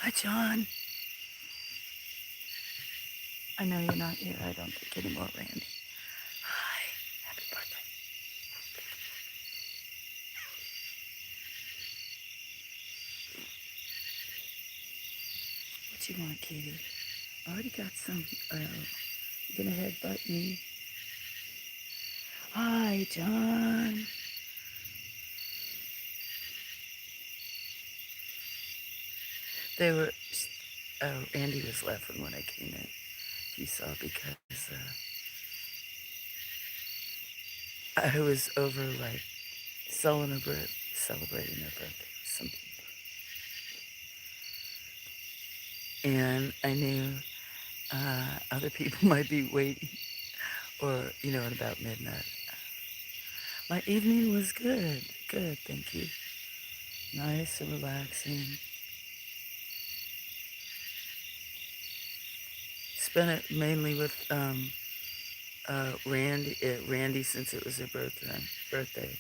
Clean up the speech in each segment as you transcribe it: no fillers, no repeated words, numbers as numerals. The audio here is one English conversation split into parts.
Hi, John. I know you're not here, I don't think, anymore, Randy. Hi. Happy birthday. What you want, kitty? I already got some. You gonna headbutt me? Hi, John. They were. Randy was laughing when I came in. He saw because I was over like celebrating their birthday with some people, and I knew other people might be waiting, or at about midnight. My evening was good. Good, thank you. Nice and relaxing. Spent it mainly with Randy since it was her birthday.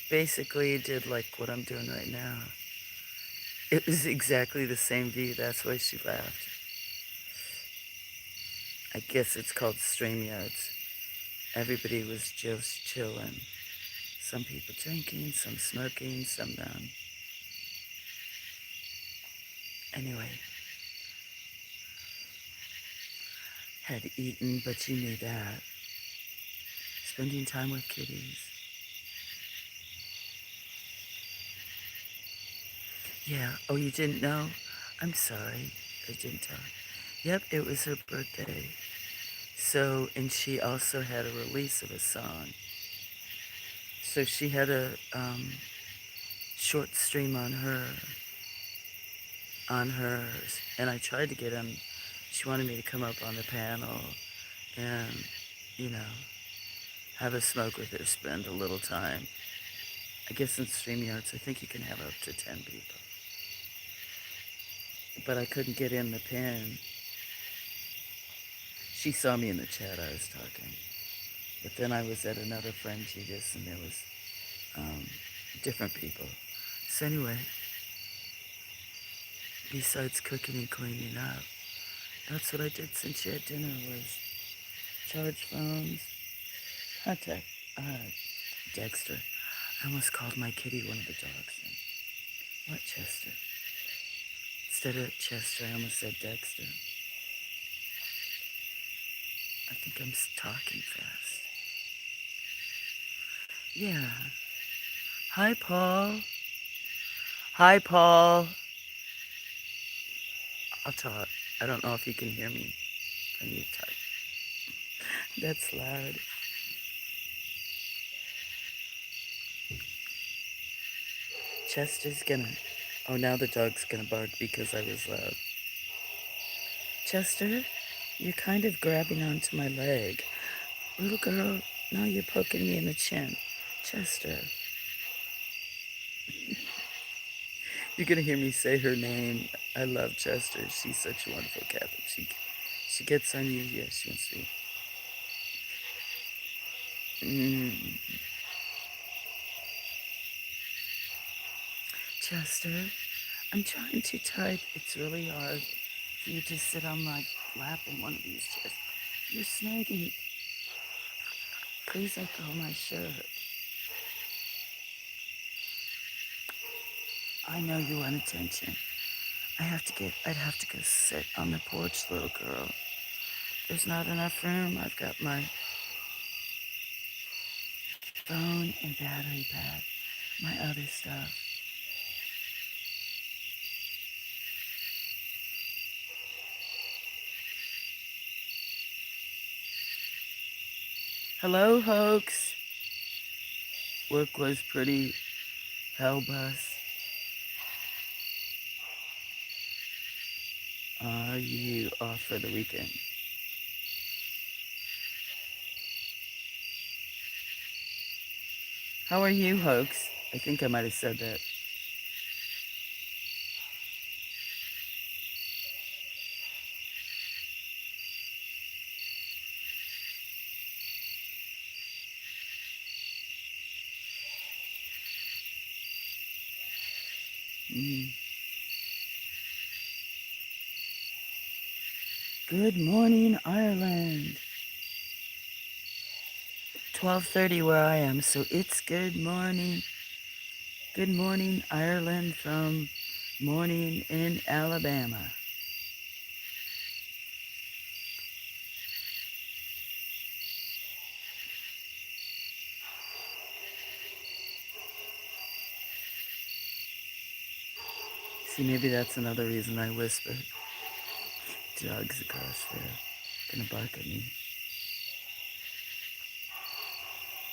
Basically did like what I'm doing right now. It was exactly the same view. That's why she laughed. I guess it's called StreamYards. Everybody was just chilling. Some people drinking, some smoking, some none. Anyway, had eaten, but you knew that. Spending time with kitties. Yeah. Oh, you didn't know? I'm sorry. I didn't tell. Yep, it was her birthday. So, and she also had a release of a song. So she had a short stream on hers, and I tried to get him. She wanted me to come up on the panel and, you know, have a smoke with her, spend a little time. I guess in StreamYards, I think you can have up to 10 people. But I couldn't get in the pin. She saw me in the chat, I was talking. But then I was at another friend Judas, and there was different people. So anyway, besides cooking and cleaning up, that's what I did since you had dinner was charge phones, contact Dexter. I almost called my kitty one of the dogs. What, Chester? Instead of Chester, I almost said Dexter. I think I'm talking fast. Yeah. Hi, Paul. Hi, Paul. I'll talk. I don't know if you can hear me. I need to talk. That's loud. Chester's gonna... Oh, now the dog's gonna bark because I was loud. Chester, you're kind of grabbing onto my leg. Little girl, now you're poking me in the chin. Chester. You're gonna hear me say her name. I love Chester. She's such a wonderful cat. She gets on you. Yeah, she wants to be. Chester, I'm trying to type. It's really hard for you to sit on my lap in one of these chairs. You're snaggy. Please let go of my shirt. I know you want attention. I'd have to go sit on the porch, little girl. There's not enough room. I've got my phone and battery pack, my other stuff. Hello, hoax. Work was pretty hell bus. Are you off for the weekend? How are you, hoax? I think I might have said that. Mm. Good morning, Ireland. 12:30 where I am, so it's good morning. Good morning, Ireland from morning in Alabama. See, maybe that's another reason I whisper. Dogs across there gonna bark at me.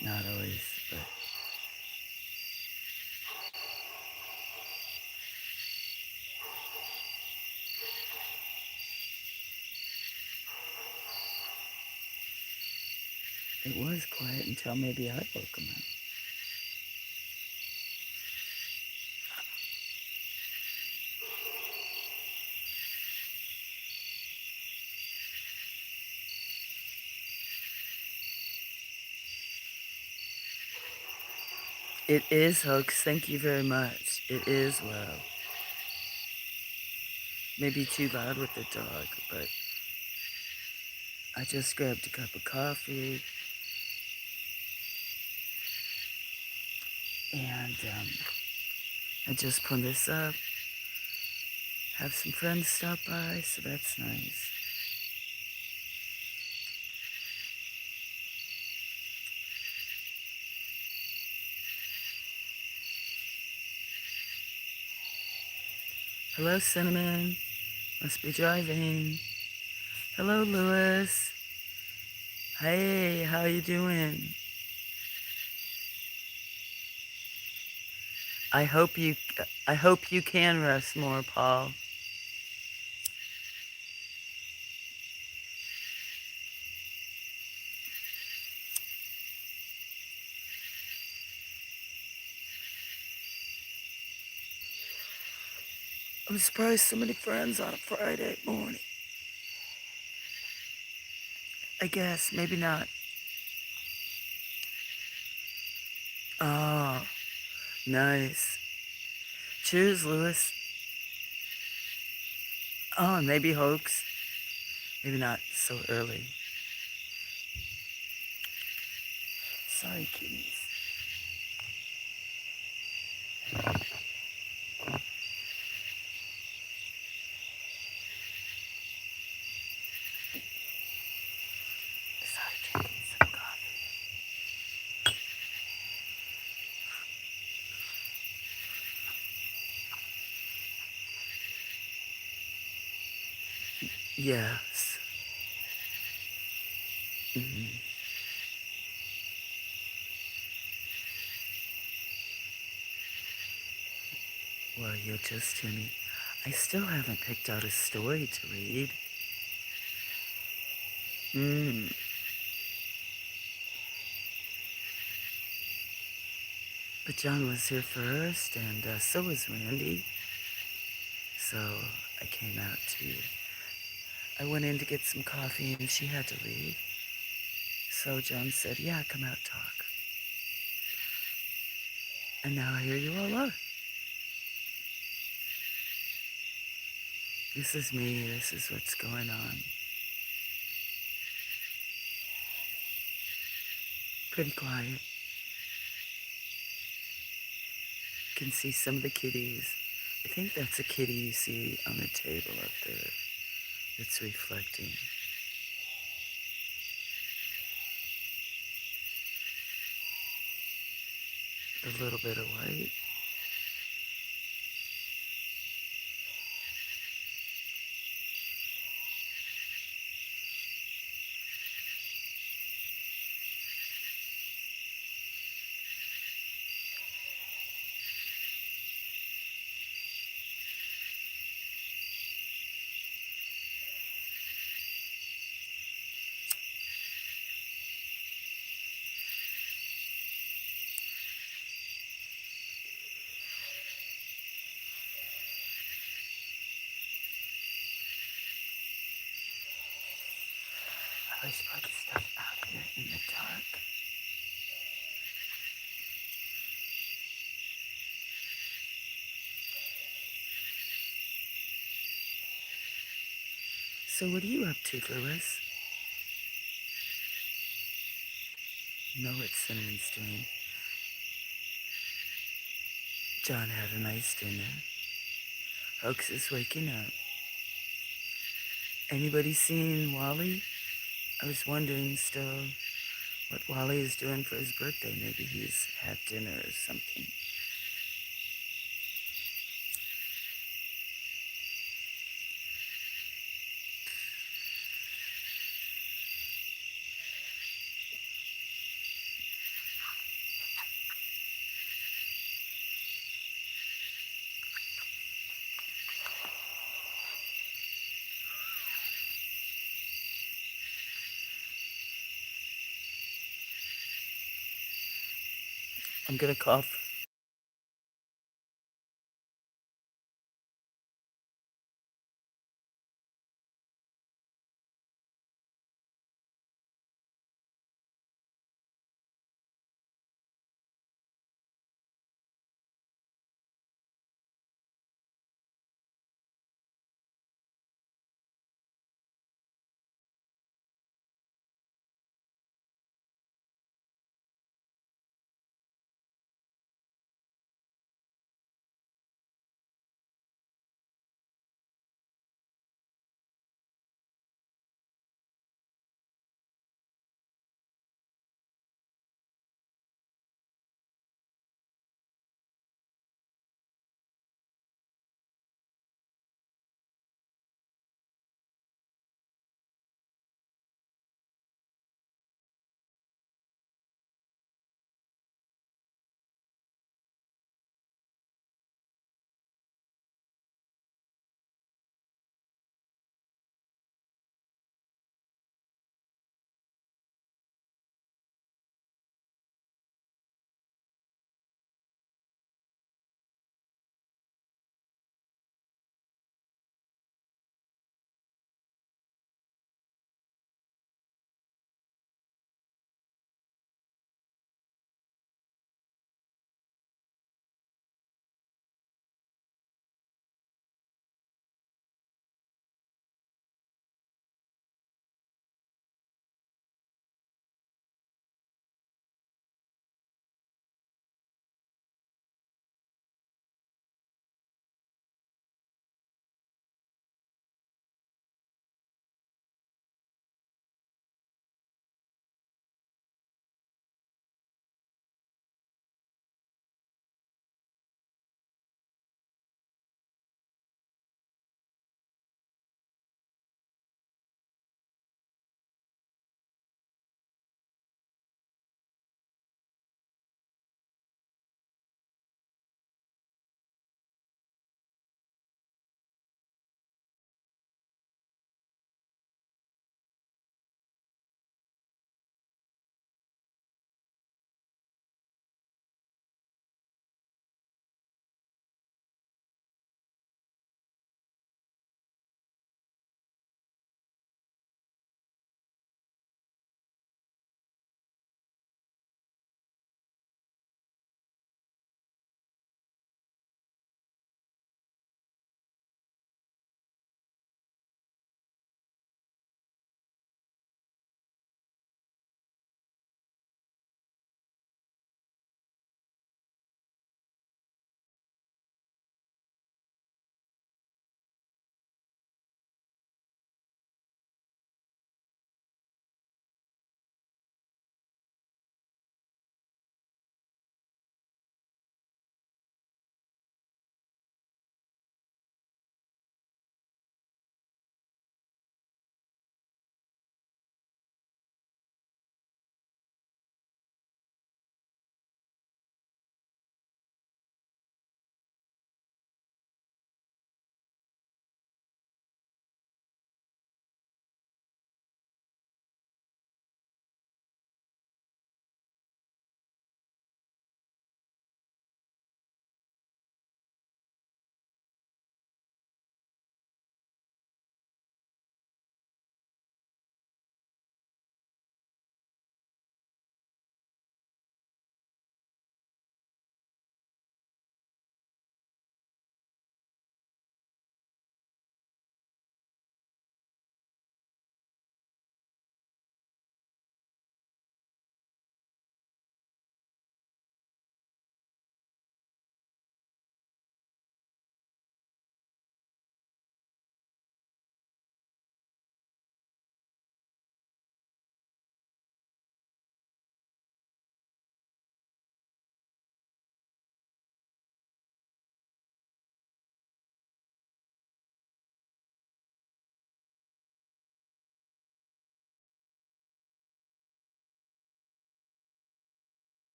Not always, but it was quiet until maybe I woke them up. It is, Hoax. Thank you very much. It is well. Maybe too loud with the dog, but I just grabbed a cup of coffee and I just put this up. Have some friends stop by, so that's nice. Hello, Cinnamon. Must be driving. Hello, Lewis. Hey, how you doing? I hope you can rest more, Paul. I'm surprised so many friends on a Friday morning. I guess, maybe not. Oh, nice. Cheers, Lewis. Oh, maybe Hoax. Maybe not so early. Sorry, kitties. Sorry, drinking some coffee. Yes. Mm-hmm. Well, you'll just hear me. I still haven't picked out a story to read. Mm. But John was here first, and so was Randy. So I came out to. I went in to get some coffee, and she had to leave. So John said, "Yeah, come out, talk." And now here you all are. This is me. This is what's going on. Pretty quiet. Can see some of the kitties. I think that's a kitty you see on the table up there. It's reflecting. A little bit of white. I always put stuff out here in the dark. So what are you up to, Louis? No, it's Cinnamon's doing. John had a nice dinner. Hoax is waking up. Anybody seen Wally? I was wondering still what Wally is doing for his birthday. Maybe he's had dinner or something. I'm gonna cough.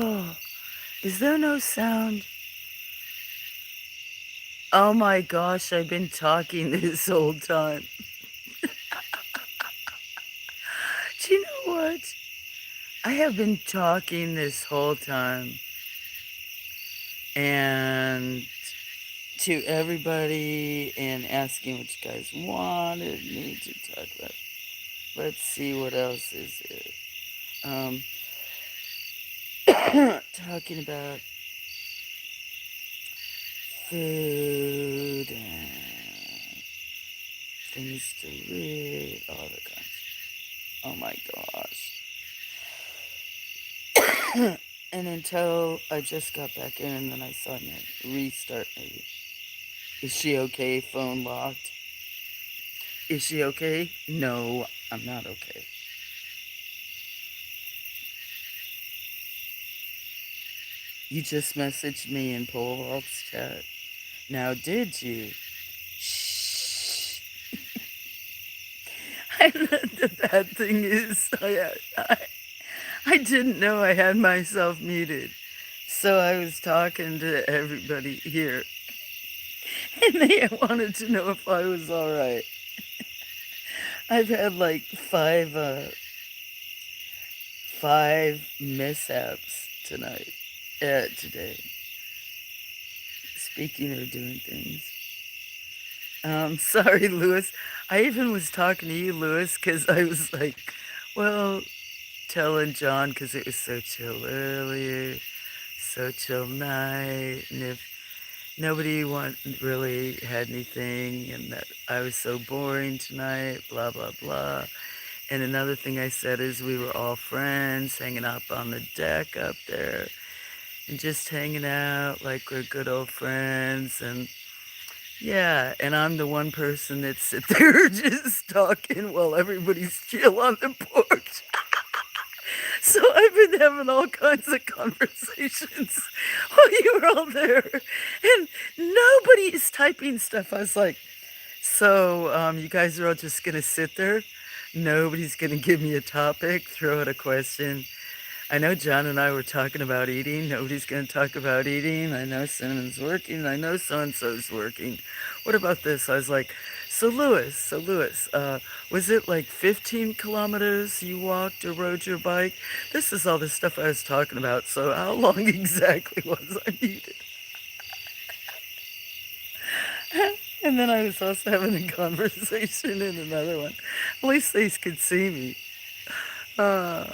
Oh, is there no sound? Oh my gosh, I've been talking this whole time. Do you know what? I have been talking this whole time, and to everybody and asking what you guys wanted me to talk about. Let's see what else is it. Talking about food and things to read, all the kinds. Oh my gosh. And until I just got back in and then I saw him restart maybe. Is she okay? Phone locked. Is she okay? No, I'm not okay. You just messaged me in Pole Vault's chat. Now, did you? Shh. The bad thing is, I didn't know I had myself muted. So I was talking to everybody here, and they wanted to know if I was all right. I've had like five mishaps today. Speaking of doing things. Sorry, Lewis. I even was talking to you, Lewis, because I was like, well, telling John, because it was so chill earlier, so chill night, and if nobody really had anything, and that I was so boring tonight, blah, blah, blah. And another thing I said is we were all friends hanging up on the deck up there and just hanging out like we're good old friends. And yeah, and I'm the one person that sit there just talking while everybody's chill on the porch. So I've been having all kinds of conversations while you were all there. And nobody is typing stuff. I was like, so you guys are all just going to sit there? Nobody's going to give me a topic, throw out a question. I know John and I were talking about eating. Nobody's going to talk about eating. I know Cinnamon's working. I know so-and-so's working. What about this? I was like, so Lewis, was it like 15 kilometers you walked or rode your bike? This is all the stuff I was talking about. So how long exactly was I needed? And then I was also having a conversation in another one. At least they could see me. Uh,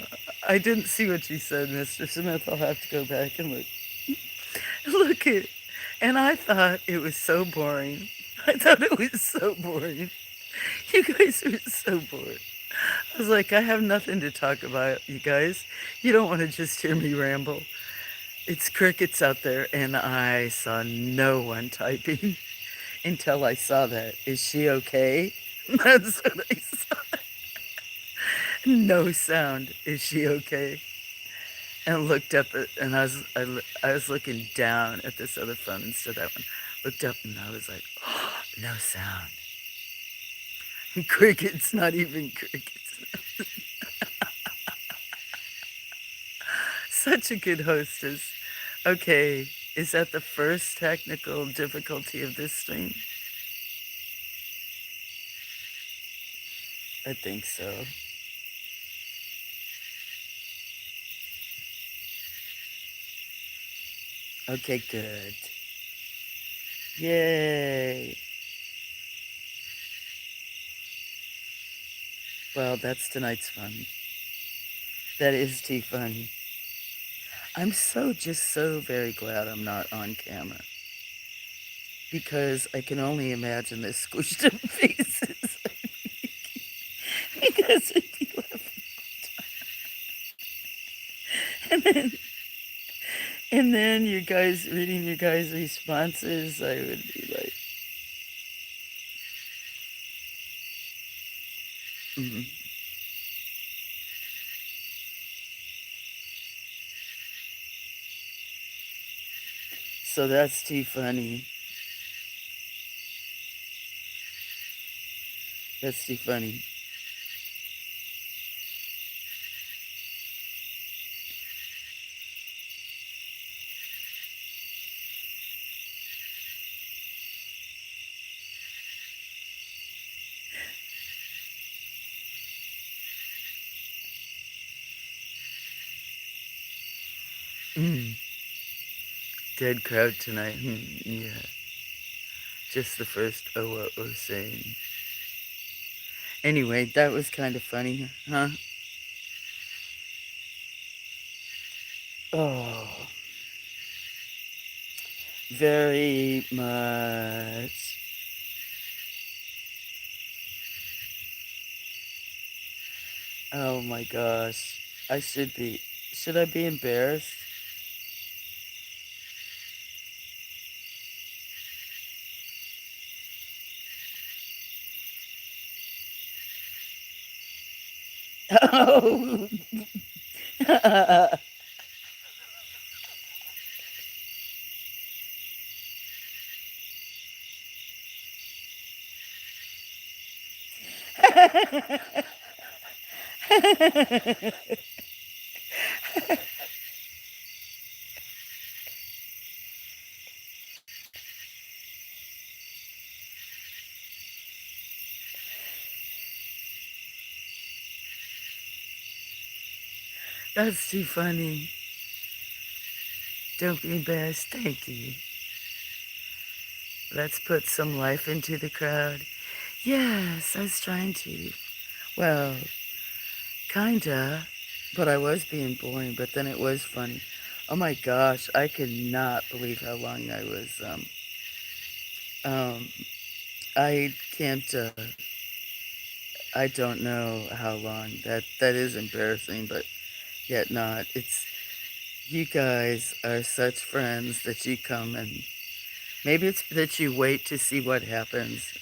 I didn't see what you said, Mr. Smith. I'll have to go back and look. Look it. And I thought it was so boring. I thought it was so boring. You guys are so bored. I was like, I have nothing to talk about, you guys. You don't want to just hear me ramble. It's crickets out there, and I saw no one typing until I saw that. Is she okay? That's what I saw. No sound. Is she okay? And looked up at, and I was looking down at this other phone instead of that one. Looked up and I was like, oh, no sound. Crickets, not even crickets. Such a good hostess. Okay, is that the first technical difficulty of this stream? I think so. Okay, good. Yay. Well, that's tonight's fun. That is too funny. I'm just so very glad I'm not on camera. Because I can only imagine the squished up faces. Because I'd be laughing all the time. And then you guys, reading your guys' responses, I would be like, mm. So that's too funny. That's too funny. Mm. Dead crowd tonight. Yeah. Just the first oh what we're saying. Anyway, that was kind of funny, huh? Oh, very much. Oh my gosh. I should be. Should I be embarrassed? Oh. That's too funny. Don't be embarrassed. Thank you. Let's put some life into the crowd. Yes, I was trying to. Well, kinda. But I was being boring, but then it was funny. Oh my gosh, I could not believe how long I was, um, I can't, I don't know how long. That is embarrassing, but yet not. It's, you guys are such friends that you come and maybe it's that you wait to see what happens.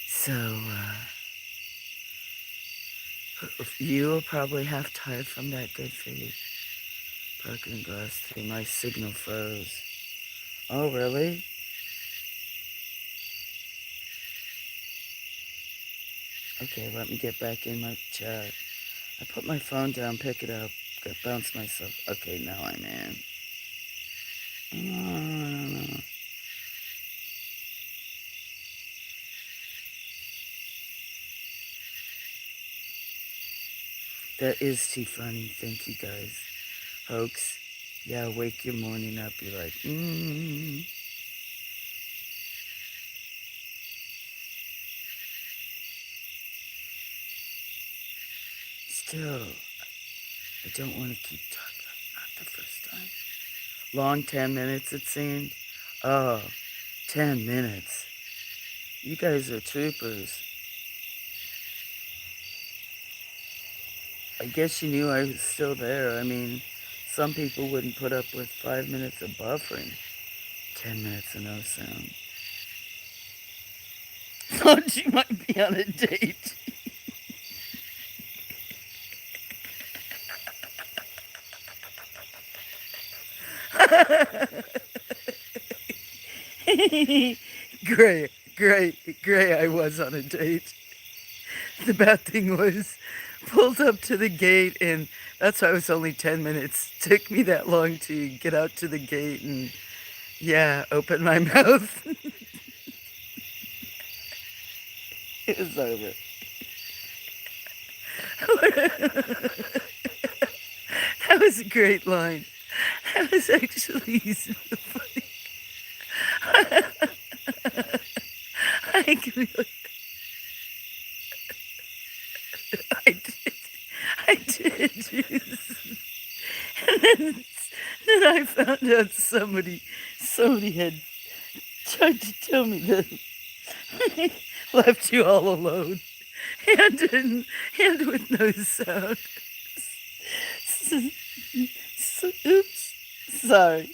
So, you were probably half tired from that good food. Broken glass through my signal froze. Oh, really? Okay, let me get back in my chat. I put my phone down, pick it up, got bounce myself. Okay, now I'm in. That is too funny. Thank you guys. Hoax. Yeah, wake your morning up. You're like, Still, I don't want to keep talking. Not the first time. Long 10 minutes, it seemed. Oh, 10 minutes. You guys are troopers. I guess you knew I was still there. I mean, some people wouldn't put up with 5 minutes of buffering. 10 minutes of no sound. Thought you might be on a date. Gray, Gray, I was on a date. The bad thing was, pulled up to the gate, and that's why it was only 10 minutes. Took me that long to get out to the gate and, yeah, open my mouth. It was over. That was a great line. That was actually funny. I really, I did, I did. And then I found out somebody had tried to tell me that left you all alone, and with no sound. Oops, sorry.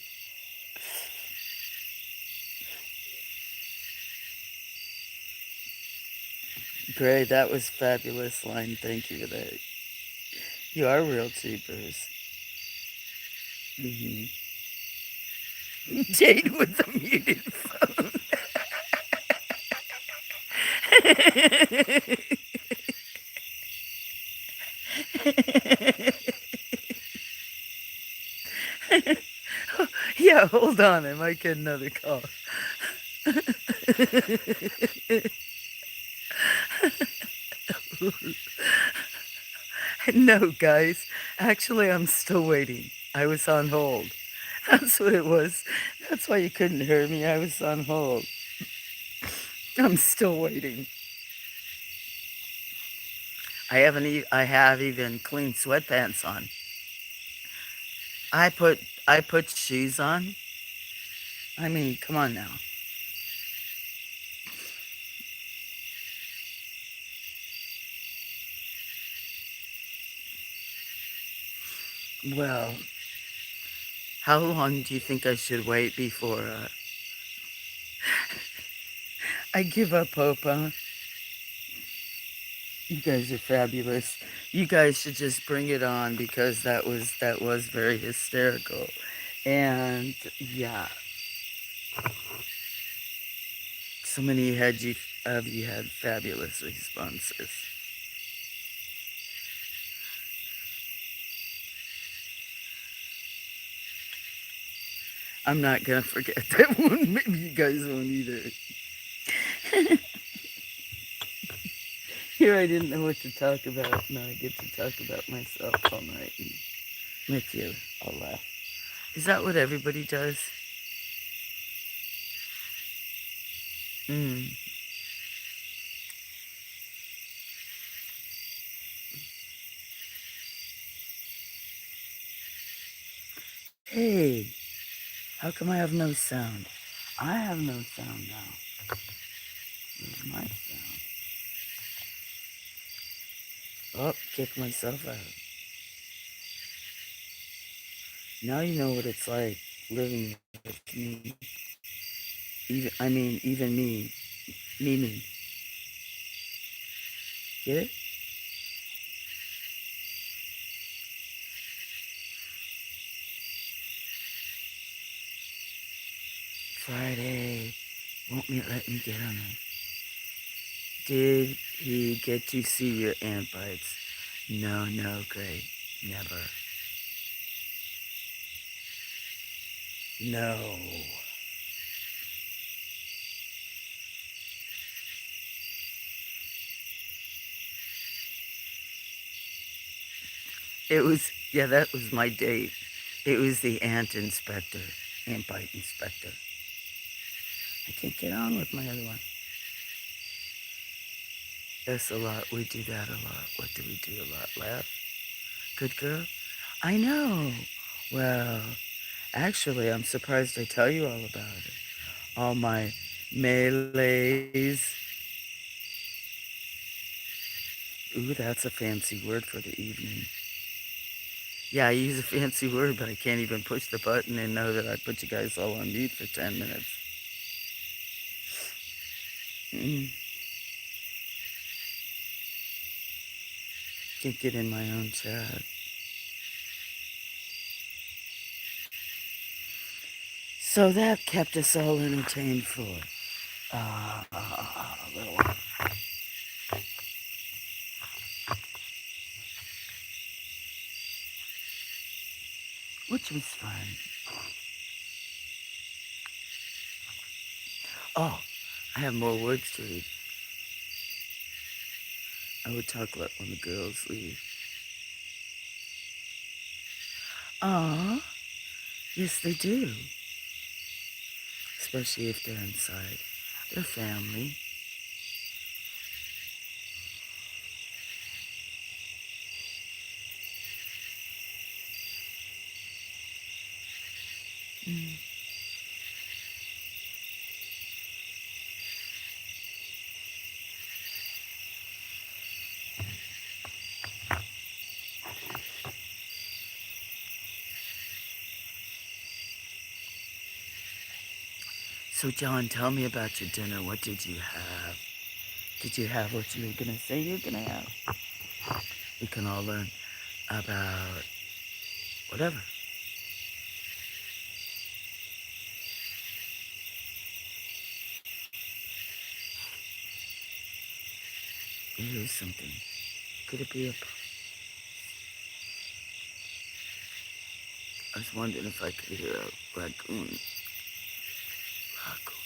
Great, that was fabulous line. Thank you for that. You are real troopers. Jade with the muted phone. Yeah, hold on. I might get another call. No, guys. Actually, I'm still waiting. I was on hold. That's what it was. That's why you couldn't hear me. I was on hold. I'm still waiting. I have even clean sweatpants on. I put I put shoes on. I mean, come on now. Well, how long do you think I should wait before I give up hope, huh? You guys are fabulous. You guys should just bring it on because that was very hysterical. And yeah, so many of you had fabulous responses. I'm not gonna forget that one. Maybe you guys won't either. Here I didn't know what to talk about. Now I get to talk about myself all night and make you all laugh. Is that what everybody does? Mm. Hey, how come I have no sound? I have no sound now. Where's my sound? Oh, kick myself out. Now you know what it's like living with me. Even me. Me. Get it? Friday. Won't let me get on it. Did he get to see your ant bites? No, Gray. Never. No. Yeah, that was my date. It was the ant bite inspector. I can't get on with my other one. That's a lot. We do that a lot. What do we do a lot? Laugh? Good girl? I know. Well, actually, I'm surprised I tell you all about it. All my melees. Ooh, that's a fancy word for the evening. Yeah, I use a fancy word, but I can't even push the button and know that I put you guys all on mute for 10 minutes. Mm. Can't get in my own chat. So that kept us all entertained for a little while. Which was fun. Oh, I have more words to read. I would talk like when the girls leave. Aw, yes they do. Especially if they're inside. They're family. Mm. So John, tell me about your dinner. What did you have? Did you have what you were going to say you were going to have? We can all learn about whatever. You hear something. Could it be a... I was wondering if I could hear a raccoon. Raccoon.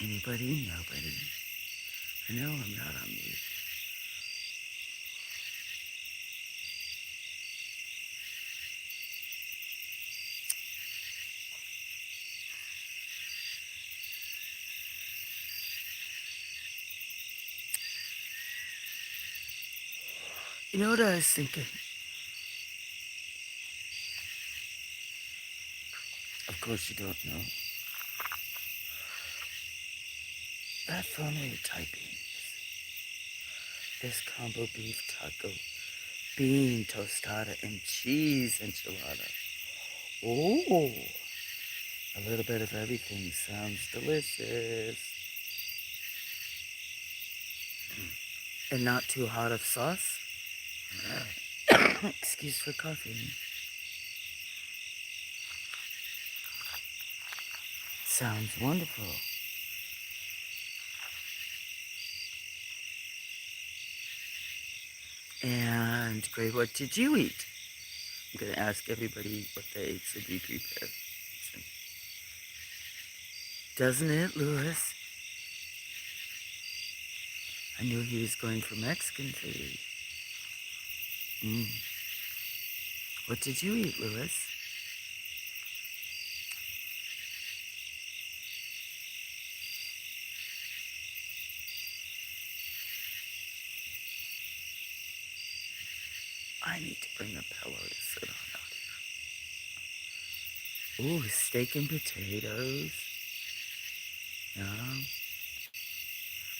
Anybody? Nobody. I know I'm not on mute. You know what I was thinking? Of course you don't know. That phone you're typing. This combo beef taco, bean tostada, and cheese enchilada. Oh, a little bit of everything sounds delicious. And not too hot of sauce. Excuse for coughing. Sounds wonderful. And Gray, what did you eat? I'm going to ask everybody what they ate so be prepared. Doesn't it, Louis? I knew he was going for Mexican food. What did you eat, Louis? I need to bring a pillow to sit on out here. Ooh, steak and potatoes. Yeah.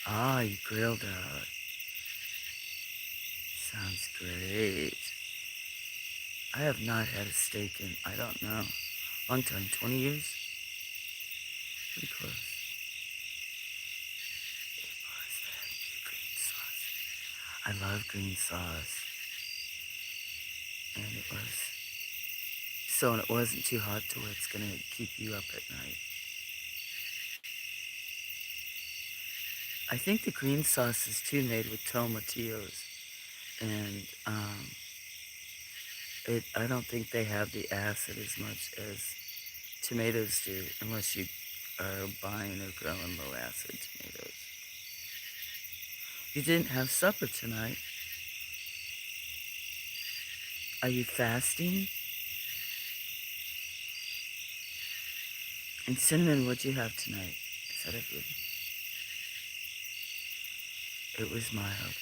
Ah, you grilled out. Sounds great. I have not had a steak in, I don't know, long time, 20 years? Pretty close. It was that new green sauce. I love green sauce. And it was, so it wasn't too hot to where it's gonna keep you up at night. I think the green sauce is too made with tomatillos. And I don't think they have the acid as much as tomatoes do, unless you are buying or growing low acid tomatoes. You didn't have supper tonight. Are you fasting? And Cinnamon, what'd you have tonight? Is that everything? It was mild,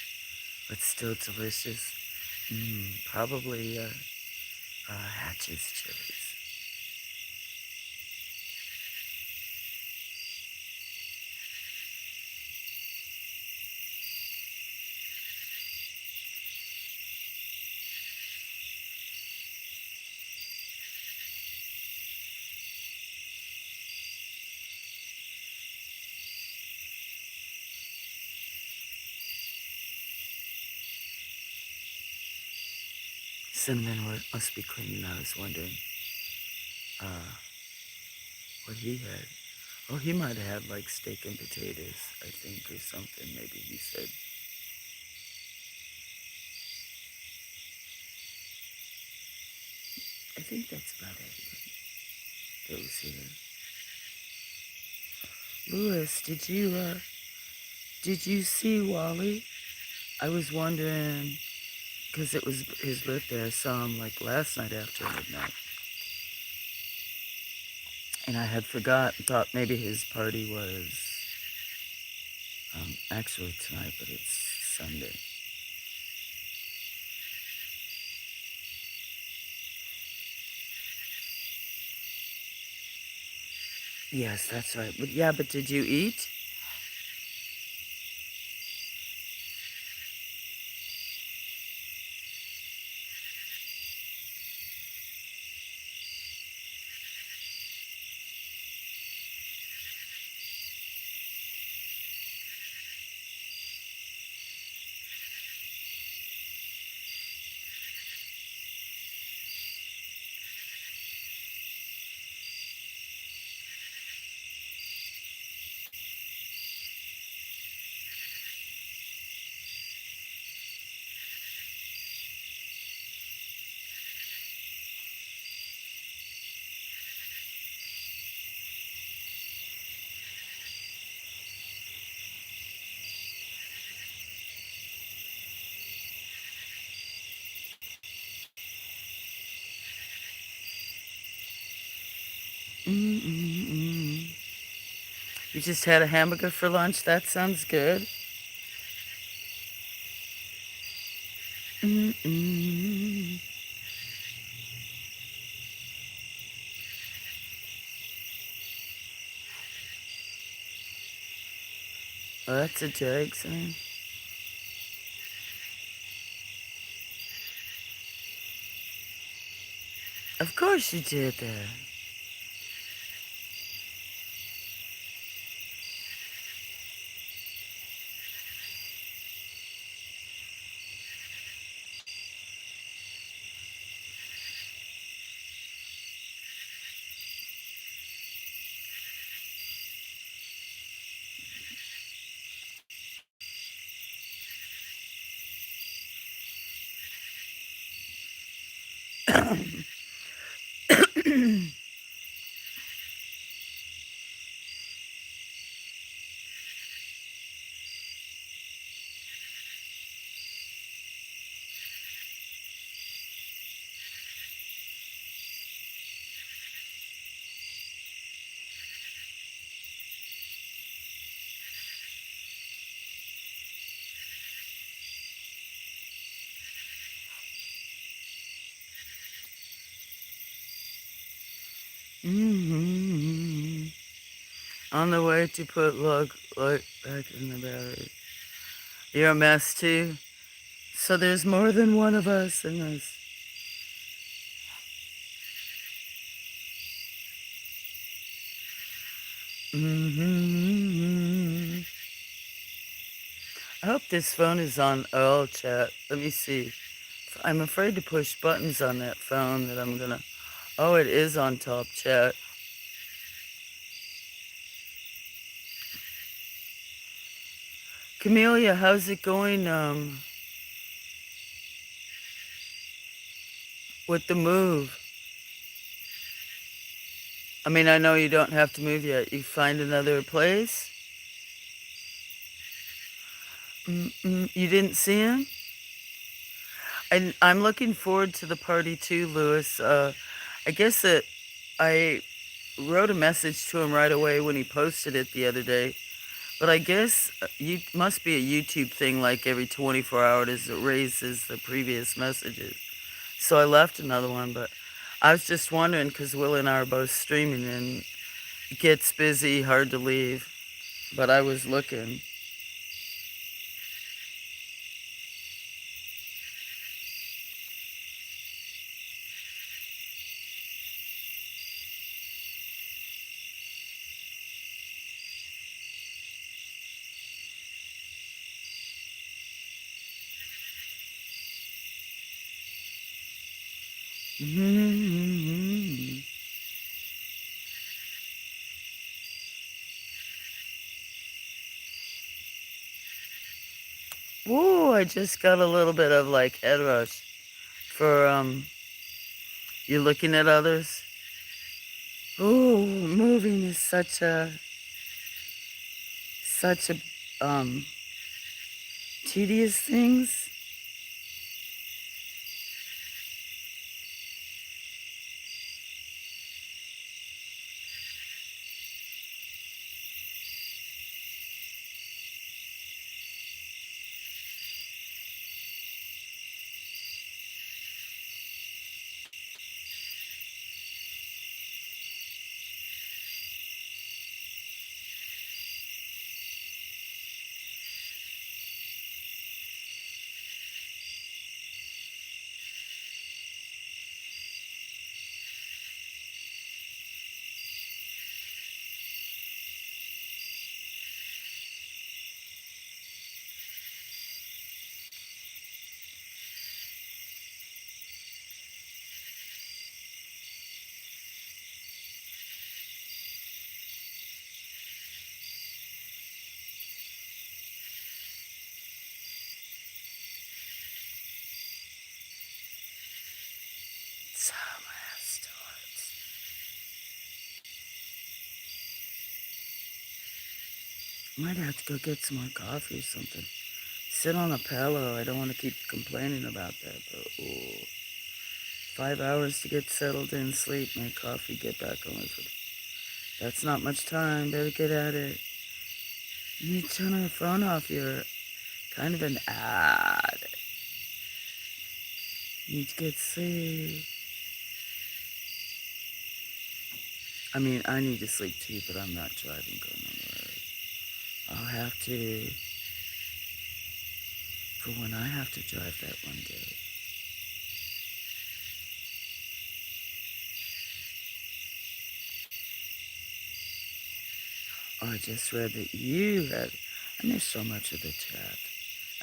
but still delicious. Probably Hatch's chilies. Cinnamon must be cleaning. I was wondering what he had. Oh, he might have had like steak and potatoes, I think, or something. Maybe he said. I think that's about everybody that was here. Louis, did you see Wally? I was wondering, because it was his birthday. I saw him like last night after midnight. And I had forgotten, thought maybe his party was actually tonight, but it's Sunday. Yes, that's right. But yeah, but did you eat? Mm-mm-mm. You just had a hamburger for lunch? That sounds good. Mm-mm. Oh, that's a jag sign. Of course you did that. Mm-hmm. On the way to put light back in the battery. You're a mess too. So there's more than one of us in this. Mm-hmm. I hope this phone is on all chat. Let me see. I'm afraid to push buttons on that phone that I'm gonna. Oh, it is on top chat. Camellia, how's it going with the move? I mean, I know you don't have to move yet. You find another place? Mm-mm. You didn't see him? I'm looking forward to the party too, Louis. I guess that I wrote a message to him right away when he posted it the other day. But I guess you must be a YouTube thing, like every 24 hours it raises the previous messages. So I left another one, but I was just wondering because Will and I are both streaming and it gets busy, hard to leave. But I was looking. Mm-hmm. Whoa, I just got a little bit of like head rush for you looking at others. Oh, moving is such a tedious things. So might have to go get some more coffee or something. Sit on a pillow. I don't want to keep complaining about that, but ooh, 5 hours to get settled in, sleep, make coffee, get back on with it. That's not much time. Better get at it. You need to turn your phone off. You're kind of an ad. You need to get sleep. I mean, I need to sleep too, but I'm not driving going on the road. I'll have to for when I have to drive that one day. Oh, I just read that you had. I missed so much of the chat.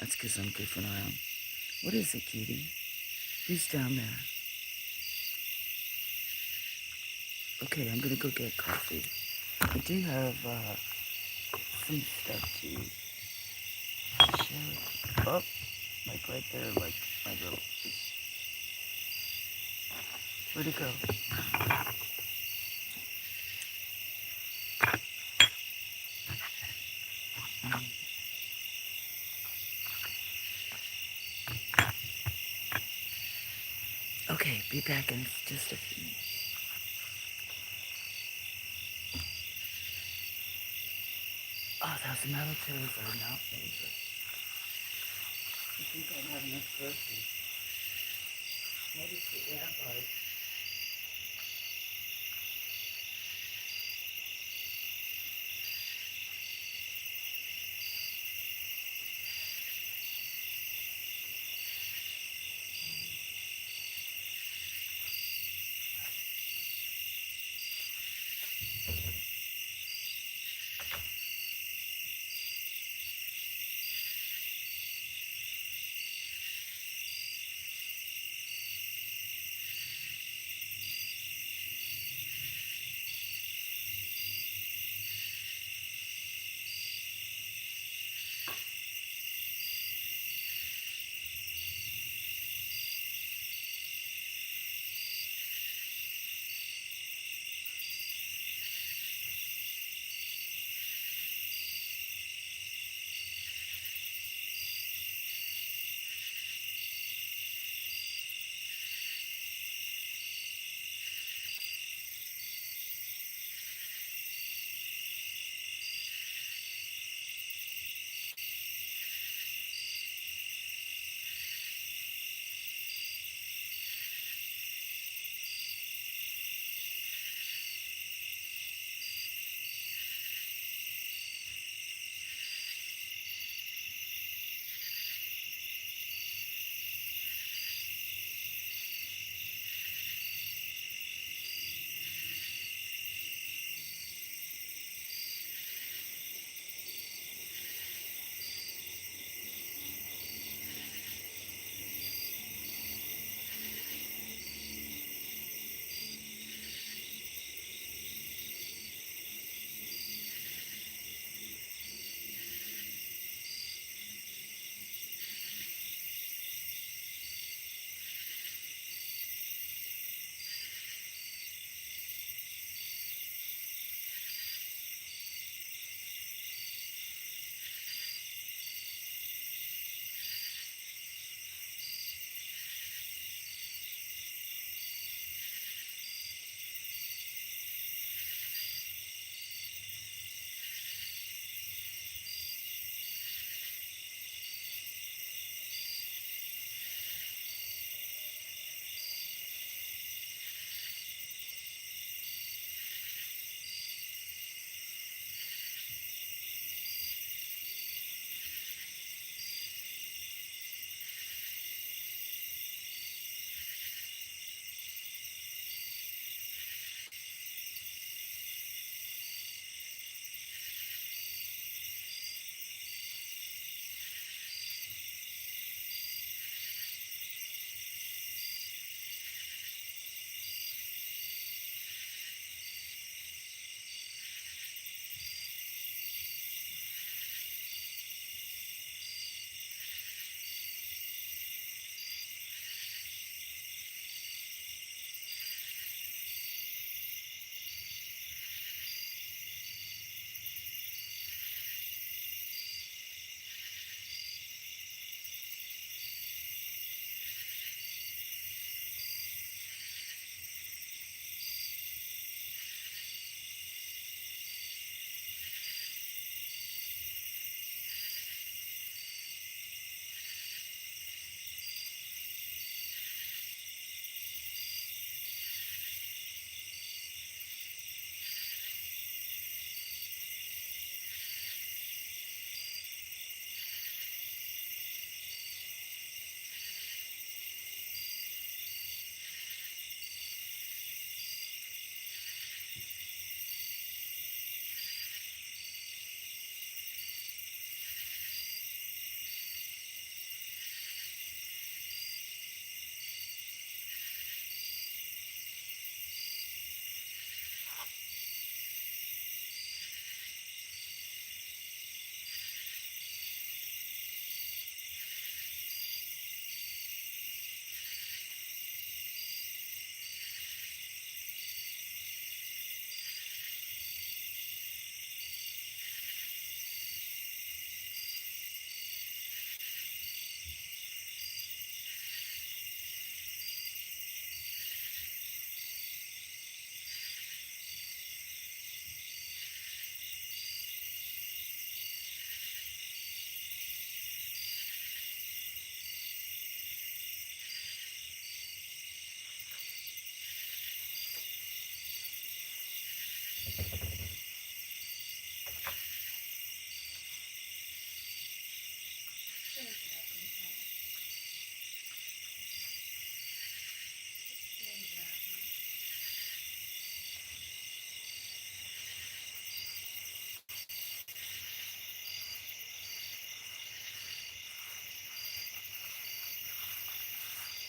That's because I'm goofing around. What is it, cutie? Who's down there? Okay, I'm gonna go get coffee. I do have some stuff to share. Oh, like right there, like my little. Where'd it go? Okay, be back in just a few minutes. Oh, those metal chairs are not favorite. I think I have enough groceries. Maybe it's the air.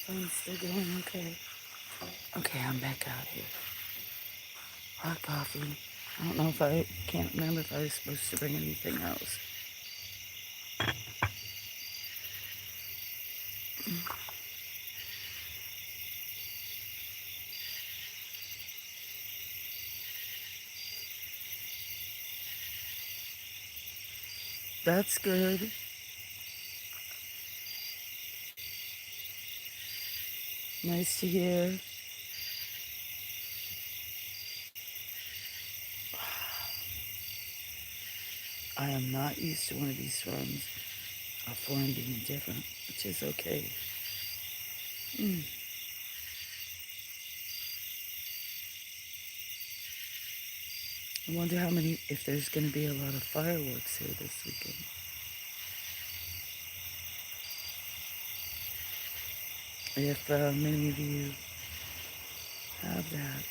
Phone's still going okay. Okay, I'm back out here. Hot coffee. I don't know if can't remember if I was supposed to bring anything else. That's good. Nice to hear. I am not used to one of these farms. A farm being different, which is okay. Mm. I wonder if there's going to be a lot of fireworks here this weekend. If many of you have that.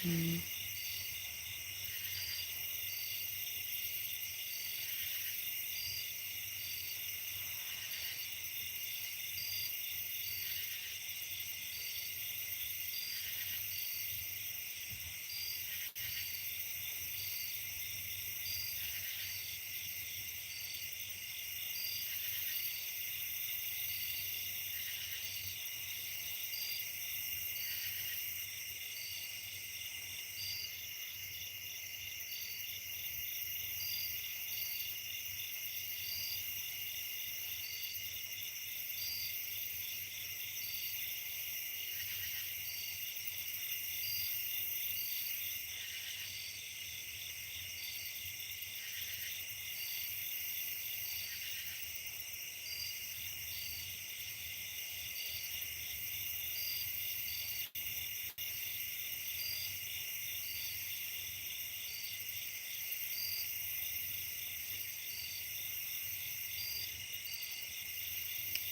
Mm.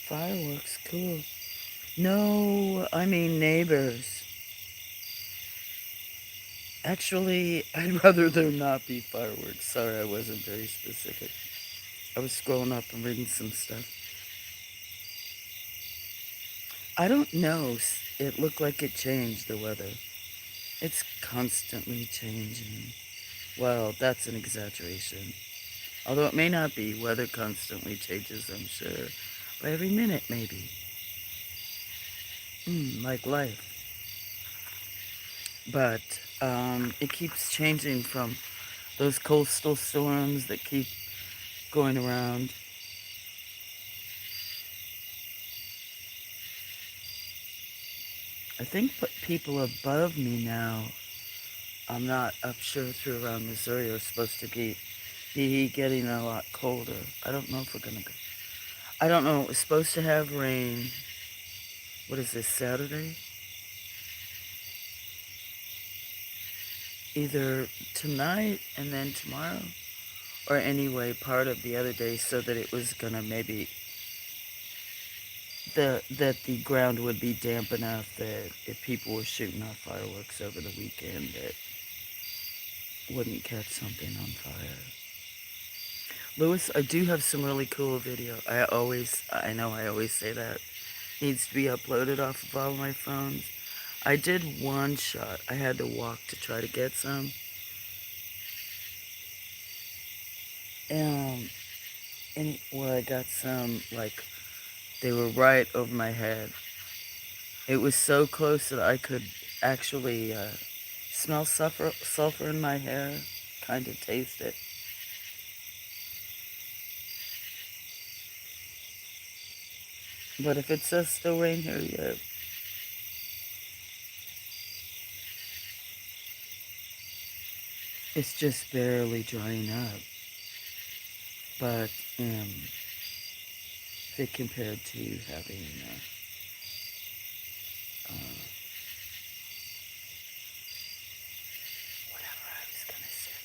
Fireworks, cool. No, I mean neighbors. Actually, I'd rather there not be fireworks. Sorry, I wasn't very specific. I was scrolling up and reading some stuff. I don't know. It looked like it changed the weather. It's constantly changing. Well, that's an exaggeration. Although it may not be. Weather constantly changes, I'm sure. By every minute, maybe. Like life. But it keeps changing from those coastal storms that keep going around. I think people above me now, I'm not up sure through around Missouri, are supposed to be getting a lot colder. I don't know if we're gonna go. I don't know. We're supposed to have rain. What is this, Saturday? Either tonight and then tomorrow, or anyway, part of the other day, so that it was gonna maybe that the ground would be damp enough that if people were shooting off fireworks over the weekend, it wouldn't catch something on fire. Lewis, I do have some really cool video. I know I always say that. Needs to be uploaded off of all my phones. I did one shot. I had to walk to try to get some. Where I got some, like, they were right over my head. It was so close that I could actually smell sulfur in my hair, kind of taste it. But if it says still rain here yet, it's just barely drying up. But if it compared to having whatever I was gonna say.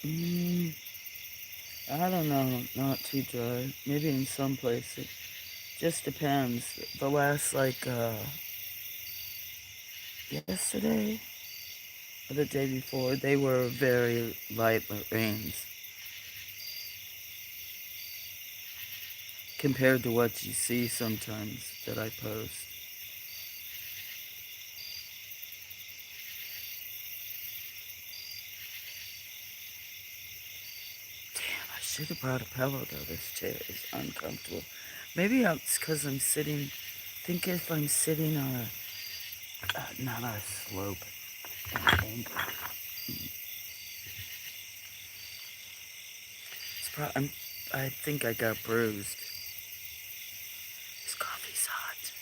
Mm, I don't know. Not too dry. Maybe in some places. Just depends. The last, yesterday or the day before, they were very light rains compared to what you see sometimes that I post. Damn, I should have brought a pillow though. This chair is uncomfortable. Maybe it's because I'm sitting. Think if I'm sitting on not on a slope, an angle. I think I got bruised. This coffee's hot.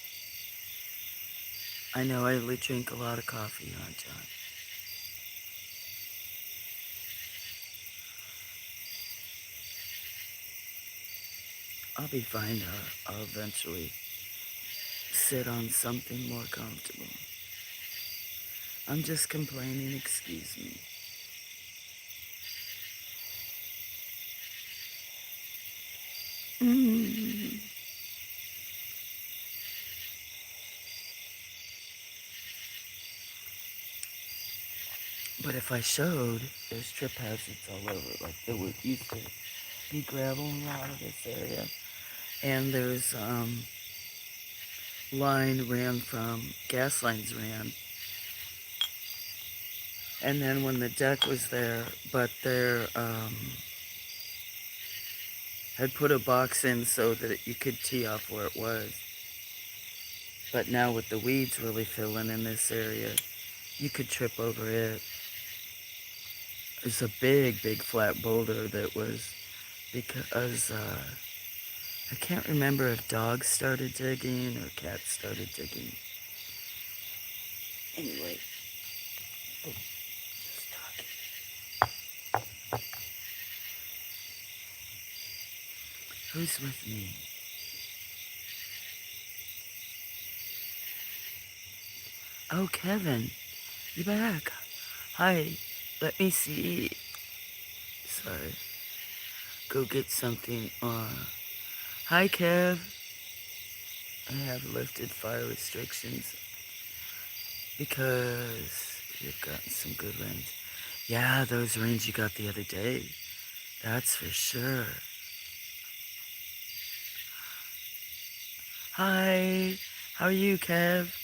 I know I drink a lot of coffee, huh, John? I'll be fine. I'll eventually sit on something more comfortable. I'm just complaining, excuse me. Mm. But if I showed, there's trip hazards all over. Like there used to be gravel in a lot of this area. And there's gas lines ran. And then when the deck was there, but there had put a box in so that you could tee off where it was. But now with the weeds really filling in this area, you could trip over it. It's a big, big flat boulder that was because I can't remember if dogs started digging or cats started digging. Anyway, just talking. Who's with me? Oh, Kevin, you back? Hi, let me see. Sorry, go get something. Hi, Kev. I have lifted fire restrictions because we've gotten some good rains. Yeah, those rains you got the other day. That's for sure. Hi, how are you, Kev?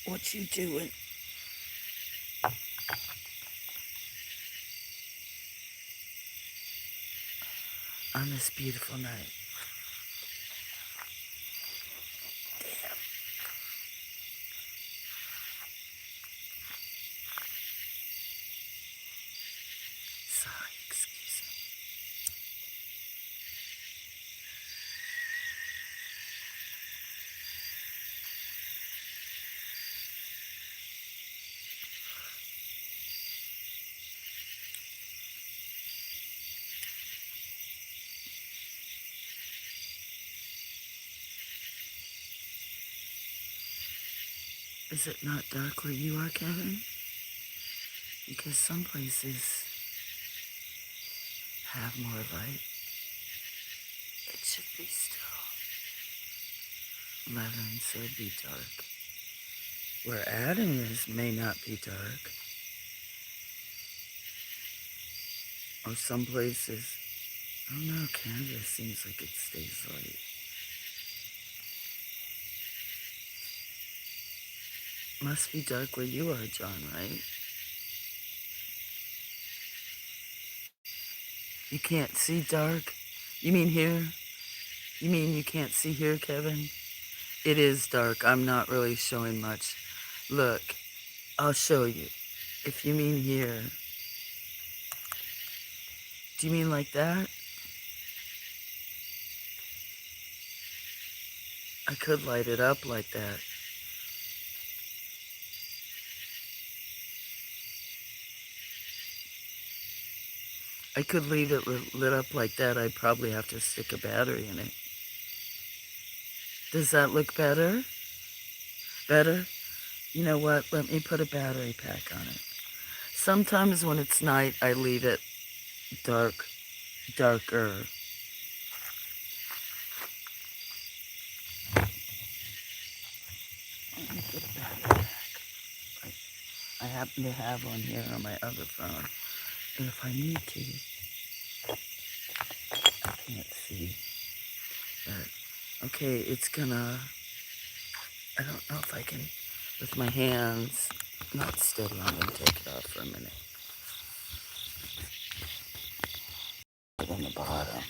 What you doing? On this beautiful night. Damn. Sorry, excuse me. Is it not dark where you are, Kevin? Because some places have more light. It should be still 11, so it'd be dark. Where Adam is may not be dark. Or some places, I don't know, Canada seems like it stays light. Must be dark where you are, John, right? You can't see dark? You mean here? You mean you can't see here, Kevin? It is dark. I'm not really showing much. Look, I'll show you. If you mean here. Do you mean like that? I could light it up like that. I could leave it lit up like that. I'd probably have to stick a battery in it. Does that look better? Better? You know what? Let me put a battery pack on it. Sometimes when it's night, I leave it darker. Let me get that. I happen to have one here on my other phone. And if I need to, I can't see. But, okay, it's gonna, I don't know if I can, with my hands not steady, I'm gonna take it off for a minute. Put it on the bottom.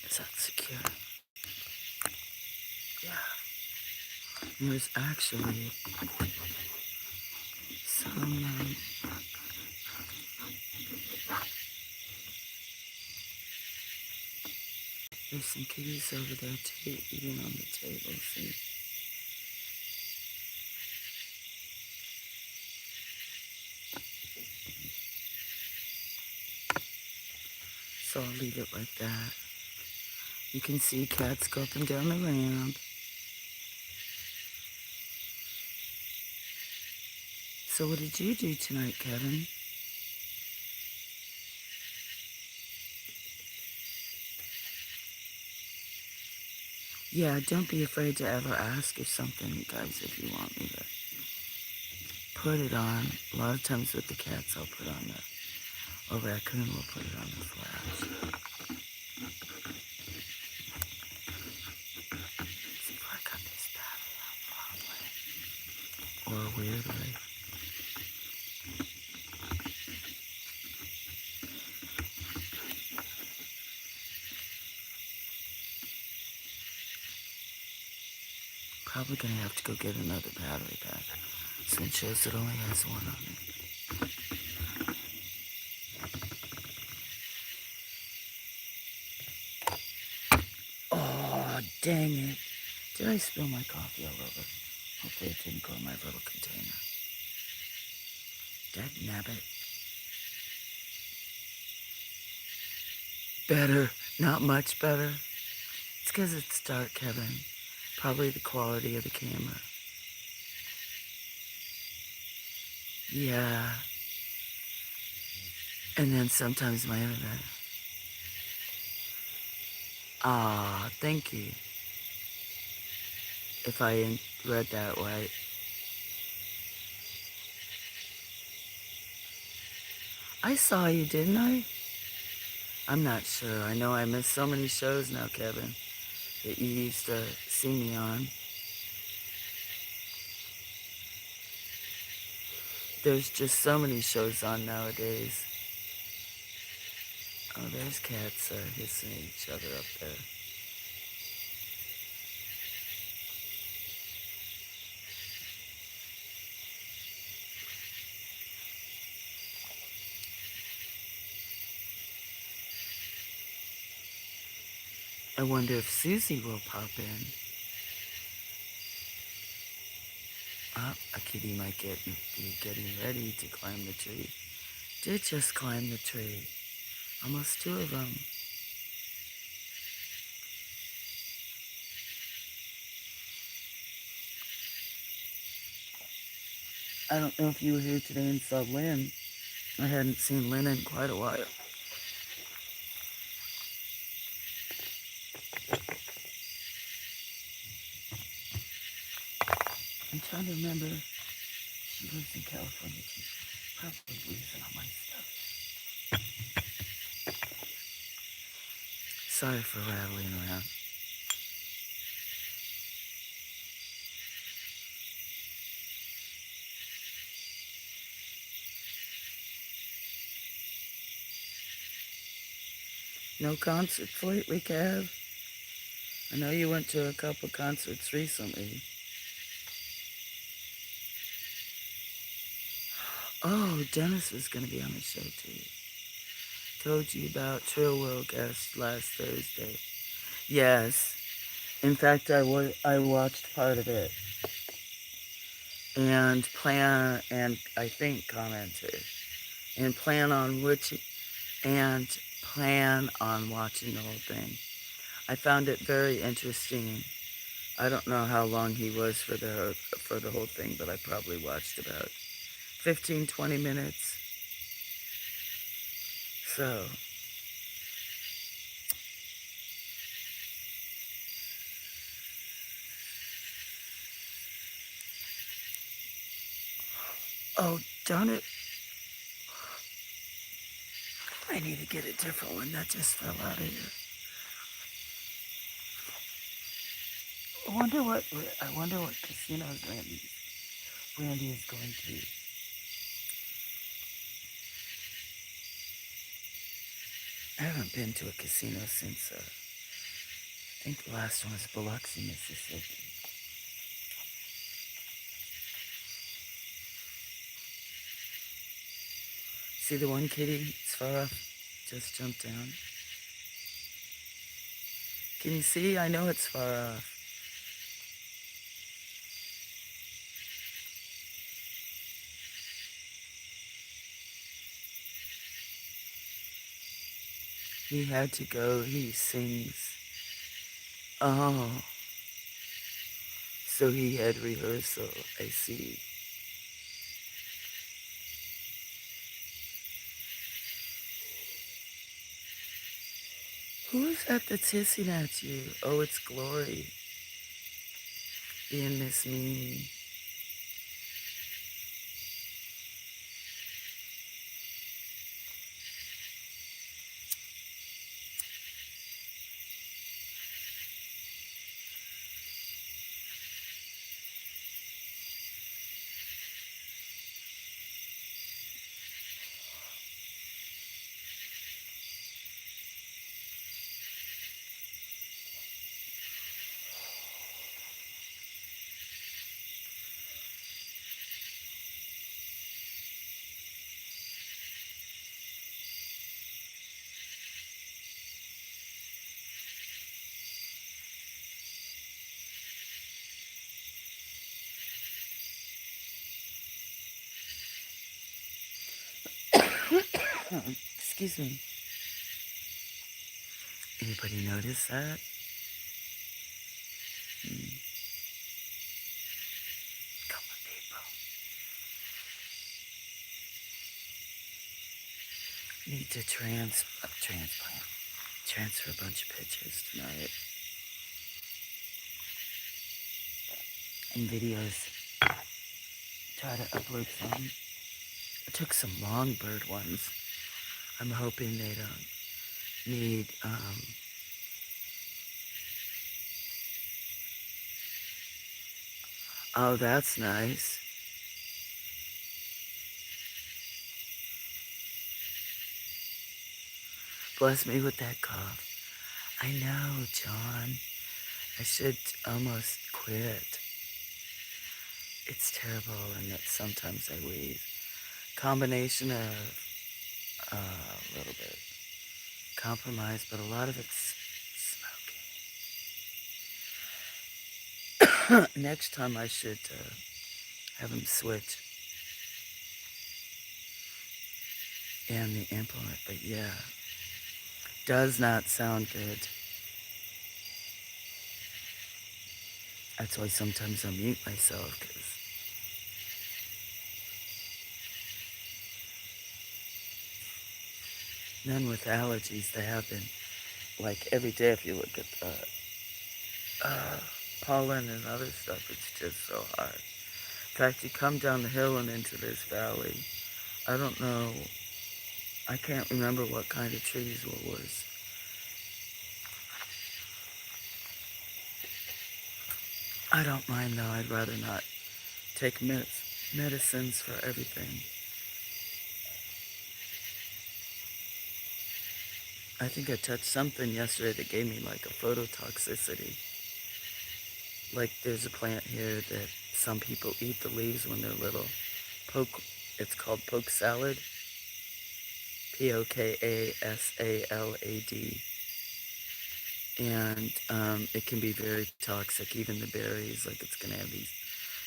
Is that secure? Yeah. And there's actually some, there's some kitties over there too, eating on the table, see? So I'll leave it like that. You can see cats go up and down the ramp. So what did you do tonight, Kevin? Yeah, don't be afraid to ever ask if something, guys, if you want me to put it on. A lot of times with the cats, I'll put on the, or raccoon will put it on the flash. Let's see if I got this battery on wrong way. Or weirdly. Probably gonna have to go get another battery pack. Since it shows it only has one on it. Oh, dang it. Did I spill my coffee all over? Hopefully it didn't go in my little container. Dagnabbit. Better. Not much better. It's because it's dark, Kevin. Probably the quality of the camera. Yeah. And then sometimes my internet. Ah, thank you. If I read that right. I saw you, didn't I? I'm not sure. I know I missed so many shows now, Kevin, that you used to see me on. There's just so many shows on nowadays. Oh, there's cats hissing at each other up there. I wonder if Susie will pop in. Oh, a kitty might be getting ready to climb the tree. Did just climb the tree. Almost two of them. I don't know if you were here today and saw Lynn. I hadn't seen Lynn in quite a while. I'm trying to remember. She lives in California. She's probably losing all my stuff. Sorry for rattling around. No concerts lately, Kev? I know you went to a couple concerts recently. Oh, Dennis was going to be on the show too. Told you about Trill World guest last Thursday. Yes. In fact, I watched part of it. And I think commented. And plan on which and plan on watching the whole thing. I found it very interesting. I don't know how long he was for the whole thing, but I probably watched about 15, 20 minutes. So, oh, darn it. I need to get a different one that just fell out of here. I wonder what casinos Randy is going to. I haven't been to a casino since, I think the last one was Biloxi, Mississippi. See the one kitty? It's far off. Just jumped down. Can you see? I know it's far off. He had to go. He sings. Oh. So he had rehearsal. I see. Who is that that's hissing at you? Oh, it's Glory. Being Miss Mimi. Excuse me. Anybody notice that? Hmm. Come on, people. Need to transfer a bunch of pictures tonight. And videos. Try to upload some. I took some longbird ones. I'm hoping they don't need, oh, that's nice. Bless me with that cough. I know, John. I should almost quit. It's terrible, and that sometimes I wheeze. Combination of a little bit compromise, but a lot of it's smoking. Next time I should have him switch and the implement, but yeah, does not sound good. That's why sometimes I mute myself, because men with allergies, they have been, like every day if you look at the pollen and other stuff, it's just so hard. In fact, you come down the hill and into this valley, I don't know, I can't remember what kind of trees were worse. I don't mind though, I'd rather not take medicines for everything. I think I touched something yesterday that gave me like a phototoxicity. Like there's a plant here that some people eat the leaves when they're little. It's called poke salad. Pokasalad. And it can be very toxic, even the berries. Like it's gonna have these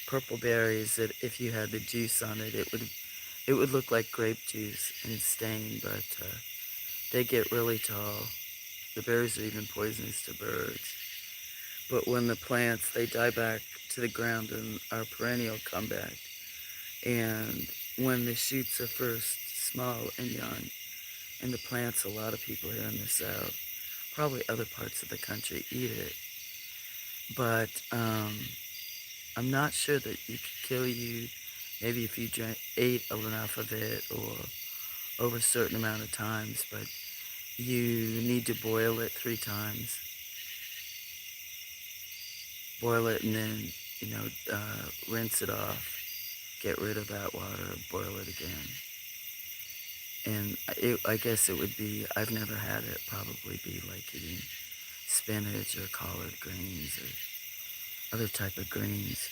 purple berries that if you had the juice on it, it would look like grape juice and stain, but they get really tall. The berries are even poisonous to birds. But when the plants, they die back to the ground and are perennial comeback. And when the shoots are first small and young, and the plants, a lot of people here in the South, probably other parts of the country, eat it. But I'm not sure that it could kill you. Maybe if you ate enough of it or over a certain amount of times, but you need to boil it 3 times. Boil it and then, rinse it off. Get rid of that water, boil it again. And I guess it would be, I've never had it, probably be like eating spinach or collard greens or other type of greens.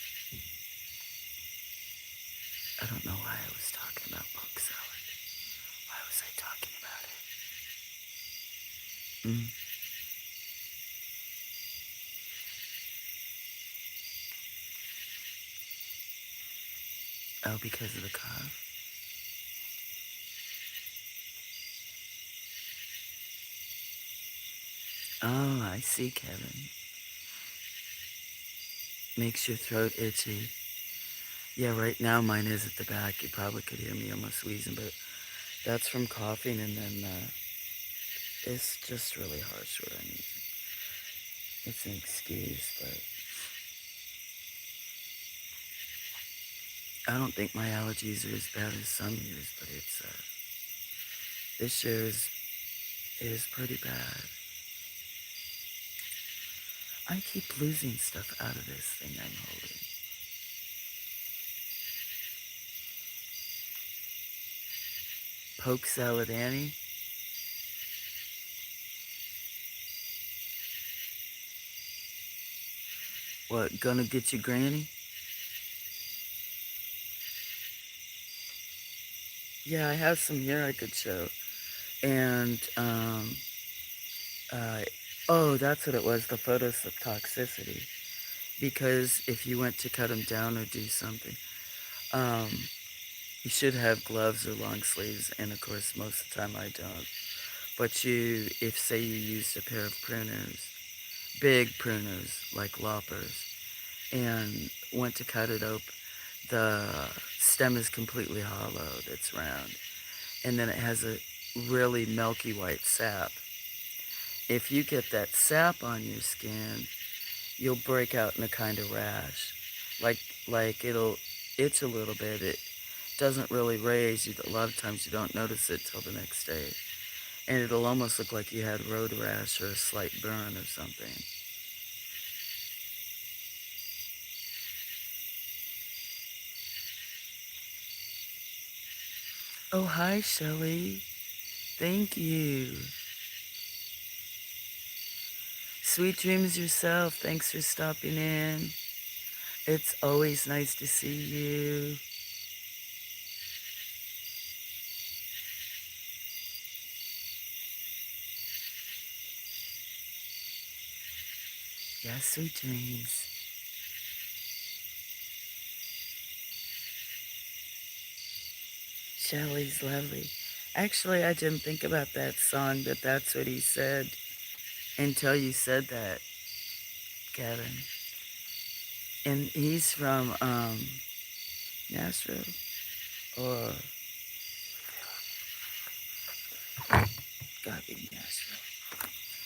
I don't know why I was talking about poke salad. Why was I talking about it? Oh, because of the cough? Oh, I see, Kevin. Makes your throat itchy. Yeah, right now mine is at the back. You probably could hear me almost wheezing, but that's from coughing, and then it's just really harsh what I'm using. It's an excuse, but I don't think my allergies are as bad as some years, but it's this year is pretty bad. I keep losing stuff out of this thing I'm holding. Poke salad Annie? What, gonna get you granny? Yeah, I have some here I could show. And, uh, oh, that's what it was, the phototoxicity. Because if you went to cut them down or do something, um, you should have gloves or long sleeves, and of course, most of the time I don't. But if say you used a pair of pruners, big pruners, like loppers, and went to cut it open, the stem is completely hollow, that's round, and then it has a really milky white sap. If you get that sap on your skin, you'll break out in a kind of rash. Like it'll itch a little bit. It doesn't really raise. A lot of times you don't notice it till the next day. And it'll almost look like you had road rash or a slight burn or something. Oh, hi, Shelley. Thank you. Sweet dreams yourself. Thanks for stopping in. It's always nice to see you. Yeah, sweet dreams. Shelley's lovely. Actually, I didn't think about that song, but that's what he said until you said that, Kevin. And he's from Nashville, or gotta be Nashville.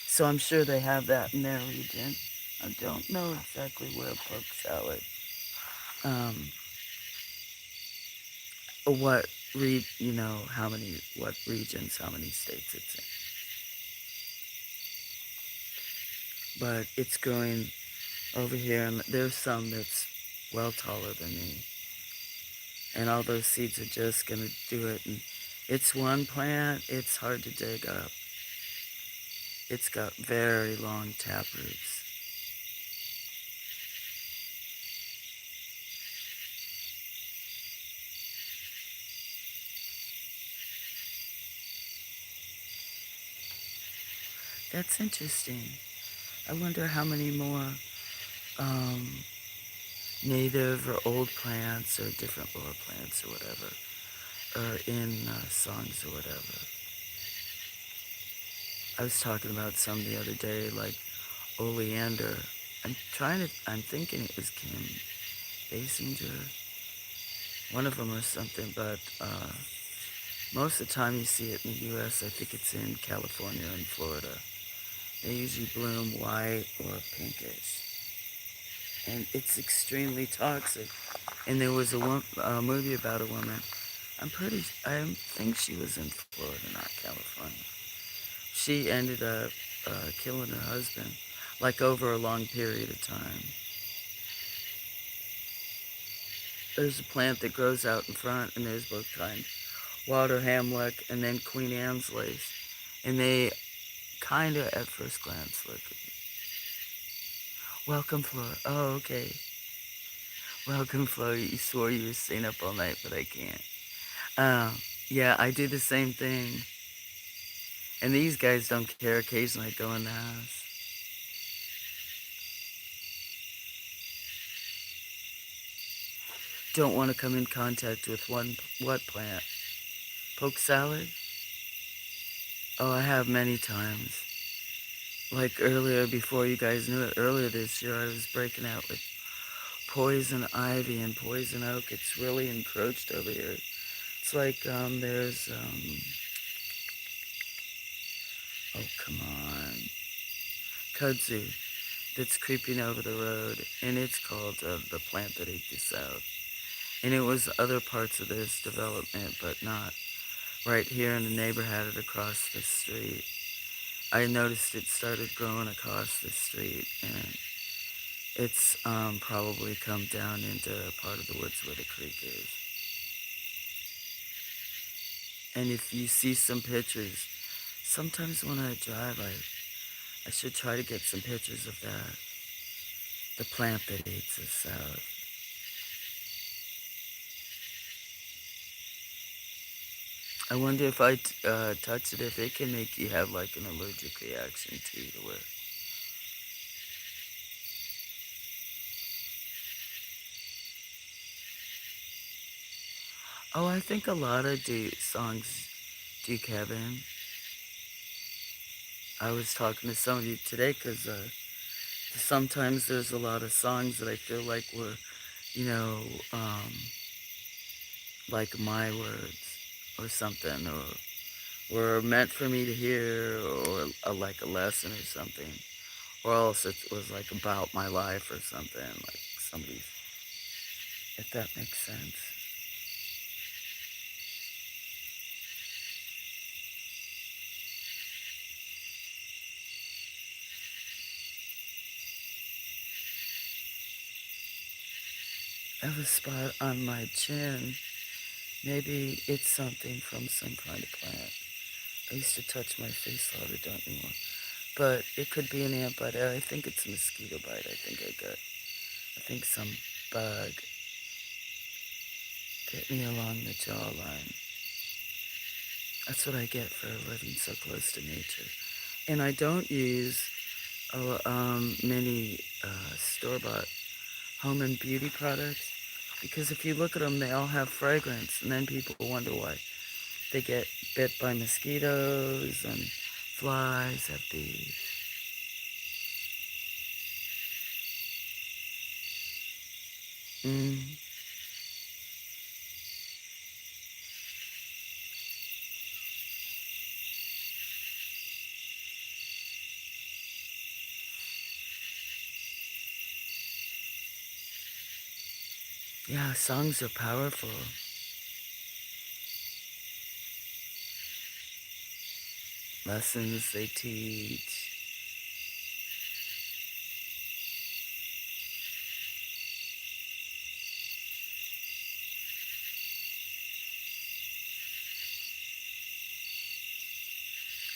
So I'm sure they have that in their region. I don't know exactly where poke salad. Um, what what regions, how many states it's in. But it's growing over here, and there's some that's well taller than me. And all those seeds are just gonna do it. And it's one plant, it's hard to dig up. It's got very long tap roots. That's interesting. I wonder how many more native or old plants or different lore plants or whatever are in songs or whatever. I was talking about some the other day, like oleander. I'm thinking it was Kim Basinger, one of them or something, but most of the time you see it in the U.S., I think it's in California and Florida. They usually bloom white or pinkish. And it's extremely toxic. And there was a movie about a woman. I think she was in Florida, not California. She ended up killing her husband, like over a long period of time. There's a plant that grows out in front, and there's both kinds. Water Hamlock and then Queen Anne's lace. And they kind of, at first glance, look. Welcome, Flora. Oh, okay. Welcome, Flora. You swore you were staying up all night, but I can't. Uh, yeah, I do the same thing. And these guys don't care. Occasionally I go in the house. Don't want to come in contact with what plant? Poke salad? Oh, I have many times. Like earlier, before you guys knew it, earlier this year, I was breaking out with poison ivy and poison oak. It's really encroached over here. It's like there's, oh, come on, kudzu that's creeping over the road, and it's called the plant that ate the South. And it was other parts of this development, but not right here in the neighbor had it across the street. I noticed it started growing across the street, and it's probably come down into part of the woods where the creek is. And if you see some pictures, sometimes when I drive, I should try to get some pictures of that. The plant that eats us out. I wonder if I touch it, if it can make you have like an allergic reaction too, to where. Oh, I think a lot of songs do, Kevin. I was talking to some of you today because sometimes there's a lot of songs that I feel like were, you know, um, like my words or something, or were meant for me to hear, or like a lesson or something, or else it was like about my life or something, like somebody's, if that makes sense. I have a spot on my chin. Maybe it's something from some kind of plant. I used to touch my face a lot, I don't anymore. But it could be an ant bite. I think it's a mosquito bite I think I got. I think some bug get me along the jawline. That's what I get for living so close to nature. And I don't use many store-bought home and beauty products because if you look at them, they all have fragrance, and then people wonder why they get bit by mosquitoes and flies have bees. Mm. Yeah, songs are powerful. Lessons they teach.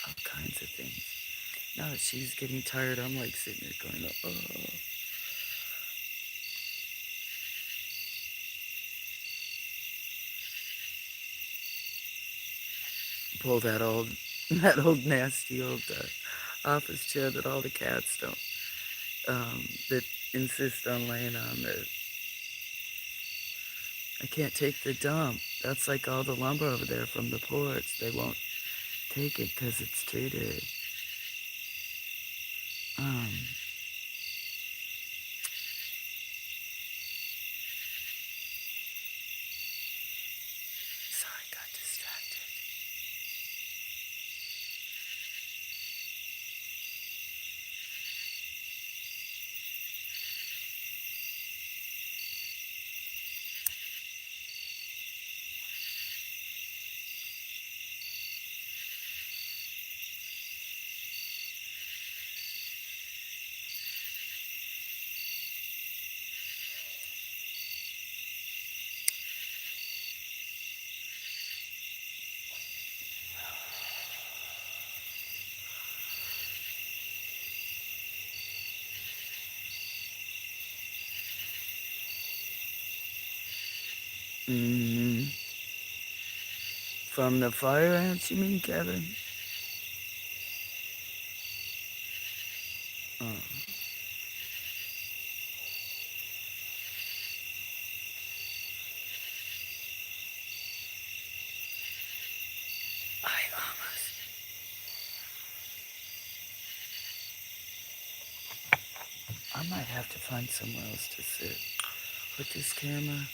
All kinds of things. Now that she's getting tired, I'm like sitting there going, oh. Pull that old nasty old office chair that all the cats don't, that insist on laying on. That I can't take the dump. That's like all the lumber over there from the porch. They won't take it because it's treated. Um, sorry, got distracted. Mm-hmm. From the fire ants, you mean, Kevin? Oh. I almost... I might have to find somewhere else to sit. Put this camera,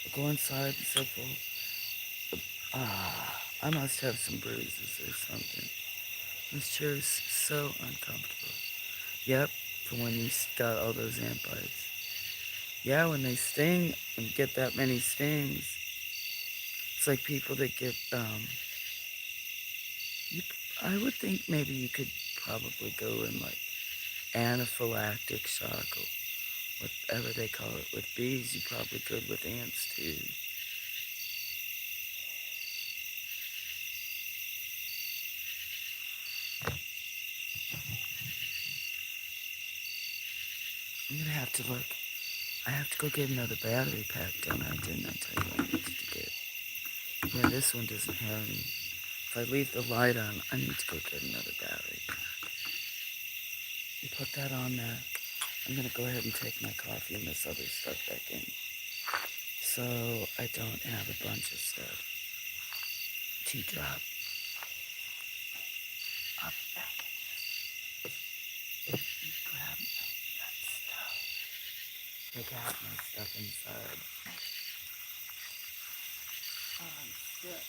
or go inside and so forth. I must have some bruises or something. This chair is so uncomfortable. Yep, for when you got all those ant bites. Yeah, when they sting and get that many stings, it's like people that get, you, I would think maybe you could probably go in like anaphylactic shock or whatever they call it with bees. You probably could with ants too. I'm gonna have to look. I have to go get another battery pack, don't I? Didn't I tell you I needed to get? Yeah, this one doesn't have any. If I leave the light on, I need to go get another battery pack. You put that on there. I'm gonna go ahead and take my coffee and this other stuff back in, so I don't have a bunch of stuff to drop. I'll be back in just grab that stuff. Take out my stuff inside. Oh, I'm sick.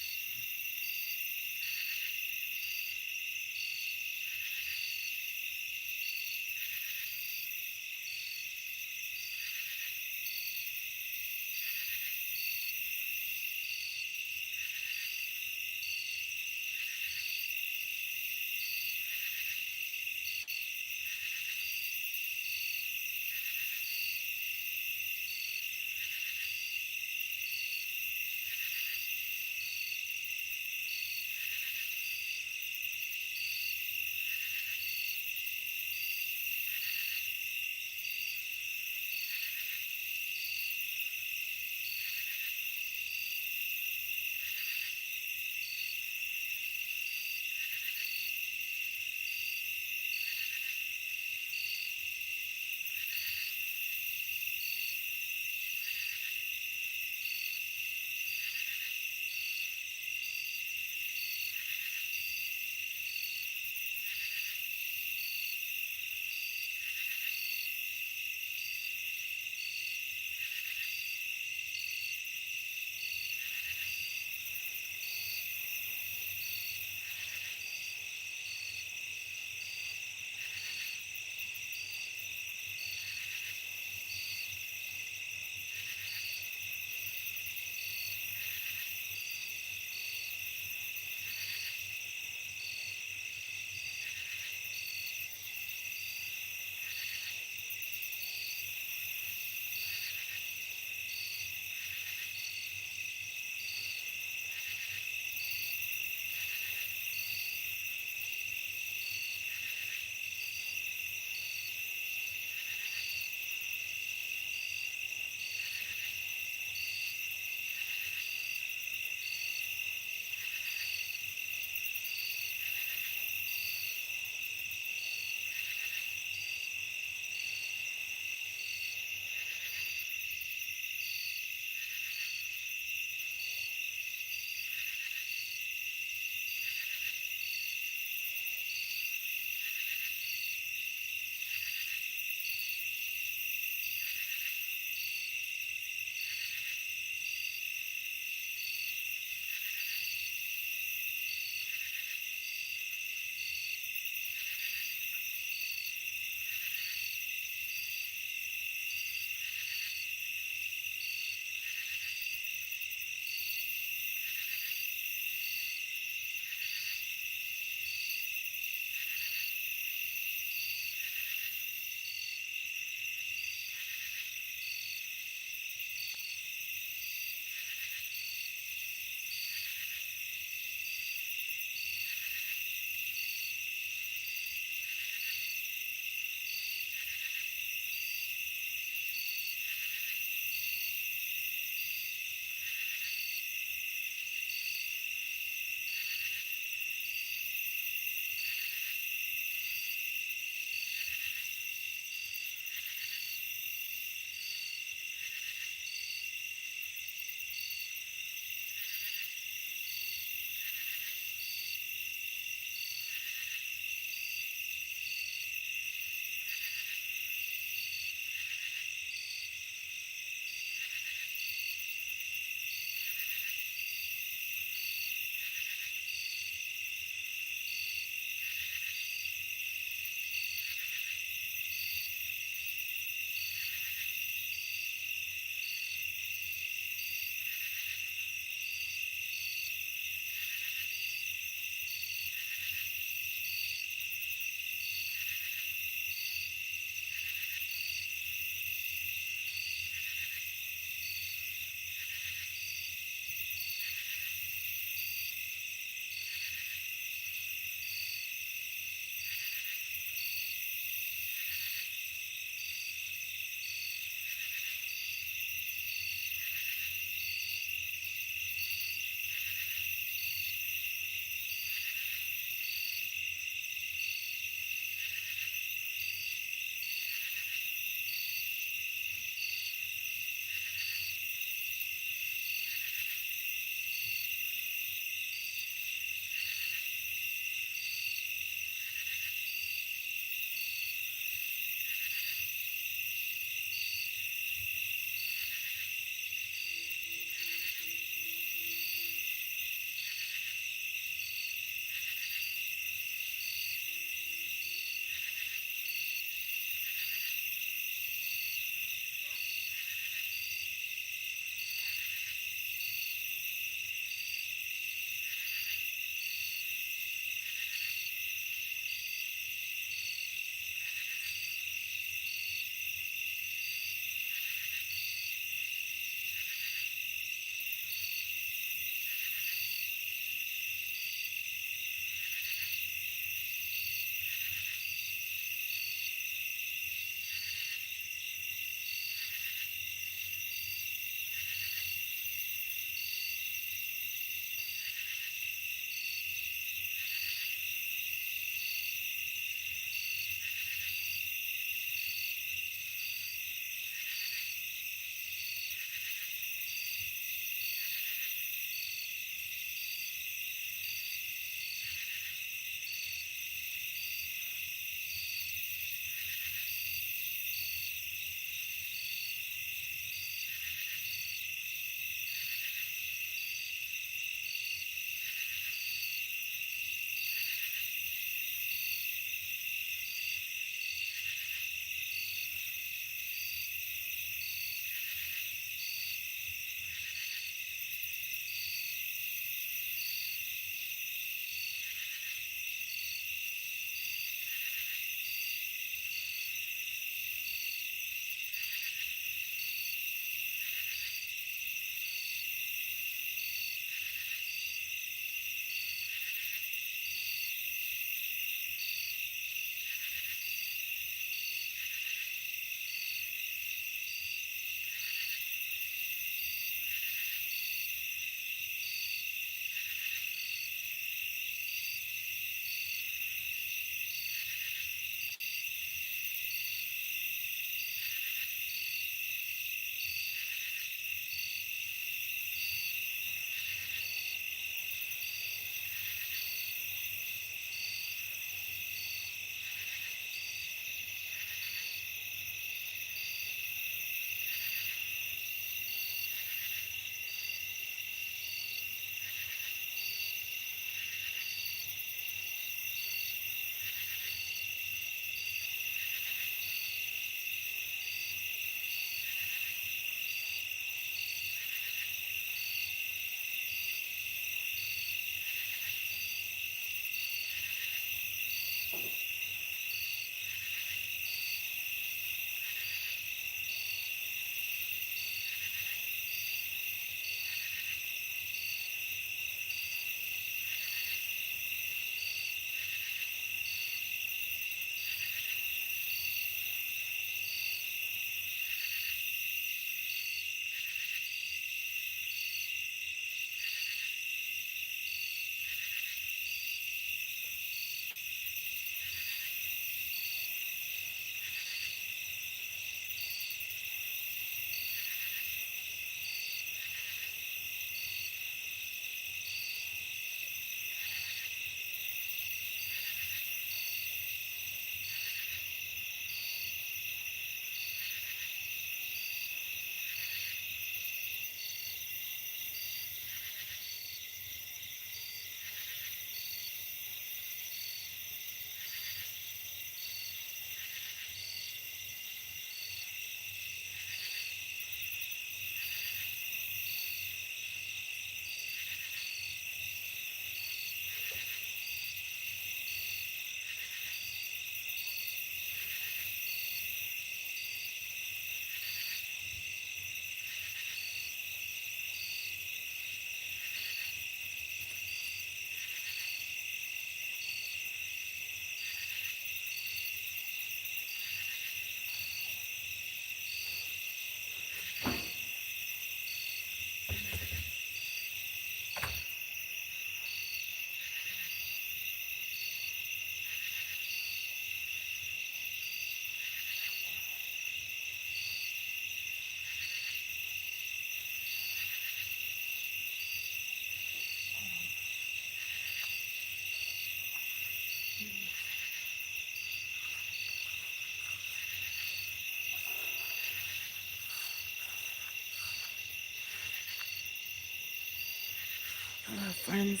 Hello, friends.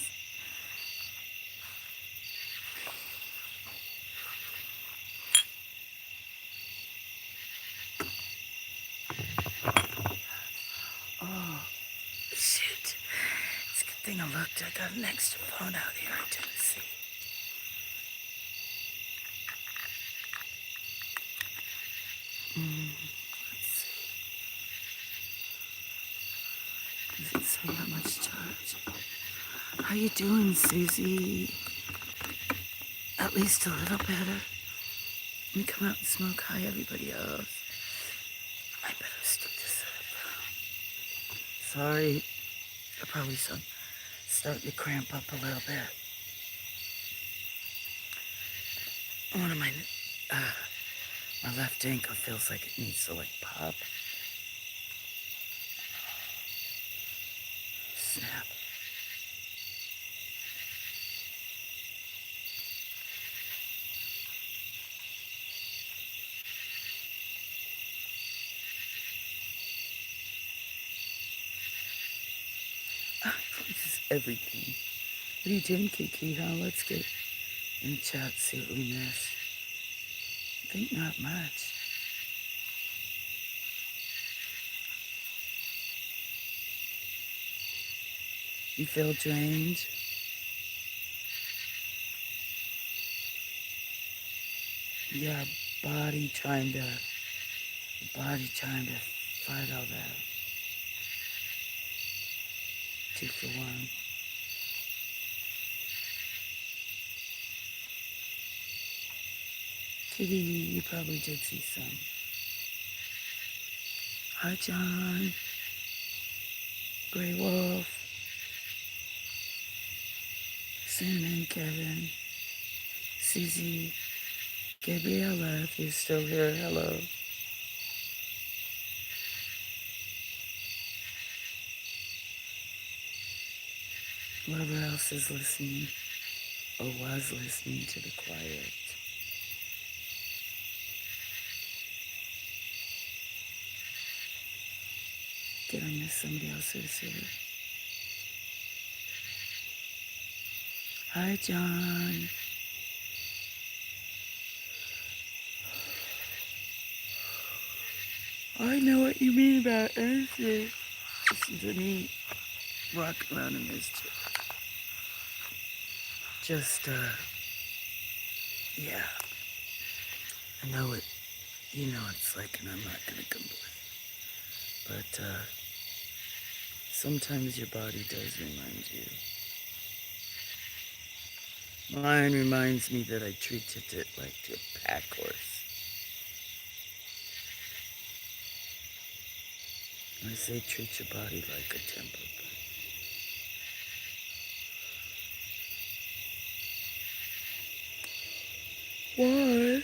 Oh, shoot. It's a good thing I looked. I got an extra phone out here in Tennessee. Let's see. Does it say how much charge? How you doing, Susie? At least a little better. Let me come out and smoke. Hi, everybody else. I better stick this up. Sorry. I probably starting to cramp up a little bit. One of my left ankle feels like it needs to like pop. Snap. This is everything. What are you doing, Kiki? Huh? Let's get in chat, see what we missed. I think not much. You feel drained? Yeah, body trying to fight all that. 2-for-1. Kitty, you probably did see some. Hi, John. Grey Wolf. Sandman Kevin. Susie. Gabriella, if you're still here, hello. Whoever else is listening or was listening to the quiet. Did I miss somebody else who's here? Hi, John. I know what you mean about anything. Listen to me walking around in this chair. Just, yeah. I know it. You know it's like, and I'm not gonna complain. But, sometimes your body does remind you. Mine reminds me that I treated it like a pack horse. I say treat your body like a temple. Why?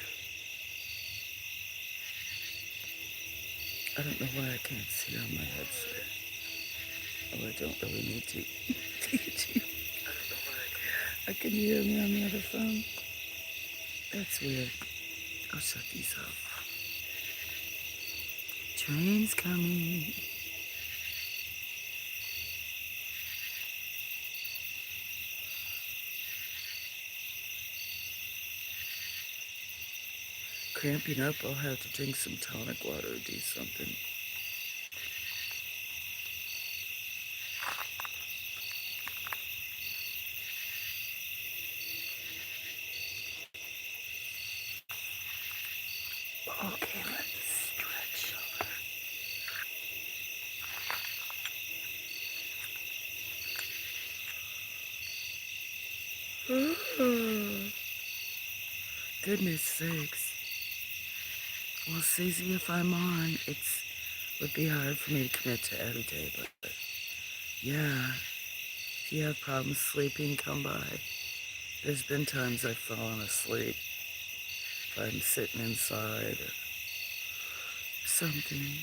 I don't know why I can't see on my headset. Oh, I don't really need to. I can hear me on the other phone. That's weird. I'll shut these off. Train's coming. Cramping up, I'll have to drink some tonic water or do something. Okay, let's stretch over. Goodness sakes. Well, Susie, if I'm on, it would be hard for me to commit to every day, but yeah, if you have problems sleeping, come by. There's been times I've fallen asleep if I'm sitting inside or something.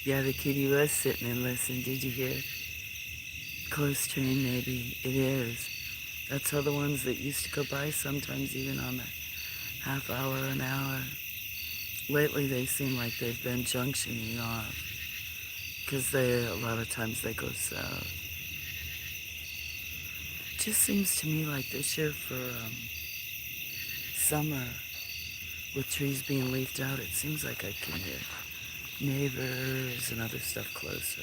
Yeah, the kitty was sitting and listening. Did you hear? Close train, maybe. It is. That's how the ones that used to go by sometimes even on the half hour, an hour. Lately they seem like they've been junctioning off. Because a lot of times they go south. Just seems to me like this year for summer, with trees being leafed out, it seems like I can hear neighbors and other stuff closer.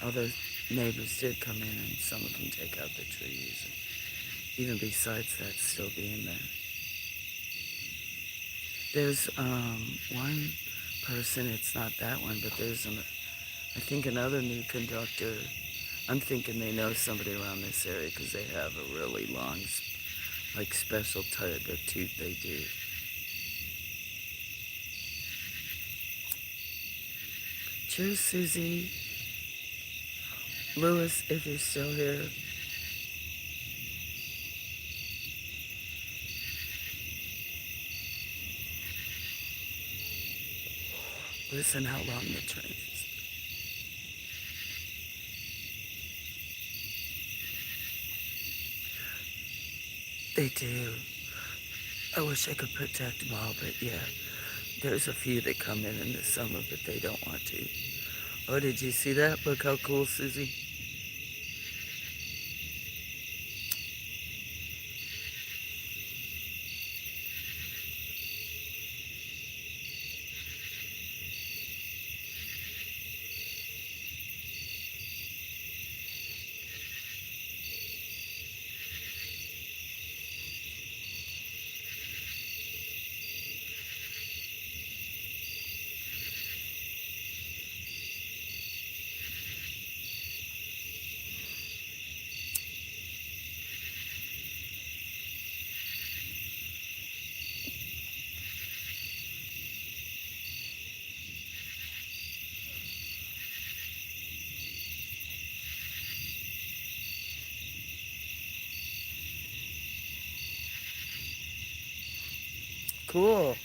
Although neighbors did come in and some of them take out the trees. And even besides that, still being there. There's one person, it's not that one, but there's I think another new conductor. I'm thinking they know somebody around this area because they have a really long, like special type of tooth they do. Cheers, Susie. Lewis, if you're still here. Listen how long the train is. They do. I wish I could protect them all, but yeah. There's a few that come in the summer, but they don't want to. Oh, did you see that? Look how cool, Susie. Cool.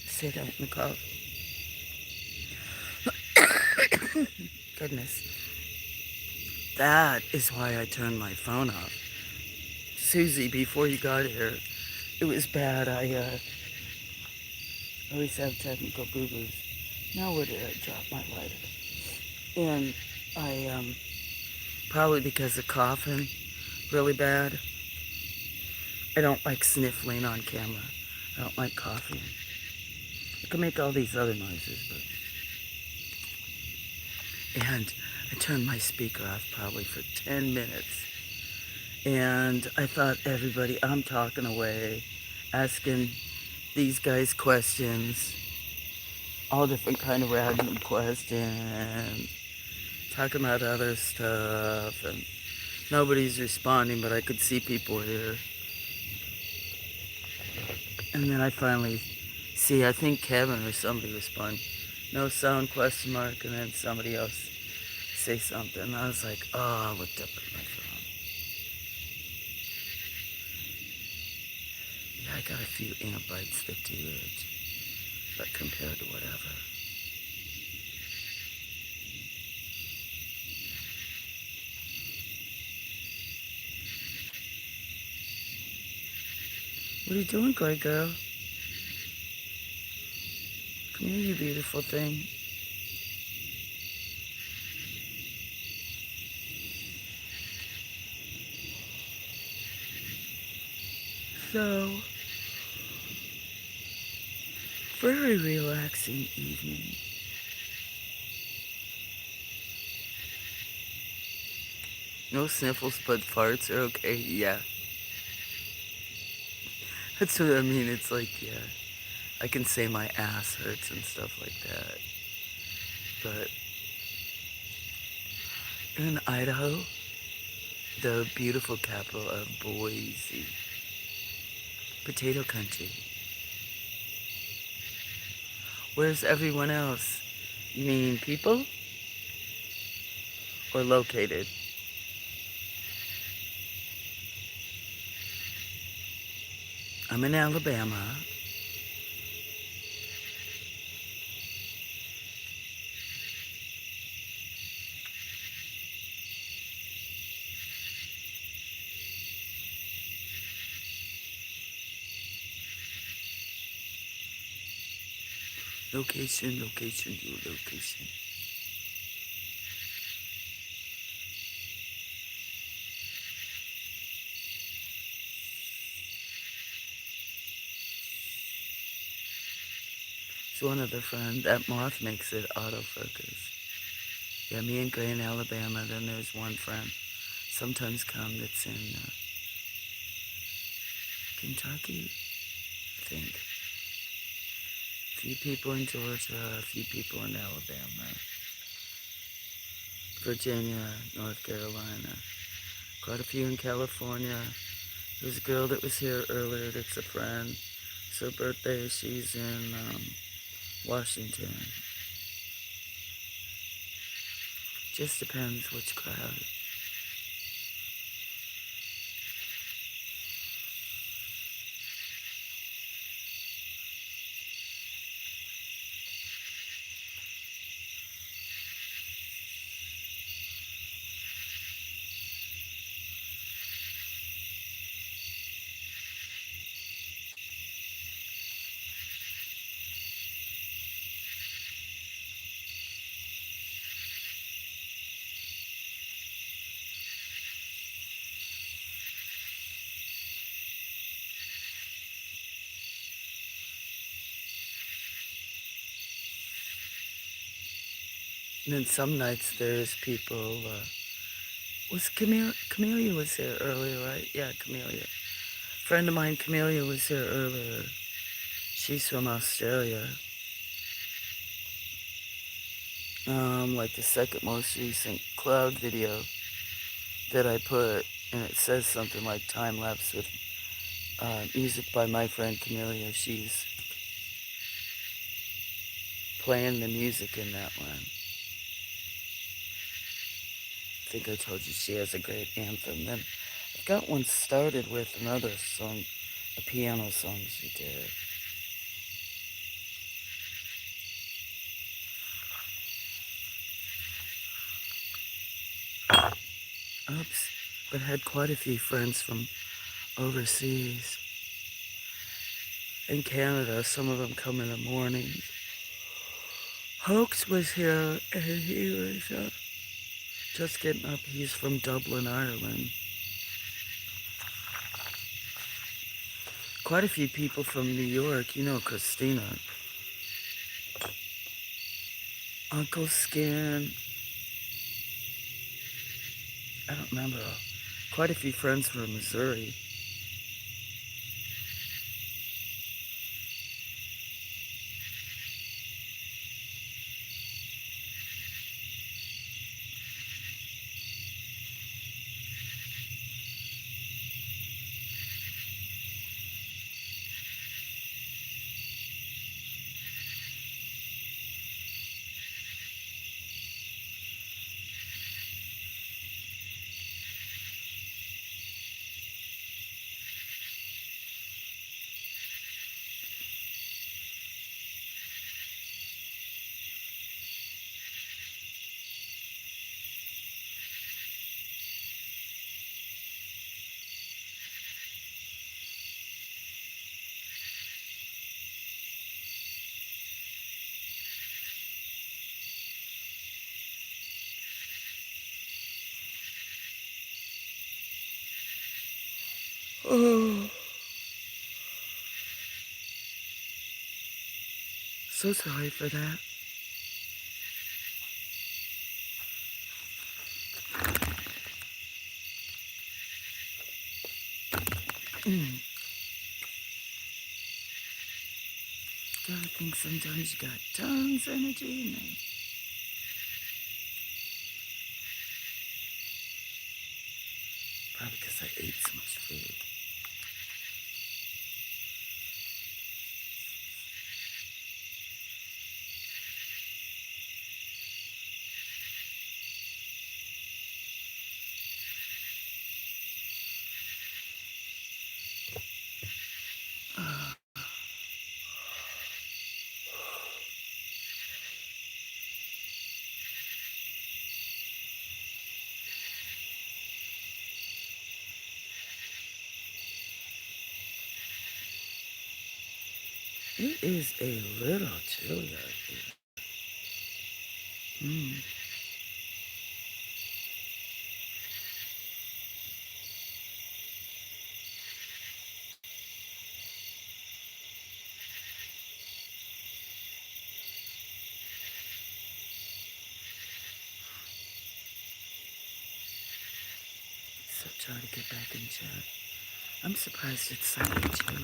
Sit out in the car. Goodness. That is why I turned my phone off. Susie, before you got here, it was bad. I always have technical boo-boos. Now where did I drop my lighter? And I, probably because of coughing really bad, I don't like sniffling on camera. I don't like coughing. I can make all these other noises, but... And I turned my speaker off probably for 10 minutes. And I thought I'm talking away, asking these guys questions, all different kind of random questions, talking about other stuff, and nobody's responding, but I could see people here. And then I finally see, I think Kevin or somebody respond, no sound, question mark, and then somebody else say something. And I was like, oh, I looked up at my phone. Yeah, I got a few amp bites that do it, but compared to whatever. What are you doing, gray girl? Come here, you beautiful thing. So, very relaxing evening. No sniffles, but farts are okay. Yeah, that's what I mean. It's like, yeah, I can say my ass hurts and stuff like that. But you're in Idaho? the beautiful capital of Boise. Potato country. Where's everyone else? You mean people? Or located? I'm in Alabama. Location, location, your location. It's one other friend. That moth makes it autofocus. Yeah, me and Gray in Alabama. Then there's one friend. Sometimes come that's in Kentucky, I think. A few people in Georgia, a few people in Alabama. Virginia, North Carolina. Quite a few in California. There's a girl that was here earlier that's a friend. It's her birthday. She's in Washington. Just depends which crowd. And then some nights there's people, was Camellia was here earlier, right? Yeah, Camellia. Friend of mine, Camellia, was here earlier. She's from Australia. Like the second most recent cloud video that I put, and it says something like time lapse with music by my friend Camellia. She's playing the music in that one. I think I told you she has a great anthem. Then I've got one started with another song, a piano song she did. Oops, but had quite a few friends from overseas. In Canada, some of them come in the mornings. Hoax was here, and he was just getting up. He's from Dublin, Ireland. Quite a few people from New York. You know Christina. Uncle Skin. I don't remember. Quite a few friends from Missouri. Oh, so sorry for that. Gotta think sometimes you got tons of energy in there. because I ate so much food. It is a little chilly out here. So try to get back in chat. I'm surprised it's slightly chilly.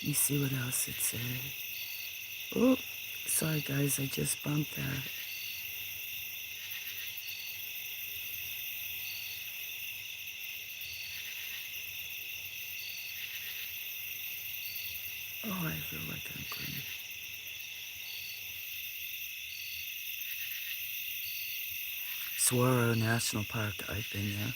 Let me see what else it said. Oh, sorry guys, I just bumped that. Oh, I feel like I'm clean. Saguaro National Park, I've been there.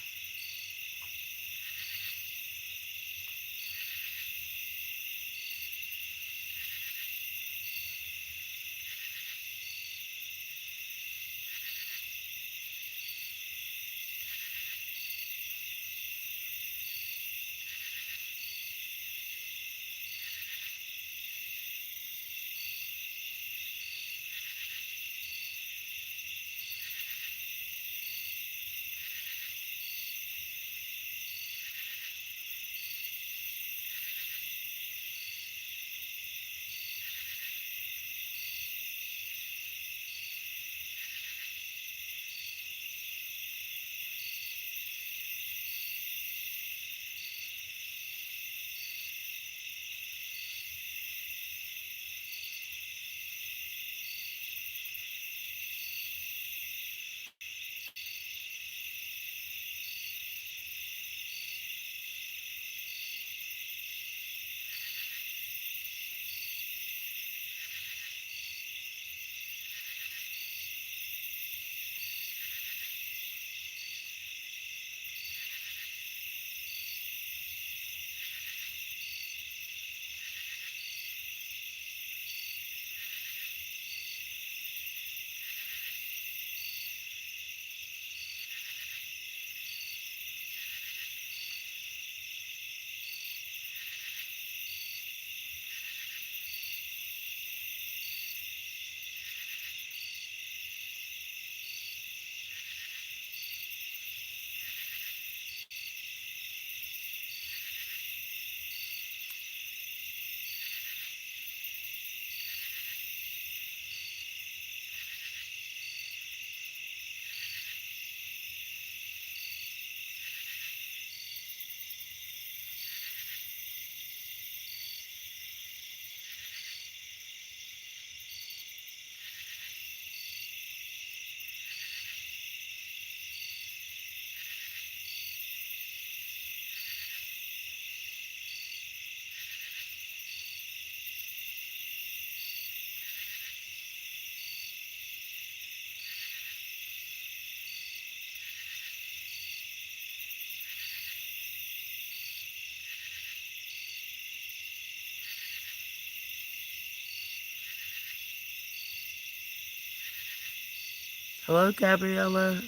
Hello, Gabriella.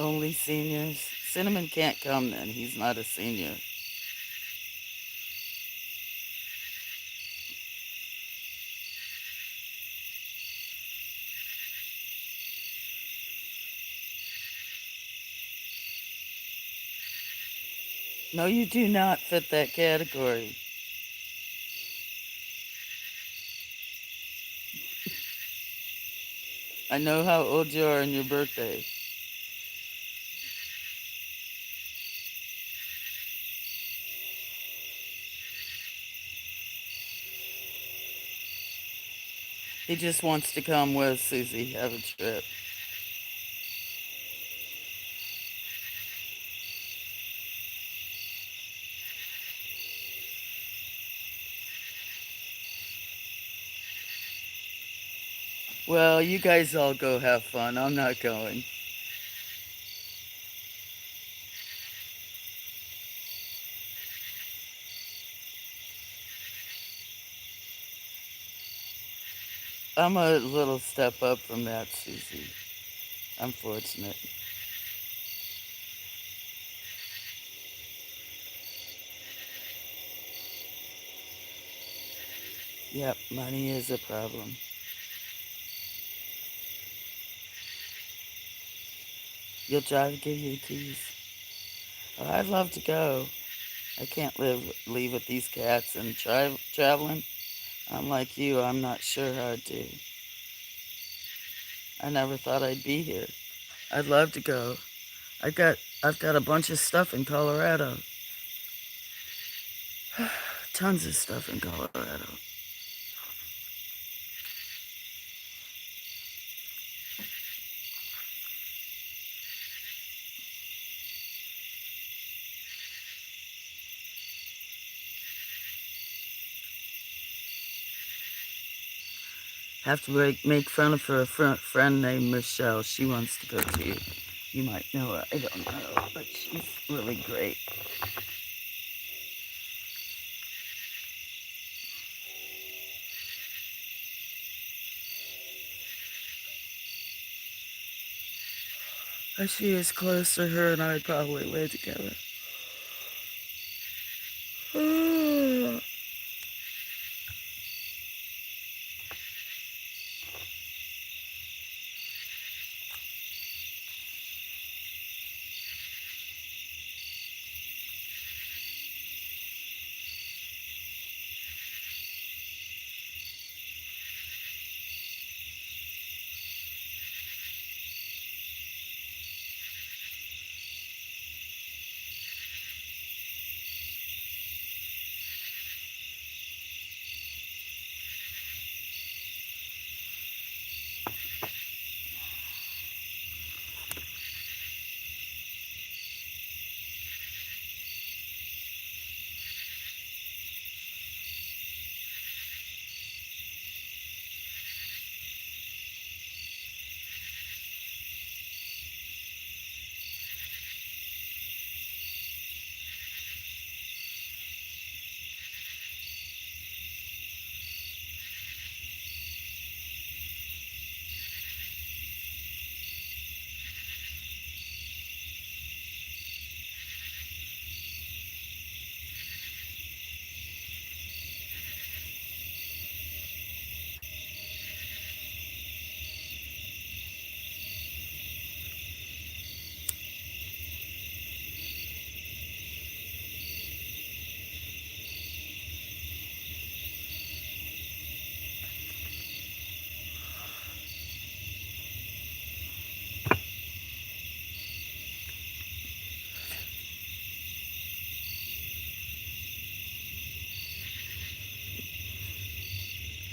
Only seniors. Cinnamon can't come then. He's not a senior. No, you do not fit that category. I know how old you are and your birthday. He just wants to come with Susie, have a trip. Well, you guys all go have fun. I'm not going. I'm a little step up from that, Susie. I'm fortunate. Yep, money is a problem. You'll drive, give you the keys. Oh, I'd love to go. I can't leave with these cats and traveling. I'm like you. I'm not sure how to do. I never thought I'd be here. I'd love to go. I've got a bunch of stuff in Colorado. Tons of stuff in Colorado. Have to make fun of her friend named Michelle. She wants to go too. You might know her. I don't know, but she's really great. She is close to her, and I'd probably live together.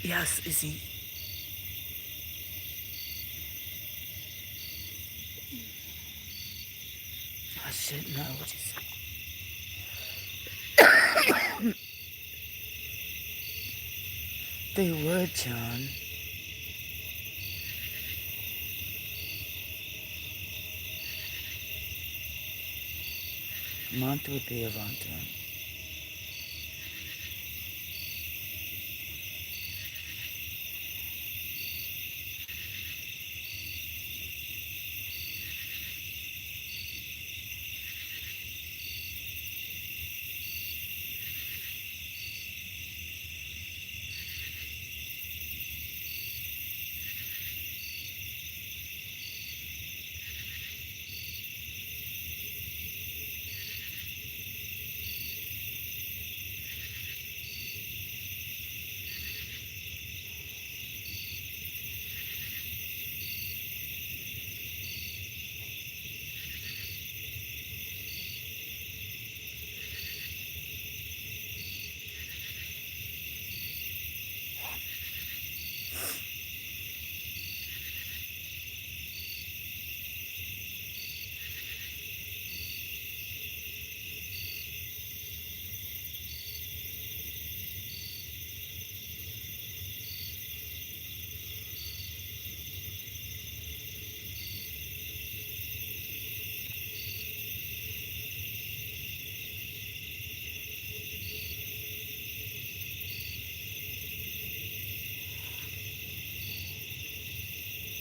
Yes, Izzy. I should know what you said. They would, John. Month would be a long time.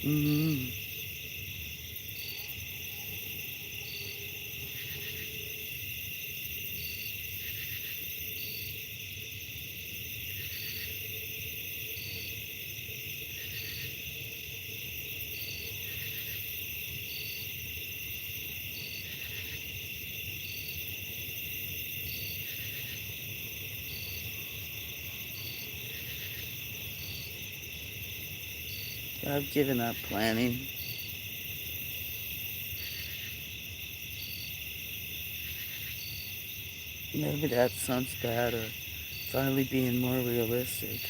Mm-hmm. I've given up planning. Maybe that sounds bad, or finally being more realistic.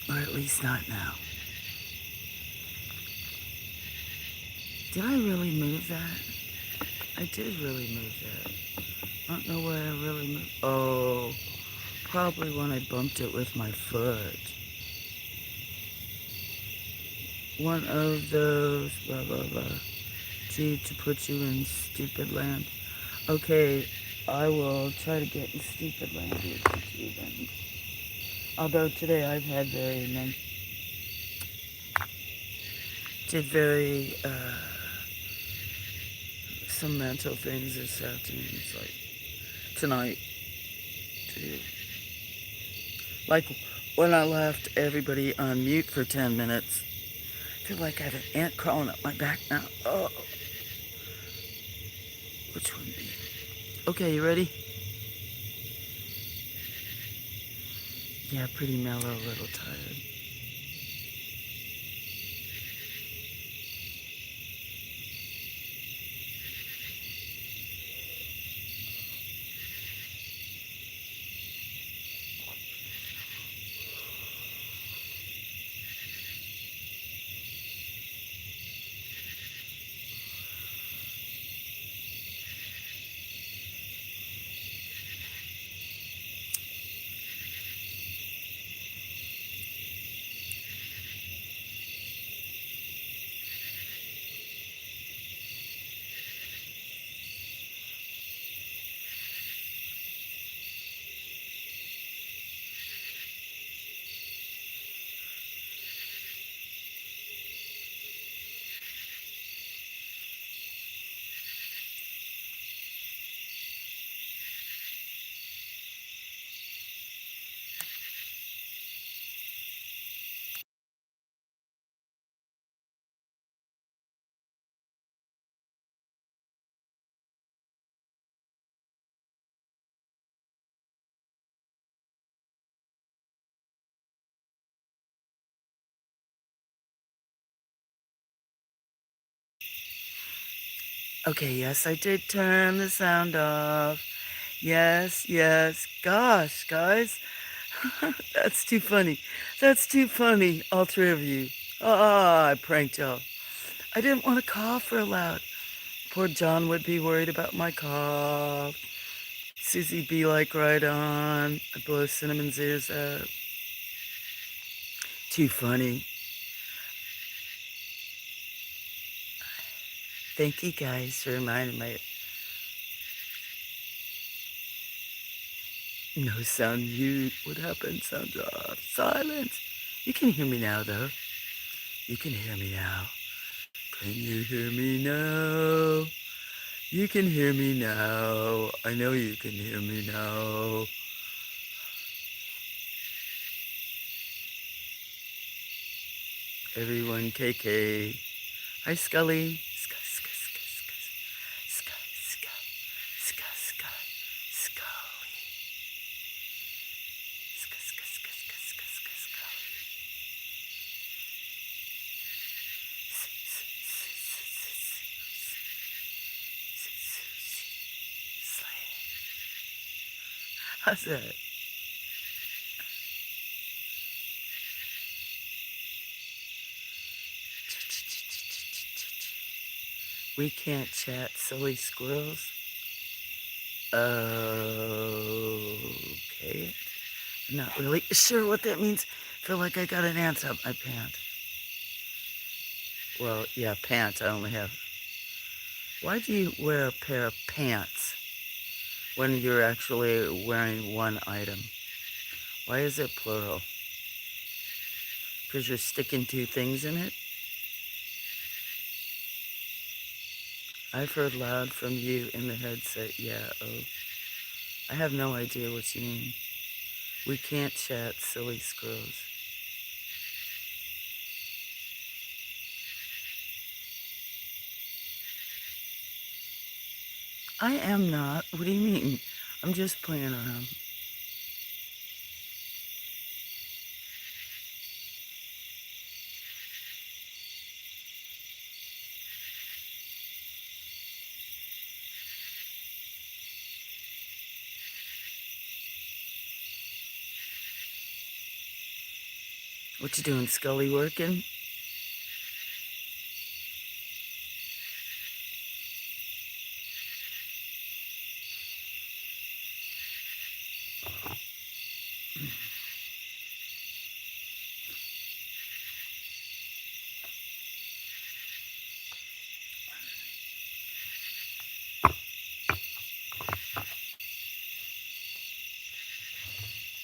Or at least not now. Did I really move that? I did really move that. I don't know where I really moved. Oh, probably when I bumped it with my foot. One of those, blah, blah, blah. To put you in stupid land. Okay, I will try to get in stupid land with you then. Although today I've had some mental things this afternoon. It's like tonight, too. Like when I left everybody on mute for 10 minutes. I feel like I have an ant crawling up my back now. Oh, which one be? Okay, you ready? Yeah, pretty mellow, a little tired. Okay, yes, I did turn the sound off. Yes, yes. Gosh, guys. That's too funny. That's too funny, all three of you. Ah, I pranked y'all. I didn't want to cough real loud. Poor John would be worried about my cough. Susie'd be like, right on. I blow Cinnamon's ears out. Too funny. Thank you guys for reminding me. No sound mute. What happened? Sounds off. Silence. You can hear me now, though. You can hear me now. Can you hear me now? You can hear me now. I know you can hear me now. Everyone, KK. Hi, Scully. Sky, sky, sky, sky, sky, sky, sky, sky, Scully. Sky, sky, sky, sky, sky, sky, Scully. How's that? We can't chat, silly squirrels. Okay. I'm not really sure what that means. Feel like I got an ant up my pant. Well, yeah, pants. I only have. Why do you wear a pair of pants when you're actually wearing one item? Why is it plural? Because you're sticking two things in it? I've heard loud from you in the headset. Yeah, oh. I have no idea what you mean. We can't chat, silly squirrels. I am not. What do you mean? I'm just playing around. What you doing, Scully working?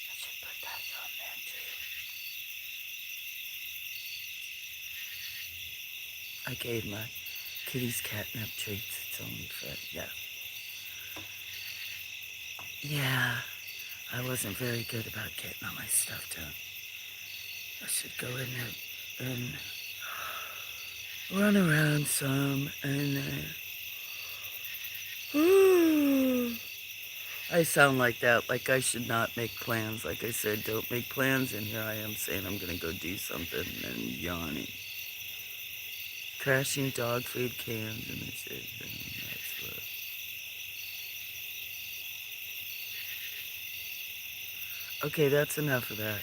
I should put that on there too. I gave my kitty's catnip treats. It's only for, yeah. Yeah, I wasn't very good about getting all my stuff done. I should go in there and run around some and I sound like that, like I should not make plans. Like I said, don't make plans, and here I am saying I'm gonna go do something and yawning. Crashing dog food cans and shit. And that's what. Okay, that's enough of that.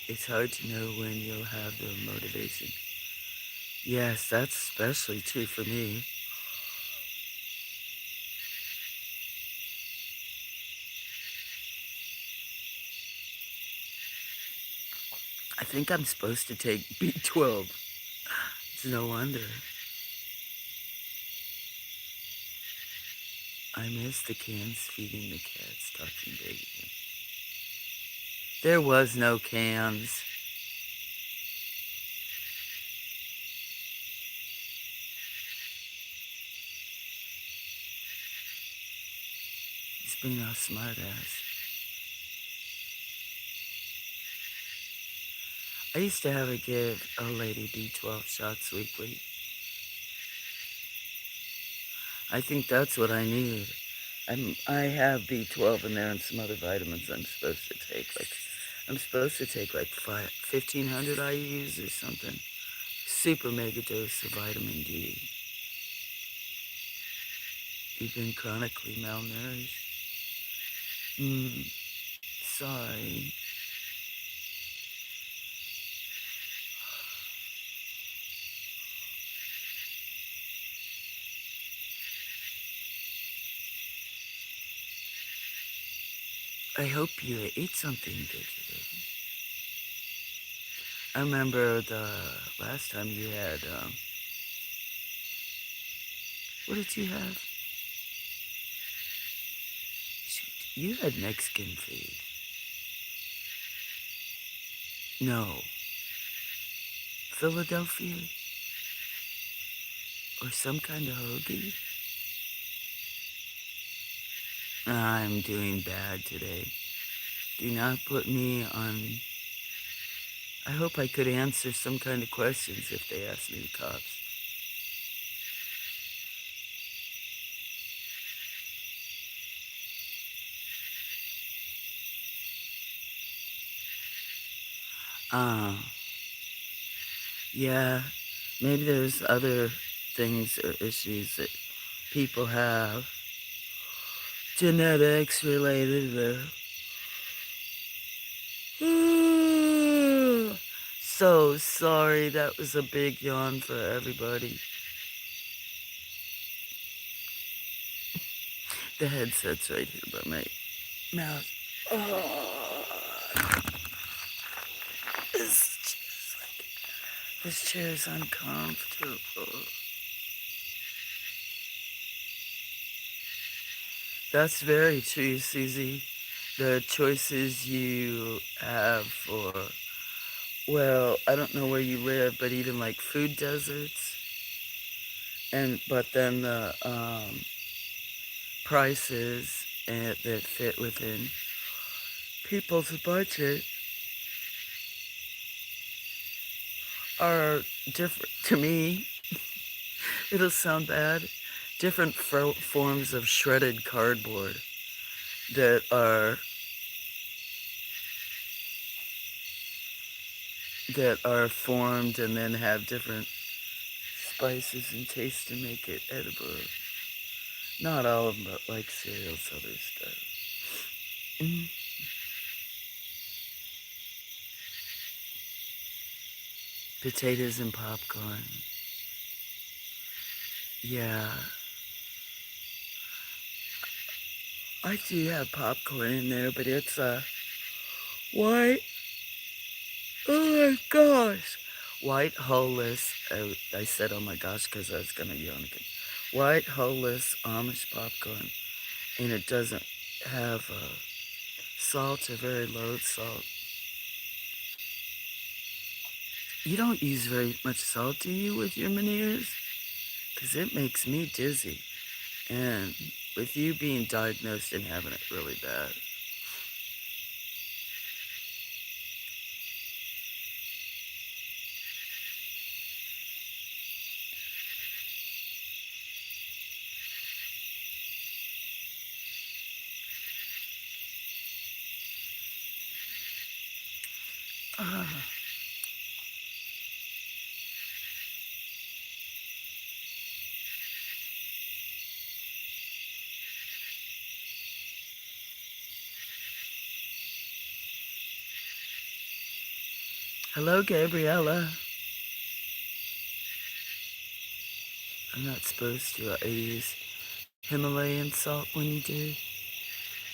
It's hard to know when you'll have the motivation. Yes, that's especially true for me. I think I'm supposed to take B12. It's no wonder. I miss the cans feeding the cats, talking baby. There was no cans. He's being a smart ass. I used to have her give a lady B12 shots weekly. I think that's what I need. I have B12 in there and some other vitamins I'm supposed to take. I'm supposed to take like 1,500 IUs or something. Super mega dose of vitamin D. You've been chronically malnourished. Sorry. I hope you ate something good today. I remember the last time you had, what did you have? Shoot, you had Mexican food. No. Philadelphia? Or some kind of hoagie? I'm doing bad today. Do not put me on. I hope I could answer some kind of questions if they asked me the cops. Uh, yeah, maybe there's other things or issues that people have. Genetics related. So sorry, that was a big yawn for everybody. The headset's right here by my mouth. Oh. This chair is uncomfortable. That's very true, Susie. The choices you have for, well, I don't know where you live, but even like food deserts, but then the prices that fit within people's budget are different. To me, it'll sound bad. Different forms of shredded cardboard that are formed and then have different spices and tastes to make it edible. Not all of them, but like cereals, other stuff. Mm. Potatoes and popcorn. Yeah, I do have popcorn in there, but it's white. Oh my gosh, white hull-less. I said, oh my gosh, because I was gonna yawn again. White hull-less Amish popcorn, and it doesn't have salt or very low salt. You don't use very much salt, do you, with your menieres? Because it makes me dizzy. And with you being diagnosed and having it really bad. Ah. Hello, Gabriella. I'm not supposed to. I use Himalayan salt when you do.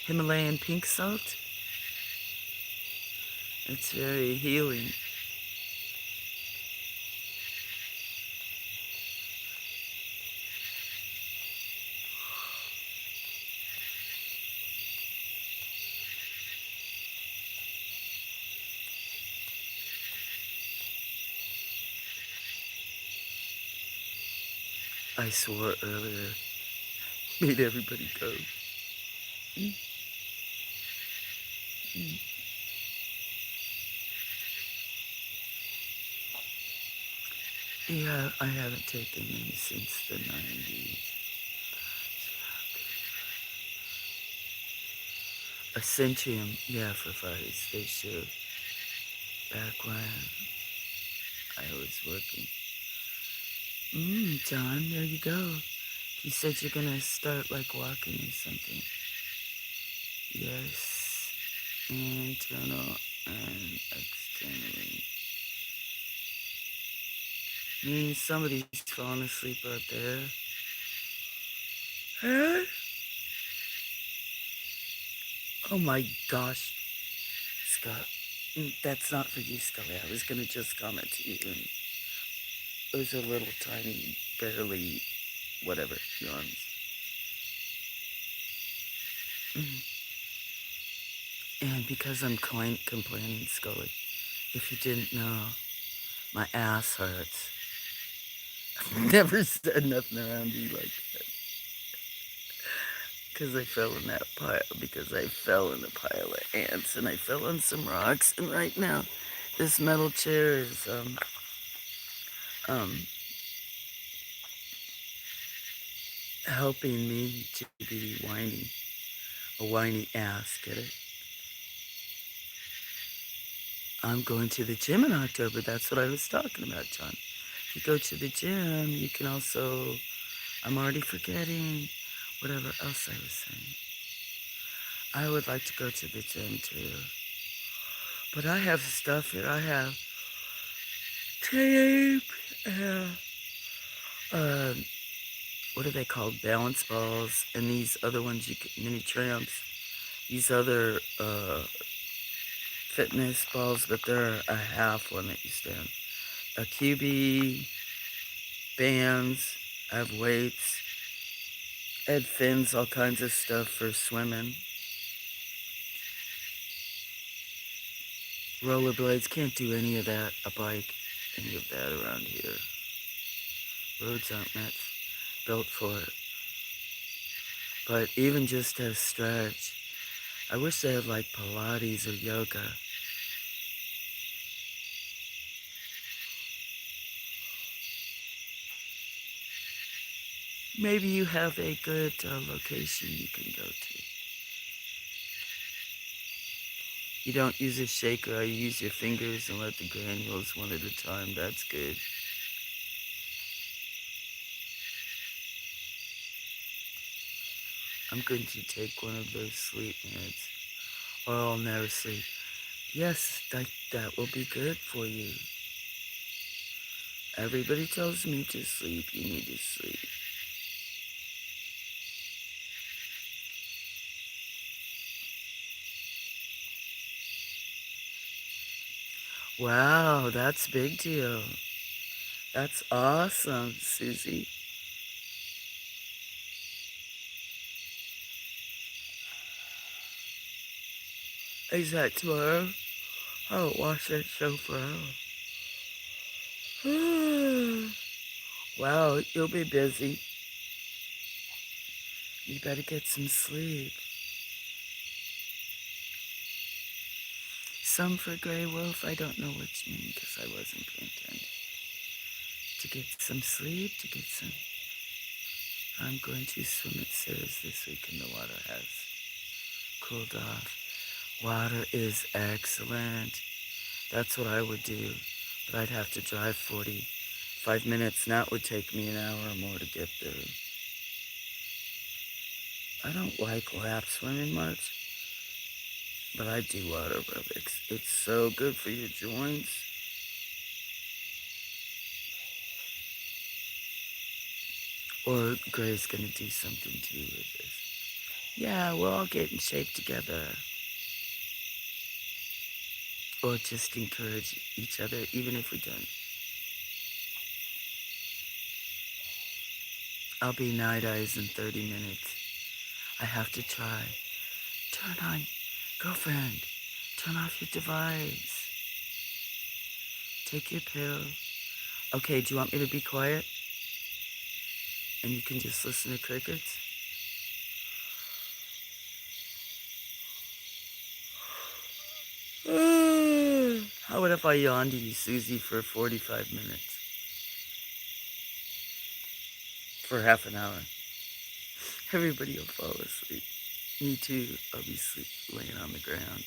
Himalayan pink salt. It's very healing. I swore earlier. Made everybody go. Mm, mm. Yeah, I haven't taken them since the 90s. A Centrium, yeah, for fires. They should. Back when I was working. John, there you go. You said you're gonna start like walking or something. Yes, internal and externally. Means somebody's falling asleep out there. Huh? Oh my gosh, Scott. That's not for you, Scully. I was gonna just comment to you, and those are little tiny, barely, whatever, yawns. Mm. And because I'm complaining, Scully, if you didn't know, my ass hurts. I've never said nothing around you like that. Because I fell in that pile, because I fell in a pile of ants, and I fell on some rocks, and right now, this metal chair is, um, helping me to be whiny. A whiny ass, get it? I'm going to the gym in October. That's what I was talking about, John. If you go to the gym, you can also, I'm already forgetting whatever else I was saying. I would like to go to the gym too. But I have stuff here. I have tape, uh, what are they called? Balance balls, and these other ones, mini tramps. These other fitness balls, but they're a half one that you stand. a QB, bands, I have weights, I had fins, all kinds of stuff for swimming. Rollerblades, can't do any of that. A bike, any of that around here. Roads aren't built for it. But even just to stretch, I wish they had like Pilates or yoga. Maybe you have a good location you can go to. You don't use a shaker, you use your fingers and let the granules one at a time. That's good. I'm going to take one of those sleep meds, or I'll never sleep. Yes, that will be good for you. Everybody tells me to sleep, you need to sleep. Wow, that's a big deal. That's awesome, Susie. Is that tomorrow? I don't watch that show for hours. Wow, you'll be busy. You better get some sleep. Some for Grey Wolf, I don't know what you mean because I wasn't paying attention. To get some sleep, to get some... I'm going to swim at Sarah's this week and the water has cooled off. Water is excellent. That's what I would do, but I'd have to drive 45 minutes and that would take me an hour or more to get there. I don't like lap swimming much, but I do water aerobics. It's so good for your joints. Or Gray's gonna do something too with this. Yeah, we'll all get in shape together. Or just encourage each other, even if we don't. I'll be Night Eyes in 30 minutes. I have to try. Turn on, girlfriend, turn off your device. Take your pill. Okay, do you want me to be quiet? And you can just listen to crickets? How about if I yawn to you, Susie, for 45 minutes? For half an hour. Everybody will fall asleep. Me too. I'll be laying on the ground.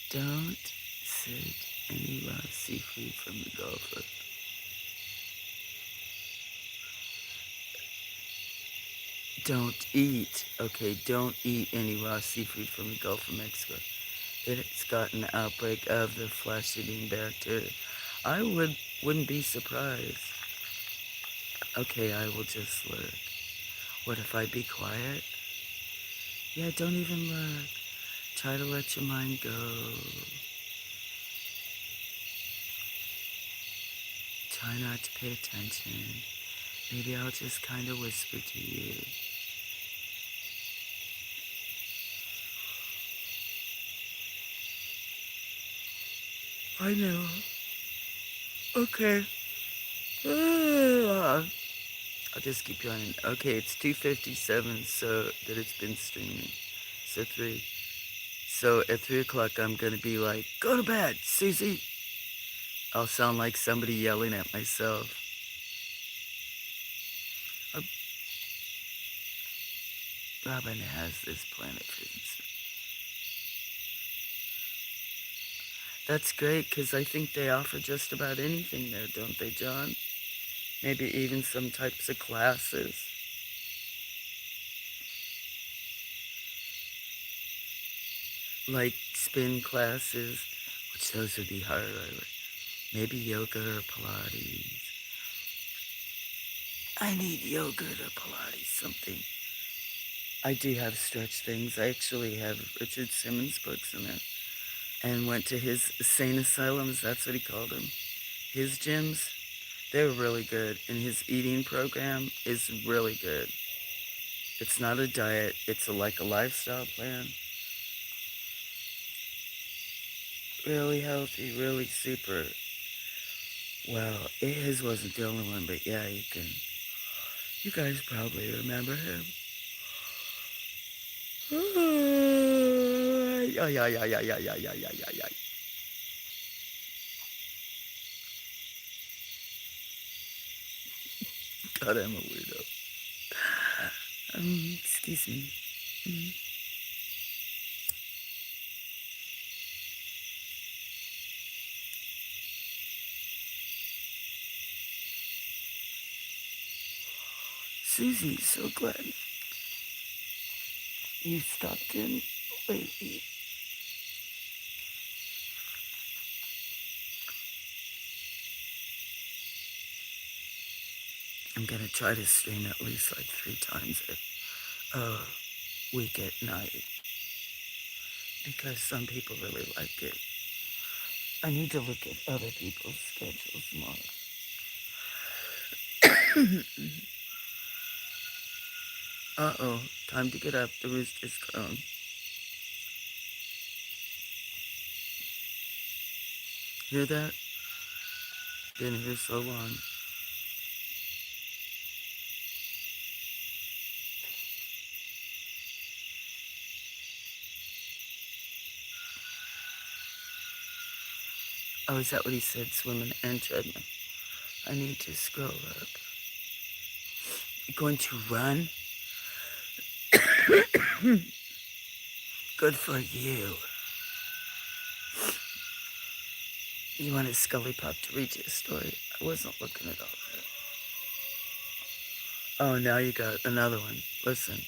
Don't sit any raw seafood from the Gulf. Don't eat. Okay, don't eat any raw seafood from the Gulf of Mexico. It's got an outbreak of the flesh-eating bacteria. I wouldn't be surprised. Okay, I will just look. What if I be quiet? Yeah, don't even look. Try to let your mind go. Try not to pay attention. Maybe I'll just kind of whisper to you. I know. Okay. I'll just keep yawning. Okay, it's 2:57, so that it's been streaming. So 3. So at 3 o'clock, I'm going to be like, go to bed, Susie. I'll sound like somebody yelling at myself. Robin has this planet for himself. That's great, because I think they offer just about anything there, don't they, John? Maybe even some types of classes. Like spin classes, which those would be hard. Maybe yoga or Pilates. I need yoga or Pilates, something. I do have stretch things. I actually have Richard Simmons books in there. And went to his sane asylums, that's what he called them. His gyms, they're really good. And his eating program is really good. It's not a diet, it's like a lifestyle plan. Really healthy, really super. Well, his wasn't the only one, but yeah, you guys probably remember him. Yeah, yeah, yeah, yeah, yeah, yeah, yeah, yeah, yeah, yeah. God, I'm a weirdo. Excuse me. Susie, so glad you stopped in lately. I'm gonna try to stream at least like 3 times a week at night because some people really like it. I need to look at other people's schedules more. Uh-oh, time to get up. The rooster's crowing. Hear that? Been here so long. Oh, is that what he said? Swimming and treadmill. I need to scroll up. You're going to run? Good for you. You wanted Scully Pop to read you a story? I wasn't looking at all that. Oh, now you got another one. Listen.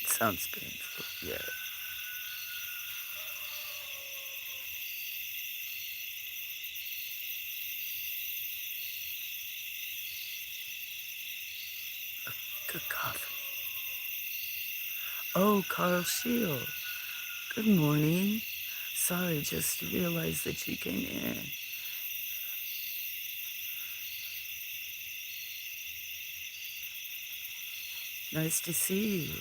It sounds painful. Yeah. Cacophony. Oh, Carl Shield. Good morning. Sorry, just realized that you came in. Nice to see you.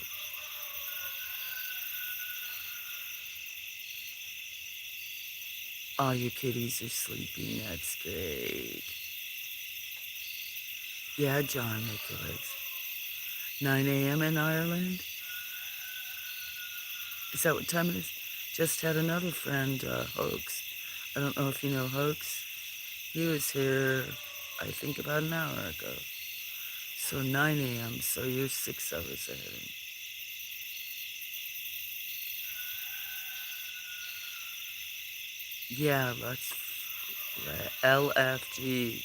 All your kitties are sleeping. That's great. Yeah, John, make your legs. 9 a.m. in Ireland? Is that what time it is? Just had another friend, Hoax. I don't know if you know Hoax. He was here, I think, about an hour ago. So 9 a.m., so you're 6 hours ahead of me. Yeah, let's LFG.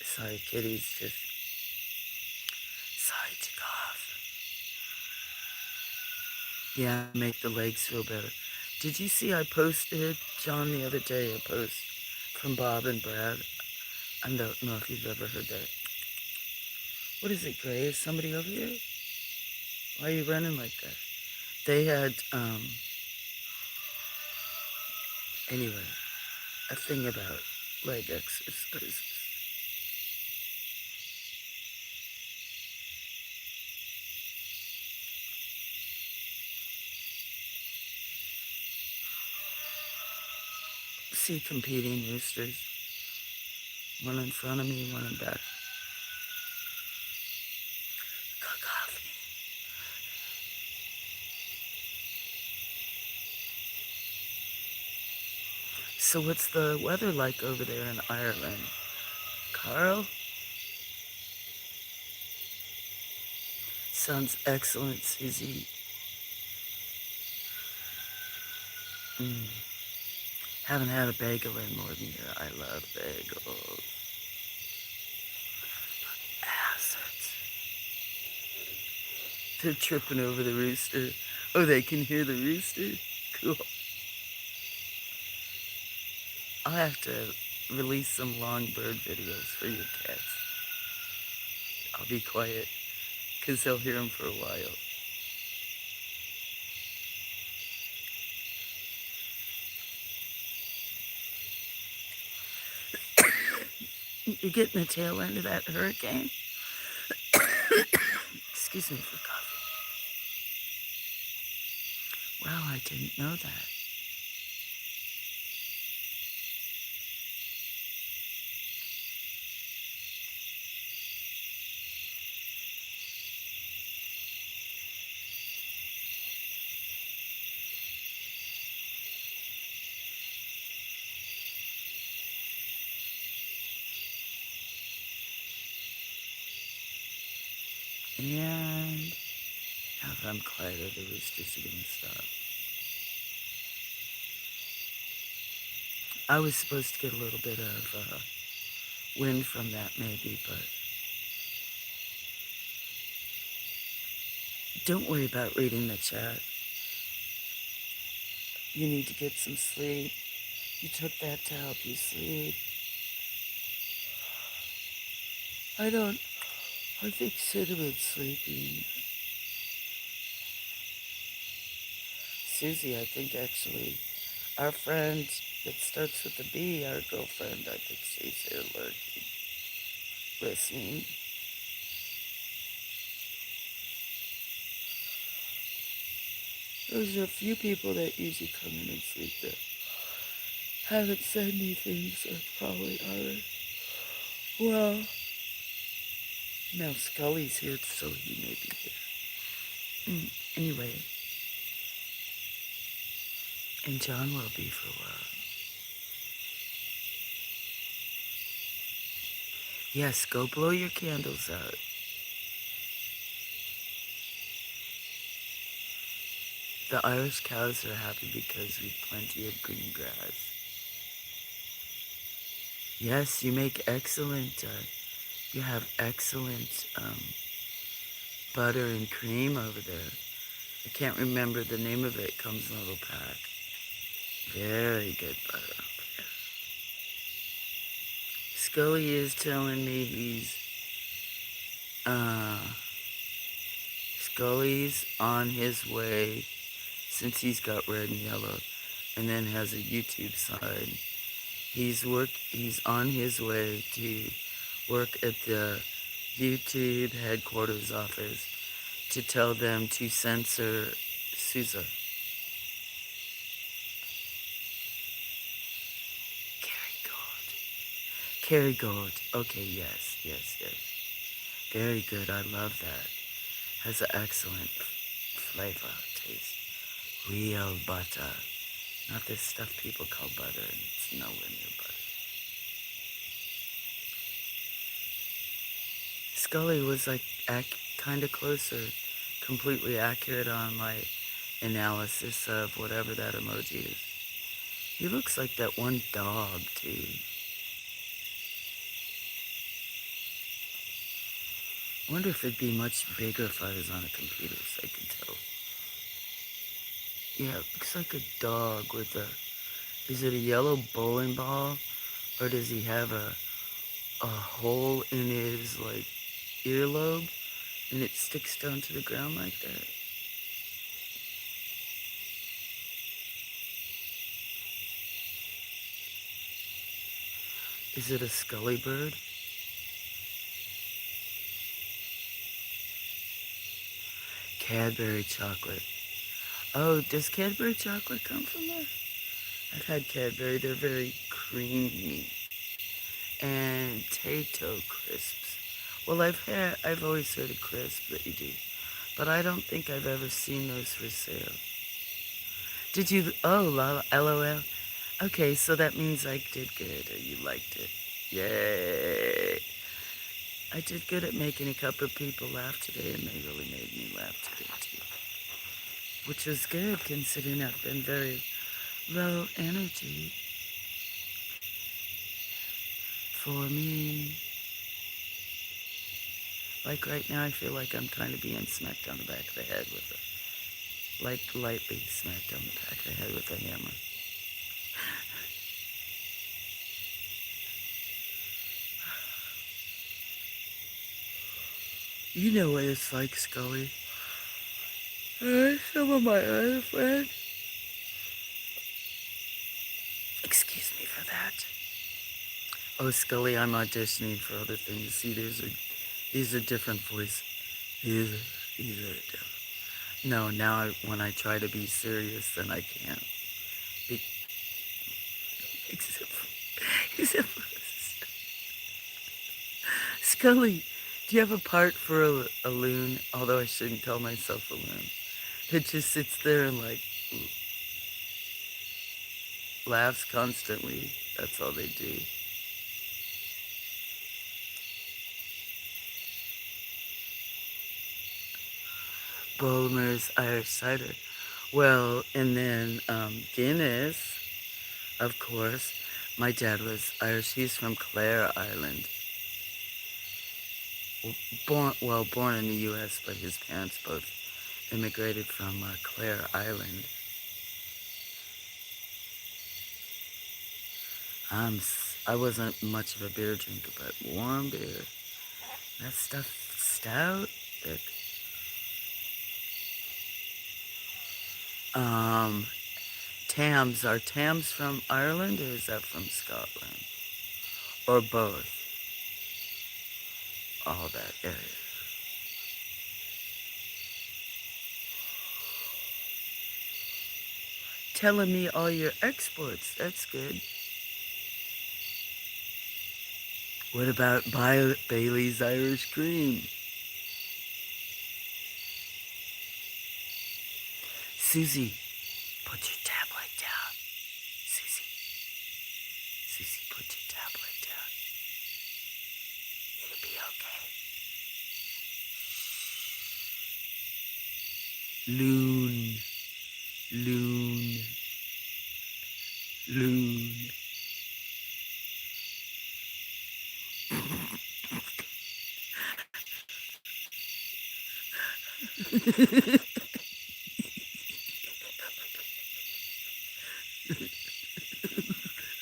Sorry, kitties, just sorry to cough. Yeah, make the legs feel better. Did you see I posted, John, the other day, a post from Bob and Brad? I don't know if you've ever heard that. What is it, Gray? Is somebody over here? Why are you running like that? They had, anyway, a thing about leg exercises. See competing roosters. One in front of me, one in back. Cacophony. So what's the weather like over there in Ireland? Carl? Sounds excellent, Susie. Mm. Haven't had a bagel in more than a year. I love bagels. Assets. They're tripping over the rooster. Oh, they can hear the rooster? Cool. I'll have to release some long bird videos for your cats. I'll be quiet, because they'll hear them for a while. You're getting the tail end of that hurricane? Excuse me for coughing. Wow, I didn't know that. And now that I'm quieter, the roosters are going to stop. I was supposed to get a little bit of wind from that maybe, but don't worry about reading the chat. You need to get some sleep. You took that to help you sleep. I think Cinnamon's sleeping. Susie, I think actually, our friend that starts with a B, our girlfriend, I think she's here lurking, listening. There's a few people that usually come in and sleep that haven't said anything, so it's probably alright. Well, now Scully's here, so he may be here. Anyway, and John will be for a while. Yes, go blow your candles out. The Irish cows are happy because we've plenty of green grass. Yes, you make excellent, you have excellent butter and cream over there. I can't remember the name of it. It comes in a little pack. Very good butter. Scully is telling me Scully's on his way, since he's got red and yellow, and then has a YouTube side. He's on his way to work at the YouTube headquarters office to tell them to censor Sousa. Kerry Gold. Okay, yes. Very good, I love that. Has an excellent flavor, taste. Real butter. Not this stuff people call butter, and it's nowhere near butter. Scully was like kind of closer, completely accurate on my analysis of whatever that emoji is. He looks like that one dog, too. I wonder if it'd be much bigger if I was on a computer so I could tell. Yeah, it looks like a dog with is it a yellow bowling ball? Or does he have a hole in his, like, earlobe? And it sticks down to the ground like that? Is it a Scully bird? Cadbury chocolate. Oh, does Cadbury chocolate come from there? I've had Cadbury. They're very creamy. And Tato crisps. Well, I've always heard of crisps that you do, but I don't think I've ever seen those for sale. Did you? Oh, LOL. Okay, so that means I did good, or you liked it. Yay! I did good at making a couple of people laugh today, and they really made me laugh today, too. Which was good, considering I've been very low energy for me. Like right now, I feel like I'm kind of being smacked on the back of the head with lightly smacked on the back of the head with a hammer. You know what it's like, Scully. Some of my other friends, excuse me for that. Oh, Scully, I'm auditioning for other things. See, these are different voices. These are, these are different. No, now when I try to be serious, then I can't. Be, except except for Scully, do you have a part for a loon? Although I shouldn't call myself a loon. That just sits there and like laughs constantly. That's all they do. Bulmer's Irish cider. Well, and then Guinness, of course. My dad was Irish. He's from Clare Island. Born in the U.S., but his parents both immigrated from Clare Island. I wasn't much of a beer drinker, but warm beer, that stuff stout, thick. Um, Tams, are Tams from Ireland or is that from Scotland? Or both? All that area. Telling me all your exports, that's good. What about Bailey's Irish Cream? Susie, put your tablet down. Susie, Susie, put your tablet down. It'll be okay. Loon, loon, loon.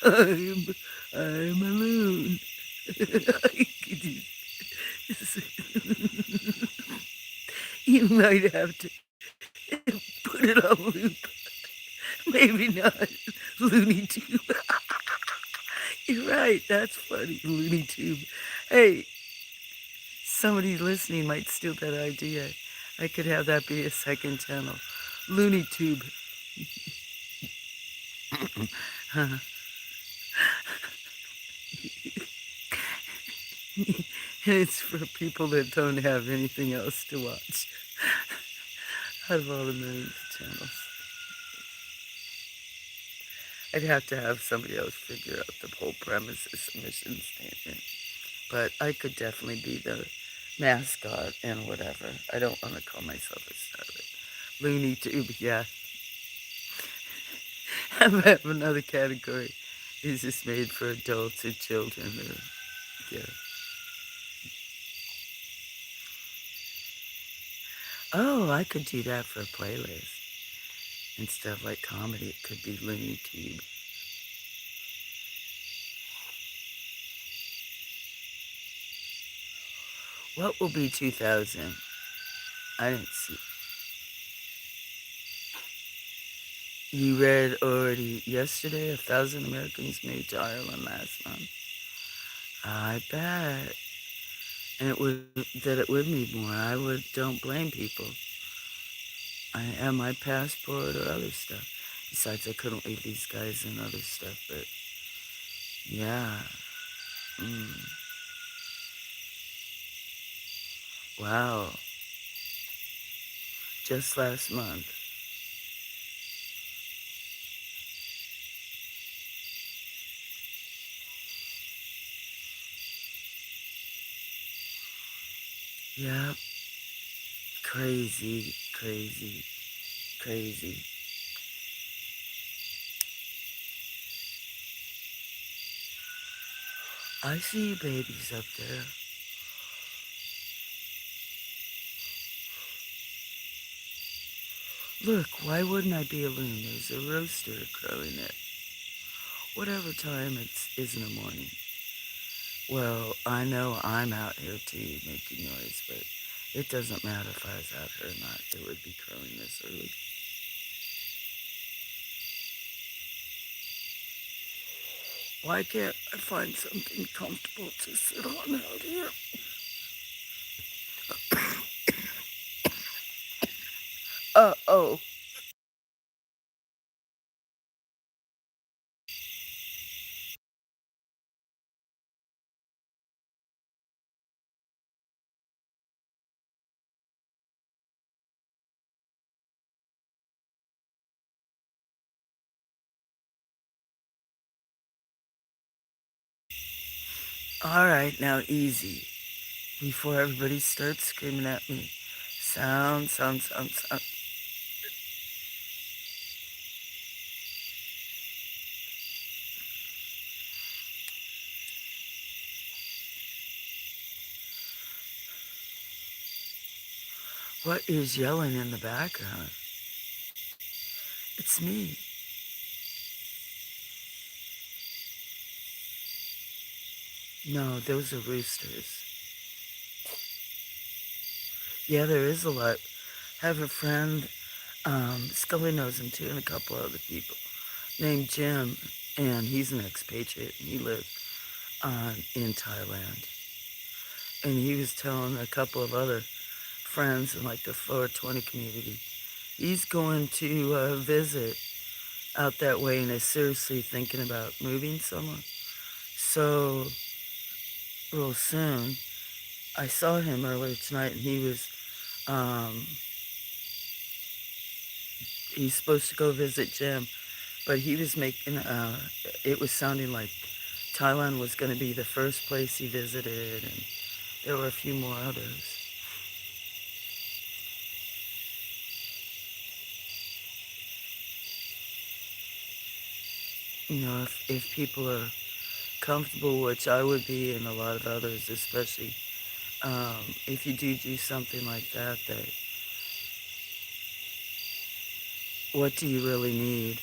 I'm, I'm a loon. You might have to put it on loop. Maybe not. Looney Tube. You're right. That's funny. Looney Tube. Hey, somebody listening might steal that idea. I could have that be a second channel. Looney Tube. It's for people that don't have anything else to watch. Out of all the millions of channels, I'd have to have somebody else figure out the whole premise of submission statement. But I could definitely be the mascot and whatever. I don't want to call myself a starlet. Looney Tube, yeah. I have another category. Is this made for adults or children? Or, yeah. Oh, I could do that for a playlist. Instead of like comedy, it could be Looney Tube. What will be 2000? I didn't see. You read already yesterday, 1,000 Americans moved to Ireland last month. I bet. And it would need more. Don't blame people. I have my passport or other stuff. Besides, I couldn't leave these guys and other stuff, but yeah. Mm. Wow. Just last month. Yep. Crazy, crazy, crazy. I see you babies up there. Look, why wouldn't I be a loon? There's a rooster crowing at whatever time it is in the morning. Well, I know I'm out here too making noise, but It doesn't matter if I was out here or not. It would be crowing this early. Why can't I find something comfortable to sit on out here? Oh. All right, now easy. Before everybody starts screaming at me. Sound, sound, sound, sound. What is yelling in the background? It's me. No, those are roosters. Yeah, there is a lot. Have a friend, Scully knows him too, and a couple other people, named Jim, and he's an expatriate, and he lives in Thailand. And he was telling a couple of other friends in like the 420 community, he's going to visit out that way and is seriously thinking about moving somewhere. So, real soon, I saw him earlier tonight, and um, he's supposed to go visit Jim, but he was making, it was sounding like Thailand was going to be the first place he visited, and there were a few more others. You know, if people are comfortable, which I would be, and a lot of others, especially if you do something like that, what do you really need?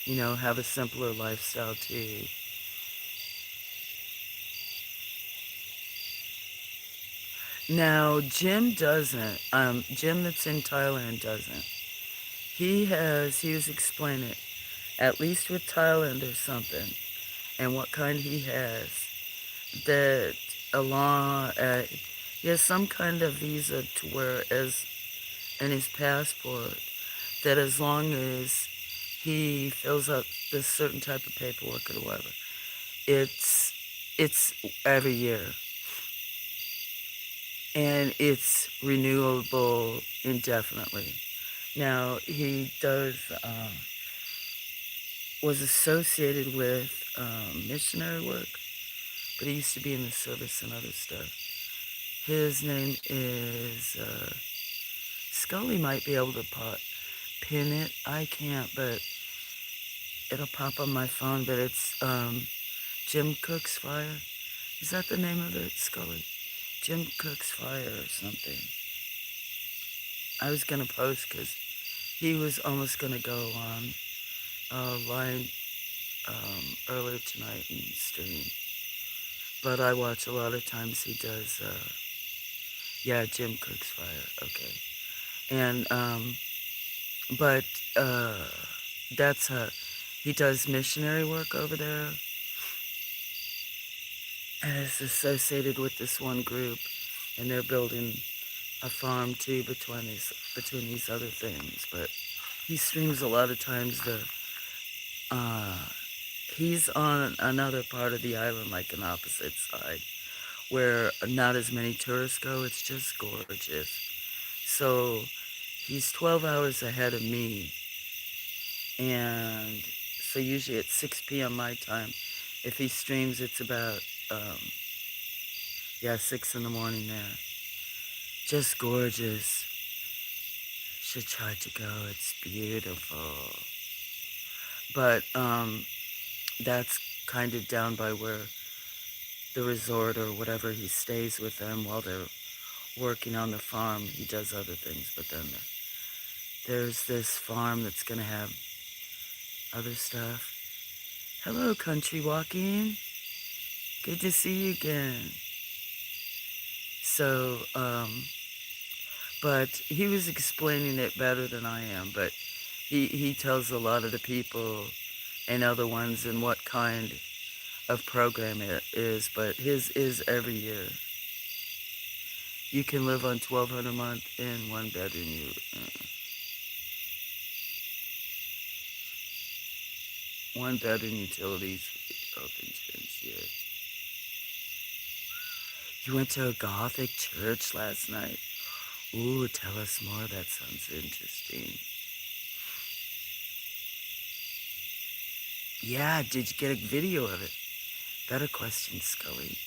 You know, have a simpler lifestyle too. Now, Jim doesn't. Jim that's in Thailand doesn't. He was explaining it, at least with Thailand or something, and what kind he has, that along, he has some kind of visa to where, as in his passport, that as long as he fills out this certain type of paperwork or whatever, it's it's every year, and it's renewable indefinitely. Now he was associated with missionary work, but he used to be in the service and other stuff. His name is Scully. Might be able to pin it. I can't, but it'll pop on my phone. But it's Jim Cook's Fire. Is that the name of it, Scully? Jim Cook's Fire or something. I was gonna post because he was almost gonna go on line earlier tonight and stream. But I watch a lot of times he does, yeah, Jim Cook's Fire, okay. And, but, that's, he does missionary work over there, and is associated with this one group, and they're building a farm too between these other things. But he streams a lot of times uh, he's on another part of the island, like an opposite side, where not as many tourists go. It's just gorgeous. So he's 12 hours ahead of me. And so usually at 6 p.m. my time, if he streams, it's about, um, 6 in the morning there. Just gorgeous. Should try to go. It's beautiful. But that's kind of down by where the resort or whatever, he stays with them while they're working on the farm. He does other things, but then there's this farm that's going to have other stuff. Hello, Country Walking. Good to see you again. So, But he was explaining it better than I am. But he tells a lot of the people and other ones and what kind of program it is. But his is every year. You can live on $1,200 a month in one bedroom. One bedroom utilities, health insurance. Yeah. You went to a Gothic church last night. Ooh, tell us more. That sounds interesting. Yeah, did you get a video of it? Better question, Scully.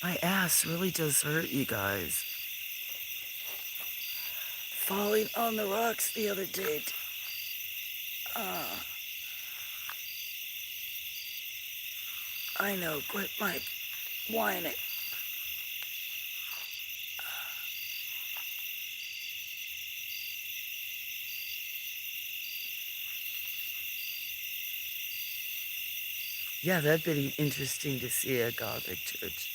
My ass really does hurt, you guys. Falling on the rocks the other day. I know, quit my whining. Yeah, that'd be interesting to see a Gothic church.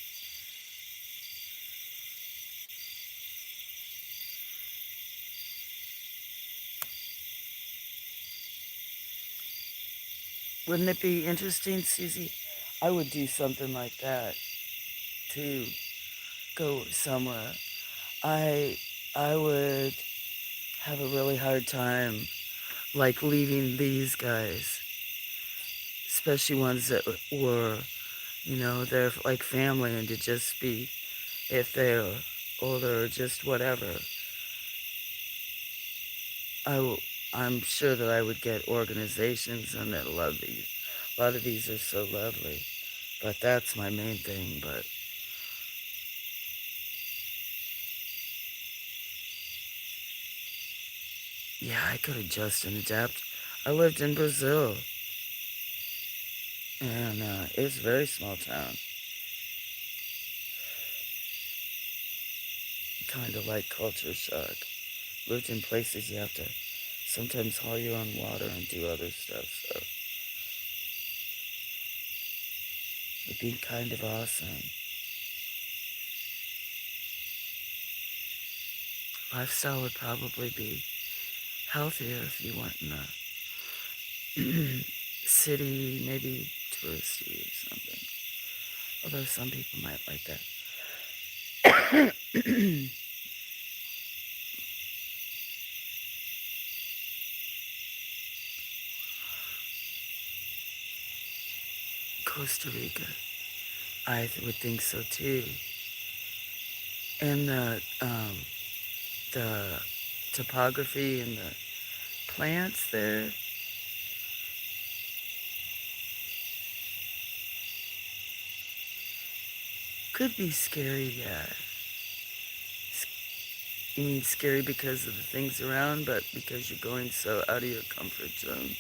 Wouldn't it be interesting, Susie? I would do something like that to go somewhere. I I would have a really hard time like leaving these guys, especially ones that were, they're like family, and to just be, if they're older or just whatever, I w- I'm sure that I would get organizations and that love these. A lot of these are so lovely, but that's my main thing. But yeah, I could adjust and adapt. I lived in Brazil, and it's a very small town. Kind of like culture shock. Lived in places you have to sometimes haul your own water and do other stuff, so it'd be kind of awesome. Lifestyle would probably be healthier if you went in a city, maybe touristy or something. Although some people might like that. Costa Rica, I would think so too. And the topography and the plants there could be scary, yeah. You mean scary because of the things around, but because you're going so out of your comfort zone?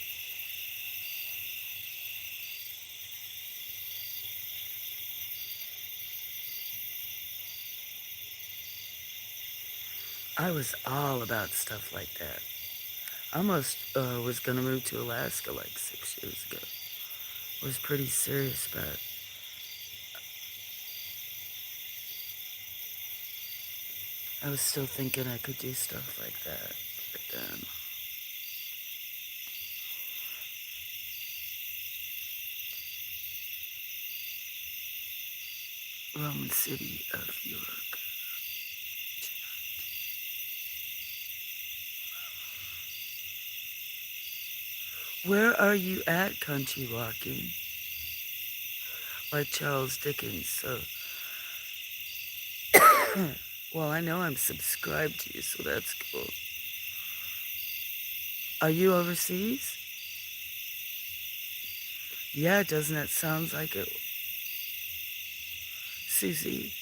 I was all about stuff like that. I almost was going to move to Alaska like 6 years ago. I was pretty serious about it. I was still thinking I could do stuff like that. But then, Roman city of York. Where are you at, country walking? Like Charles Dickens, so... Well, I know I'm subscribed to you, so that's cool. Are you overseas? Yeah, doesn't it sound like it? Susie?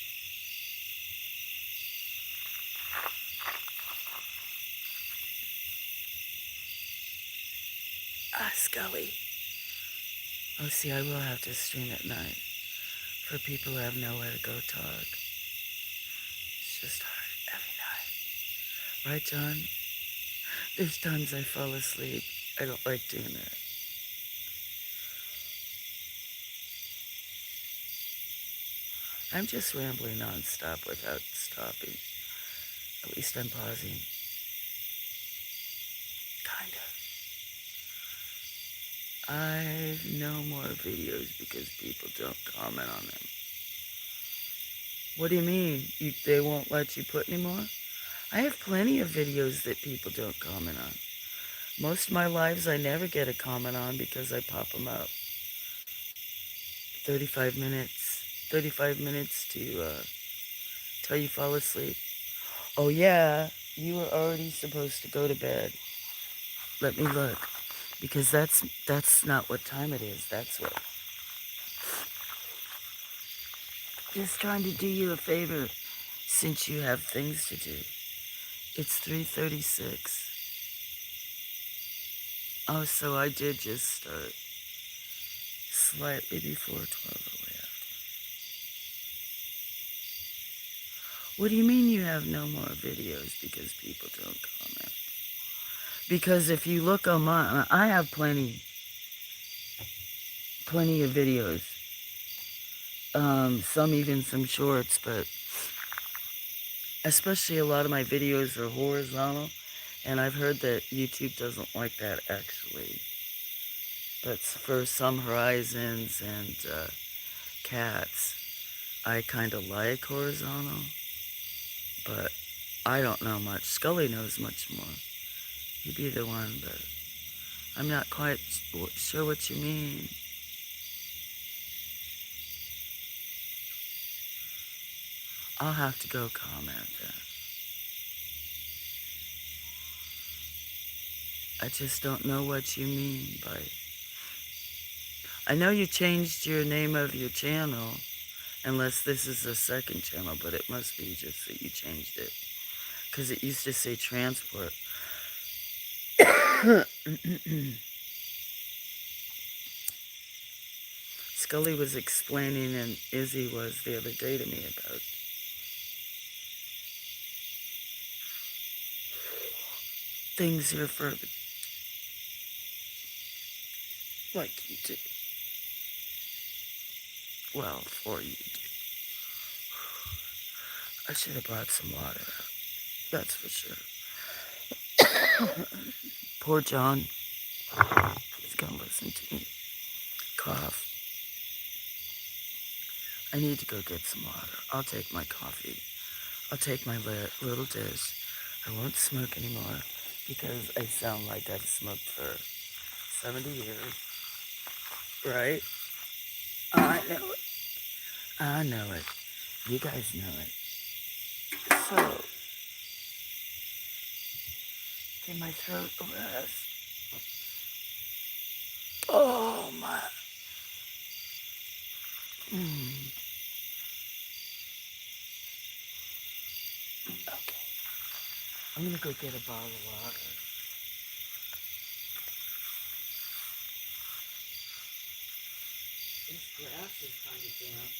Scully. Oh, see, I will have to stream at night for people who have nowhere to go talk. It's just hard every night. Right, John? There's times I fall asleep. I don't like doing that. I'm just rambling nonstop without stopping. At least I'm pausing. Kind of. I've no more videos because people don't comment on them. What do you mean? They won't let you put any more? I have plenty of videos that people don't comment on. Most of my lives I never get a comment on because I pop them up. 35 minutes to till you fall asleep. Oh yeah, you were already supposed to go to bed. Let me look. Because that's not what time it is. That's what. Just trying to do you a favor since you have things to do. It's 3:36. Oh, so I did just start slightly before 12 away after. What do you mean you have no more videos because people don't comment? Because if you look on mine, I have plenty of videos. Some even some shorts, but especially a lot of my videos are horizontal, and I've heard that YouTube doesn't like that actually. But for some horizons and cats, I kind of like horizontal, but I don't know much. Scully knows much more. He'd be the one, but I'm not quite sure what you mean. I'll have to go comment then. I just don't know what you mean by... I know you changed your name of your channel, unless this is a second channel, but it must be just that you changed it. Because it used to say transport. Scully was explaining, and Izzy was the other day to me about things here for, like you do. Well, for you do. I should have brought some water out. That's for sure. Poor John. He's gonna listen to me cough. I need to go get some water. I'll take my coffee. I'll take my little dish. I won't smoke anymore because I sound like I've smoked for 70 years. Right? I know it. I know it. You guys know it. So, give my throat a rest. Oh, my. Okay. I'm gonna go get a bottle of water. This grass is kind of damp.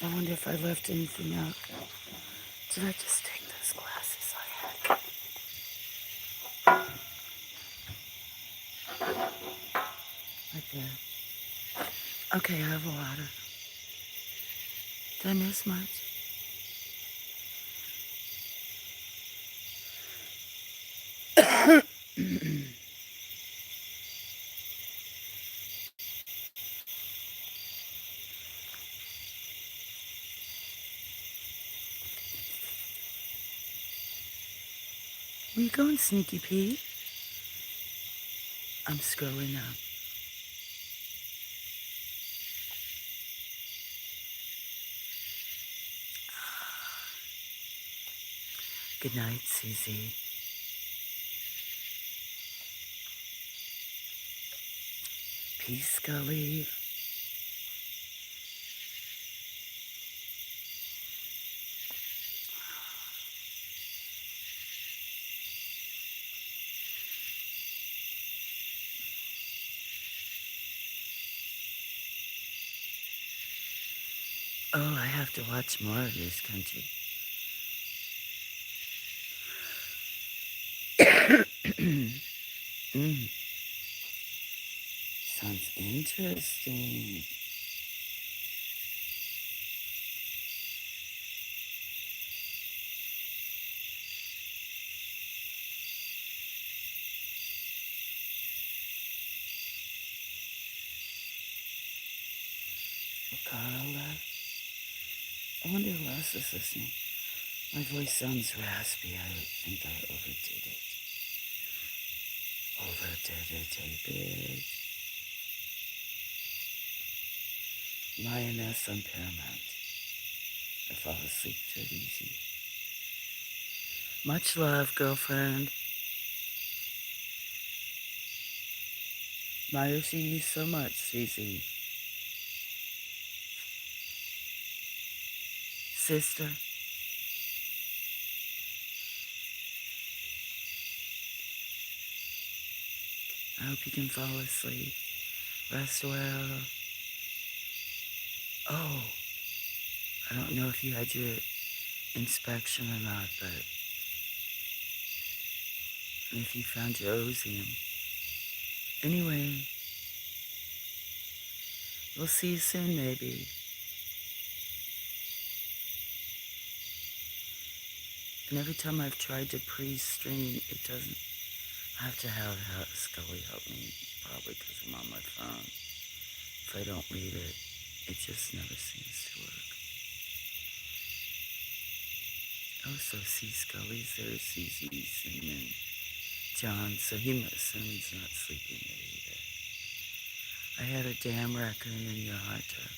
I wonder if I left anything out. Did I just take those glasses I had? Right there. Okay, I have a water. Did I miss much? Where you going, Sneaky Pete? I'm scrolling up. Good night, Susie. Peace, Scully. Oh, I have to watch more of this country. Sounds interesting. Carla. I wonder who else is listening. My voice sounds raspy. I think I overdid it. Overdid it a bit. Lioness on Paramount. I fall asleep too easy. Much love, girlfriend. Admire you so much, Susie. Sister. I hope you can fall asleep. Rest well. Oh, I don't know if you had your inspection or not, but if you found your osium. Anyway, we'll see you soon, maybe. And every time I've tried to pre-stream, it doesn't. I have to have Scully help me, probably because I'm on my phone. If I don't read it, it just never seems to work. Oh, so see Scully's there, Susie's, and then John, so he must assume he's not sleeping yet either. I had a damn raccoon in your hot tub,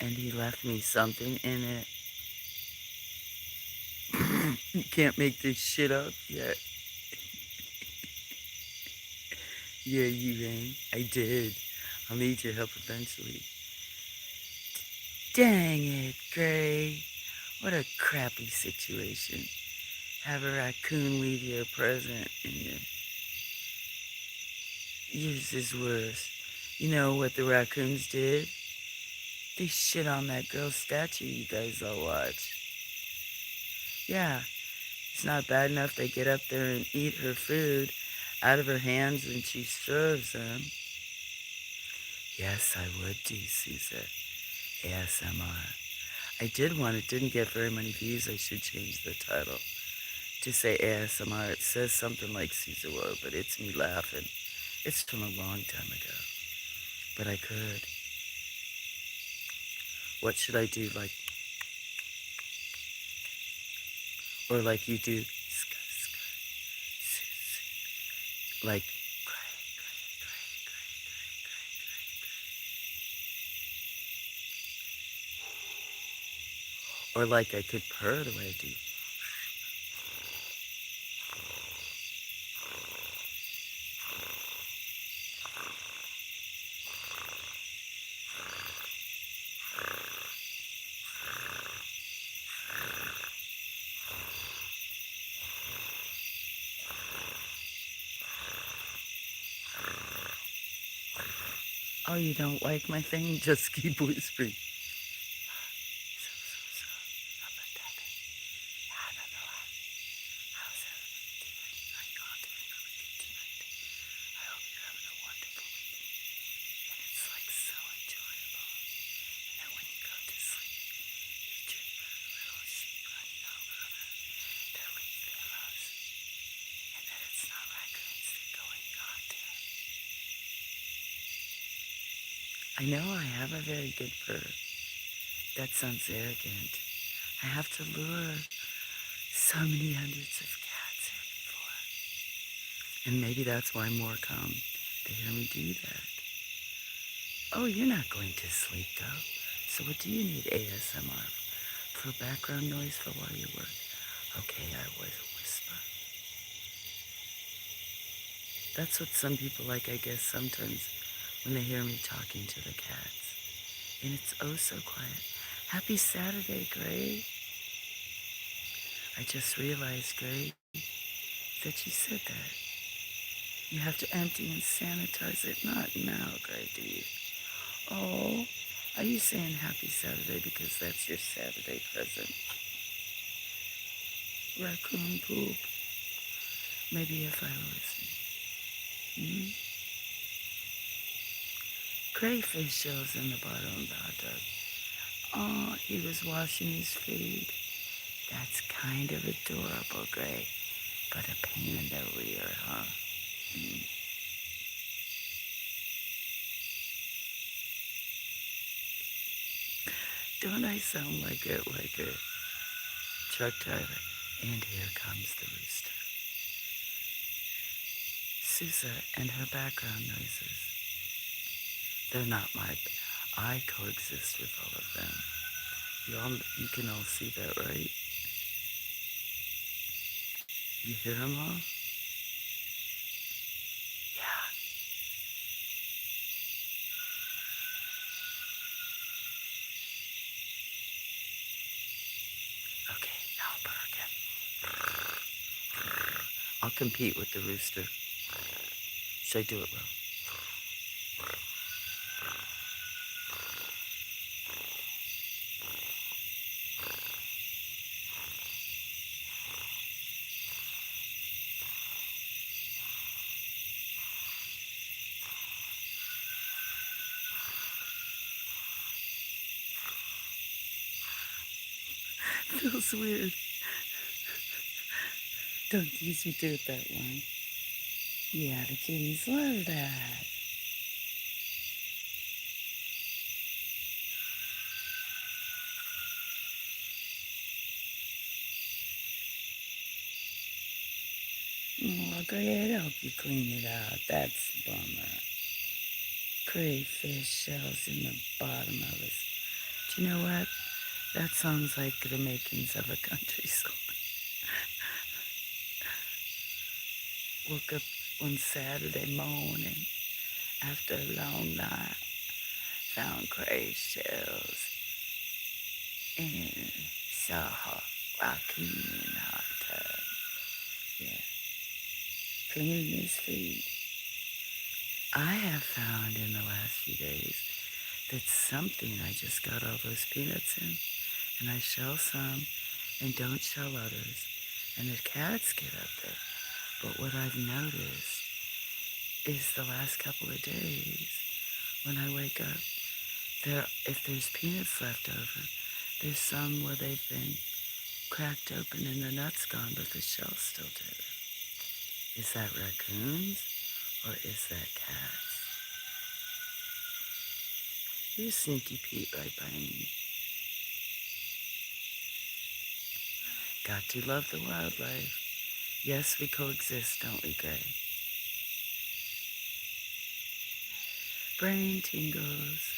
and he left me something in it. You can't make this shit up yet. Yeah, you ain't. I did. I'll need your help eventually. Dang it, Gray. What a crappy situation. Have a raccoon leave you a present and yours is worse. You know what the raccoons did? They shit on that girl's statue you guys all watch. Yeah, it's not bad enough they get up there and eat her food out of her hands when she serves them. Yes, I would do, Caesar. ASMR. I did one. It didn't get very many views. I should change the title to say ASMR. It says something like Caesar Woe, but it's me laughing. It's from a long time ago. But I could. What should I do? Or like you do, like, or like I could purr the way I do. Oh, you don't like my thing? Just keep whispering. I know I have a very good purr. That sounds arrogant. I have to lure so many hundreds of cats here before. And maybe that's why more come to hear me do that. Oh, you're not going to sleep though. So what do you need ASMR for background noise for while you work? Okay, I was a whisper. That's what some people like, I guess, sometimes when they hear me talking to the cats. And it's oh so quiet. Happy Saturday, Gray. I just realized, Gray, that you said that. You have to empty and sanitize it. Not now, Gray, do you? Oh, are you saying happy Saturday because that's your Saturday present? Raccoon poop. Maybe if I listen. Crayfish shells in the bottom of the hot tub. Oh, he was washing his feet. That's kind of adorable, Gray. But a pain in the rear, huh? Mm. Don't I sound like a truck driver? And here comes the rooster. Sousa and her background noises. They're not my... I coexist with all of them. You can all see that, right? You hear them all? Yeah. Okay, now I'll purr again. I'll compete with the rooster. Should I do it well? Feels weird. Don't usually do it that long. Yeah, the kitties love that. Oh, great. I hope you clean it out. That's a bummer. Crayfish shells in the bottom of us. Do you know what? That sounds like the makings of a country song. Woke up one Saturday morning after a long night, found cray shells and saw her rocking in the hot tub. Yeah, cleaning his feet. I have found in the last few days that something I just got all those peanuts in, and I shell some and don't shell others, and the cats get up there. But what I've noticed is the last couple of days when I wake up, if there's peanuts left over, there's some where they've been cracked open and the nuts gone, but the shell's still there. Is that raccoons or is that cats? You sneaky Pete right by me. Got to love the wildlife. Yes, we coexist, don't we, Gray? Brain tingles.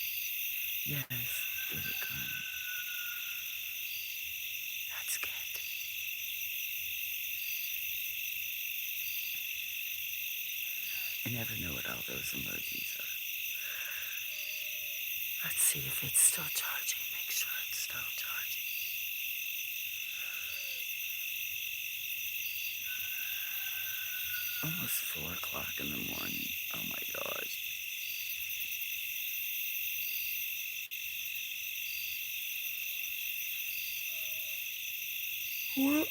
Yes, get it going. That's good. I never know what all those emojis are. Let's see if it's still charging. Make sure it's still charging. Almost 4 o'clock in the morning. Oh my gosh. What?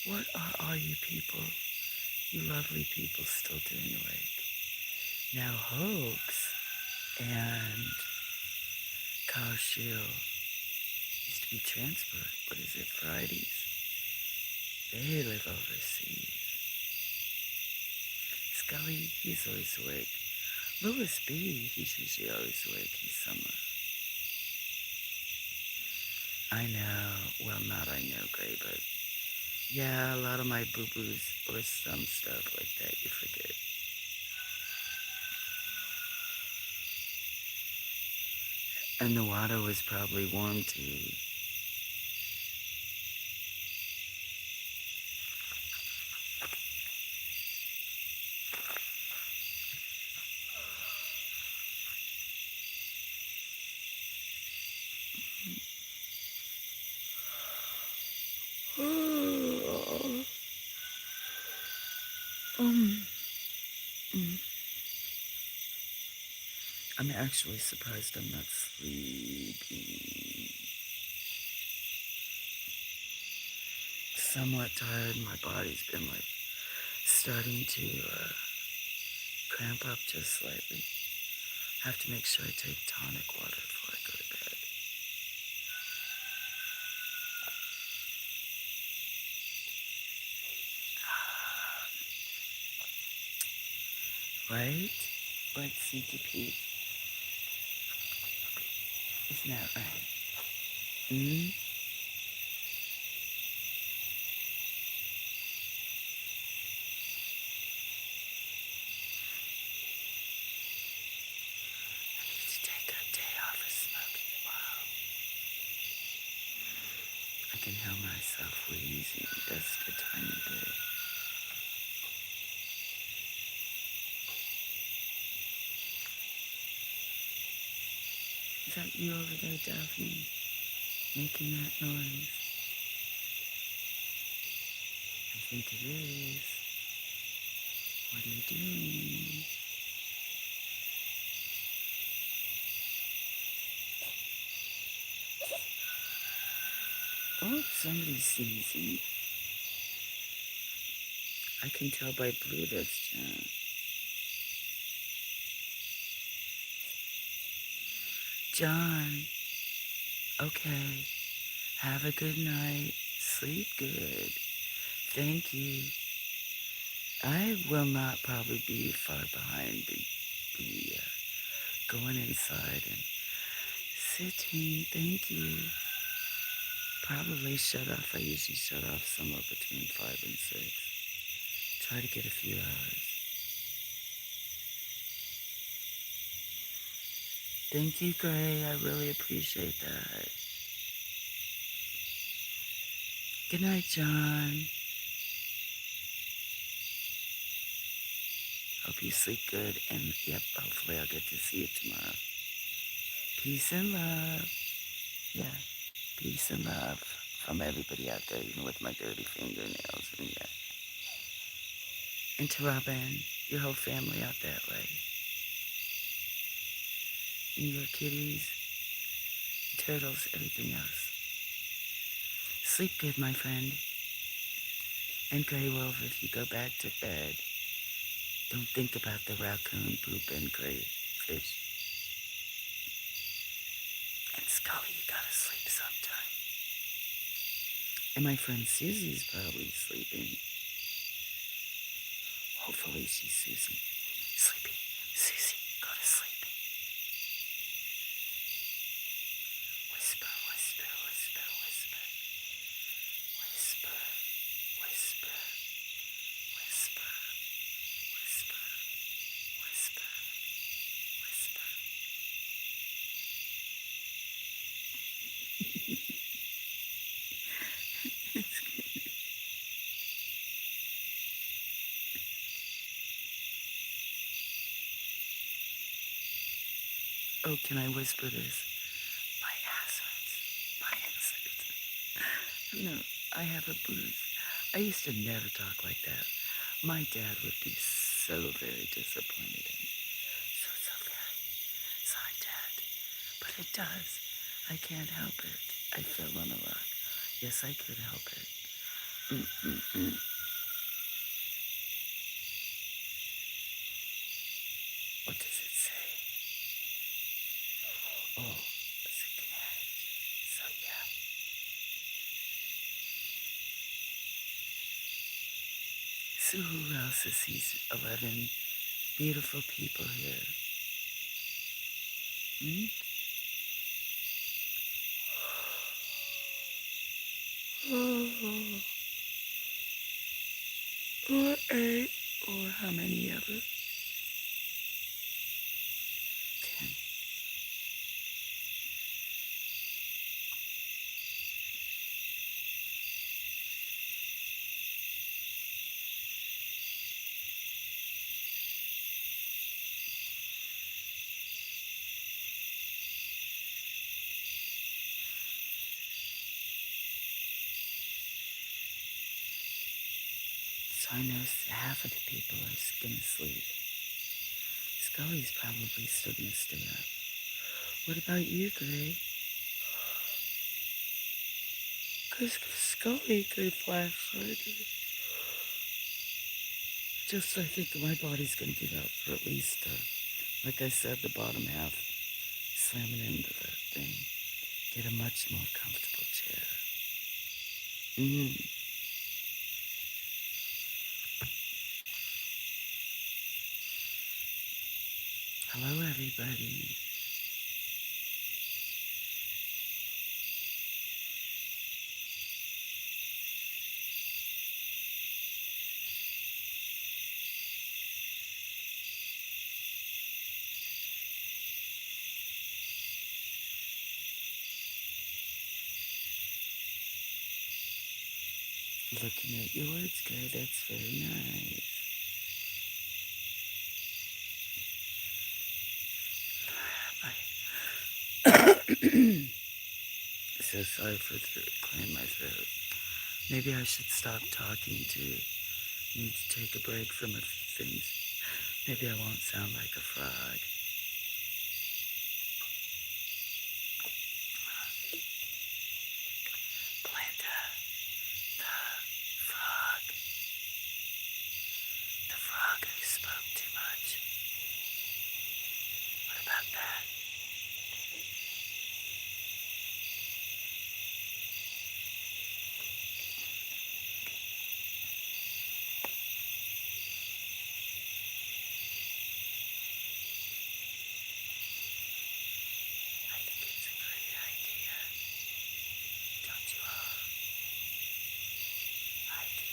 What are all you people, you lovely people, still doing awake? Now Hoax and Carl Shield used to be transport. What is it, Fridays? They live overseas. Scully, he's always awake. Louis B, he's usually always awake. He's somewhere. I know. Well, not I know, Gray, but yeah, a lot of my boo-boos or some stuff like that you forget. And the water was probably warm too. um, I'm actually surprised I'm not sleeping. Somewhat tired. My body's been like starting to cramp up just slightly. Have to make sure I take tonic water before I go to bed. Right? Let's sneak a peek. Isn't that right? Hmm? I need to take a day off of smoking tomorrow. I can hear myself wheezing just a tiny bit. Is that you over there, Daphne? Making that noise? I think it is. What are you doing? Oh, somebody's sneezing. I can tell by Bluetooth, John. John, okay. Have a good night. Sleep good. Thank you. I will not probably be far behind. Be going inside and sitting. Thank you. Probably shut off. I usually shut off somewhere between 5 and 6. Try to get a few hours. Thank you, Gray. I really appreciate that. Good night, John. Hope you sleep good, and yep, hopefully I'll get to see you tomorrow. Peace and love. Yeah, peace and love from everybody out there, even with my dirty fingernails. And yeah. And to Robin, your whole family out that way. And your kitties, turtles, everything else. Sleep good, my friend. And Grey Wolf, if you go back to bed, don't think about the raccoon poop and gray fish. And Scully, you gotta sleep sometime. And my friend Susie's probably sleeping. Hopefully she's Susie. Sleepy. Susie, go to sleep. Whisper, whisper, whisper, whisper. Whisper, whisper, whisper, whisper, whisper, whisper. Oh, can I whisper this? My ass hurts. My insects. No, I have a bruise. I used to never talk like that. My dad would be so very disappointed in me. So very. Sorry, Dad. But it does. I can't help it. I fell on a rock. Yes, I could help it. Mm-mm-mm. What does it say? Oh, it's a cat. So yeah. So who else is these 11 beautiful people here? Hmm? Oh, or 8, or how many ever? 10. So I know half of the people are gonna sleep. Scully's probably still gonna stay up. What about you, Gray? Cause Scully could flashlight. Just I think my body's gonna give out for at least, like I said, the bottom half slamming into the thing. Get a much more comfortable chair. Mm. Hello, everybody. Looking at your words, Gray. That's very nice. So sorry for clearing my throat. Maybe I should stop talking to need to take a break from a few things. Maybe I won't sound like a frog. Glenda, frog. The frog who spoke too much. What about that? I think it's a great idea. Don't you all? I do.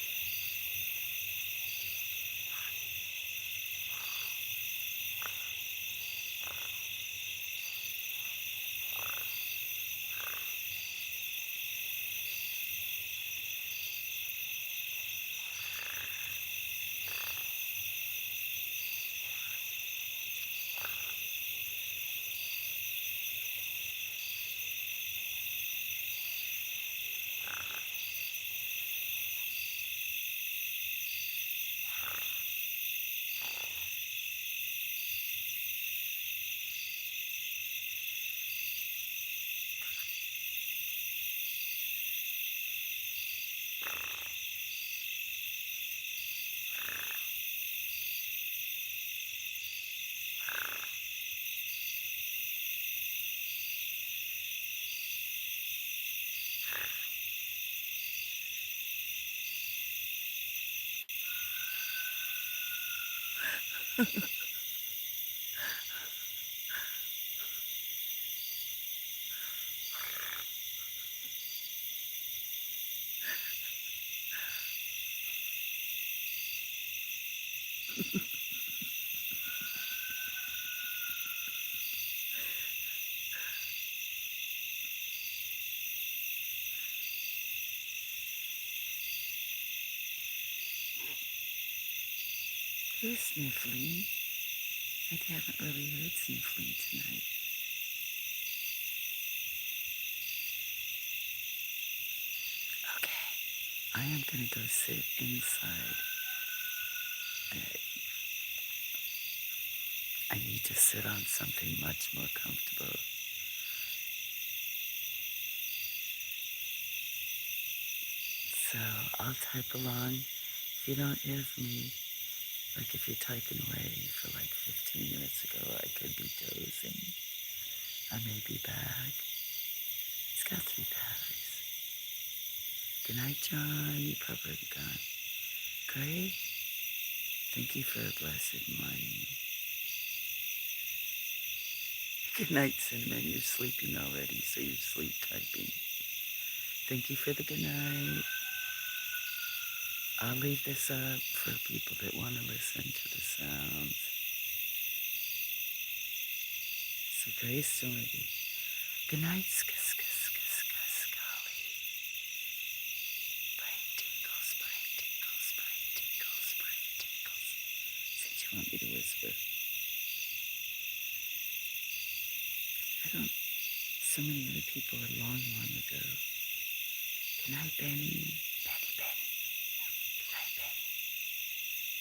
Who's sniffling? I haven't really heard sniffling tonight. Okay, I am gonna go sit inside. I need to sit on something much more comfortable. So I'll type along. If you don't hear from me, like if you're typing away for like 15 minutes ago, I could be dozing. I may be back. It's got 3 batteries. Good night, John. You probably gone. Great. Thank you for a blessed morning. Good night, Cinnamon. You're sleeping already, so you're sleep typing. Thank you for the good night. I'll leave this up for people that want to listen to the sounds. So Grace Story. Good night, Scully. Brain tingles, brain tingles, brain tingles, brain tingles. Since you want me to whisper. I don't, so many other people a long ago. Good night, Benny. Benny. Good night, Benny.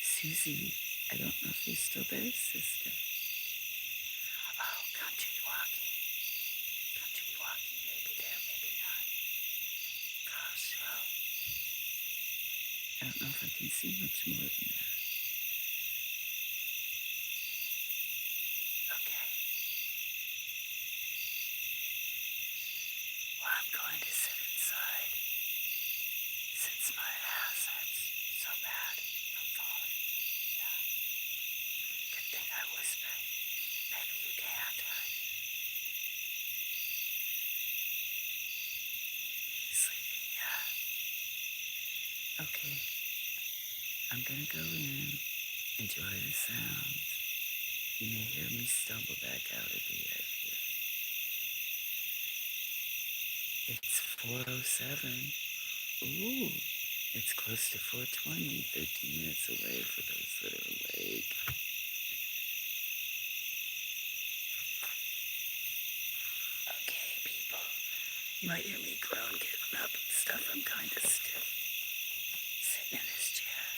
Susie, I don't know if you're still there, sister. Oh, country walking. Country walking, maybe there, maybe not. Crossroad. I don't know if I can see much more than that. Okay. Well, I'm going to sit inside. Since my house hurts so bad, I'm falling. Yeah. Good thing I whispered. Maybe you can't, huh? Sleeping, yeah. Okay. I'm gonna go in, enjoy the sounds. You may hear me stumble back out of the edge here. It's 4:07. Ooh, it's close to 4:20, 13 minutes away for those that are awake. Okay, people. You might hear me groan getting up and stuff. I'm kind of stiff. Sitting in this chair.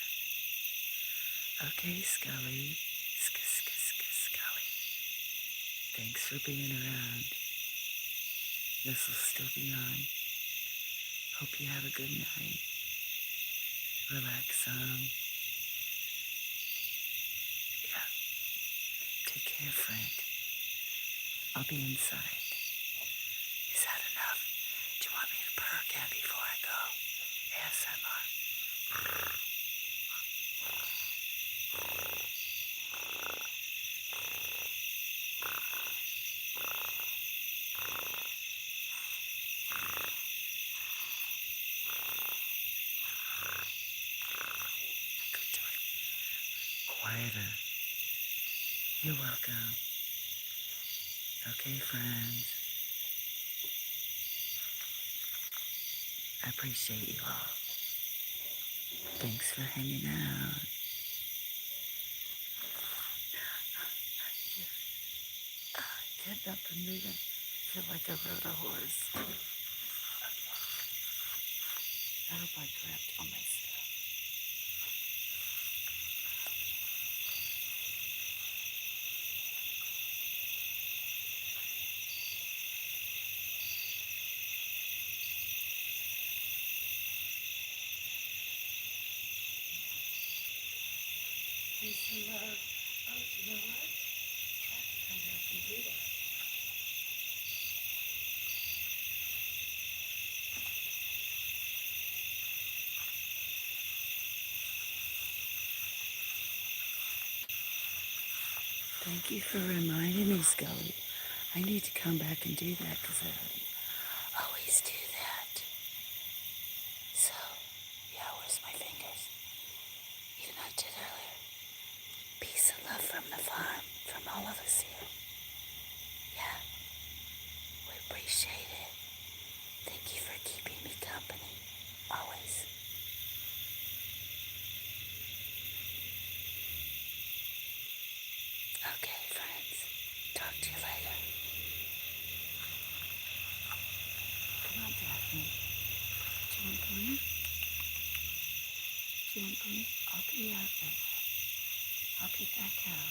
Okay, Scully. Scully. Thanks for being around. This will still be on. Hope you have a good night. Relax some. Yeah. Take care, friend. I'll be inside. Is that enough? Do you want me to purr again before I go? ASMR. Good to it. Quieter. You're welcome. Okay, friends. I appreciate you all. Thanks for hanging out. Getting up and moving. Feel like I rode a horse. I hope I grabbed all my stuff. Peace and love. Oh, you know what? Try to come back and do that. Thank you for reminding me, Scully. I need to come back and do that because I always do that. So, yeah, where's my fingers? Even I did earlier. Peace and love from the farm, from all of us here. Yeah, we appreciate it. Thank you for keeping me company, always. Okay, friends. Talk to you later. Come on, Daphne. Do you want pony? Do you want pony? I'll be out there. I'll get that cow.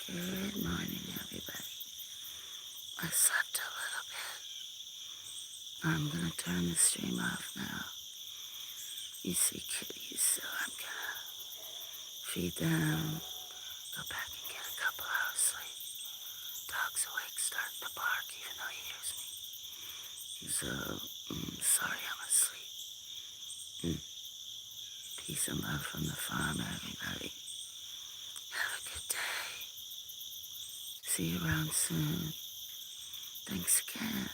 Good morning, everybody. I slept a little bit. I'm gonna turn the stream off now. You see kitties, so I'm gonna feed them, go back and get a couple hours sleep. Dog's awake, starting to bark, even though he hears me. So, sorry I'm asleep. Peace and love from the farm, everybody. Have a good day. See you around soon. Thanks again.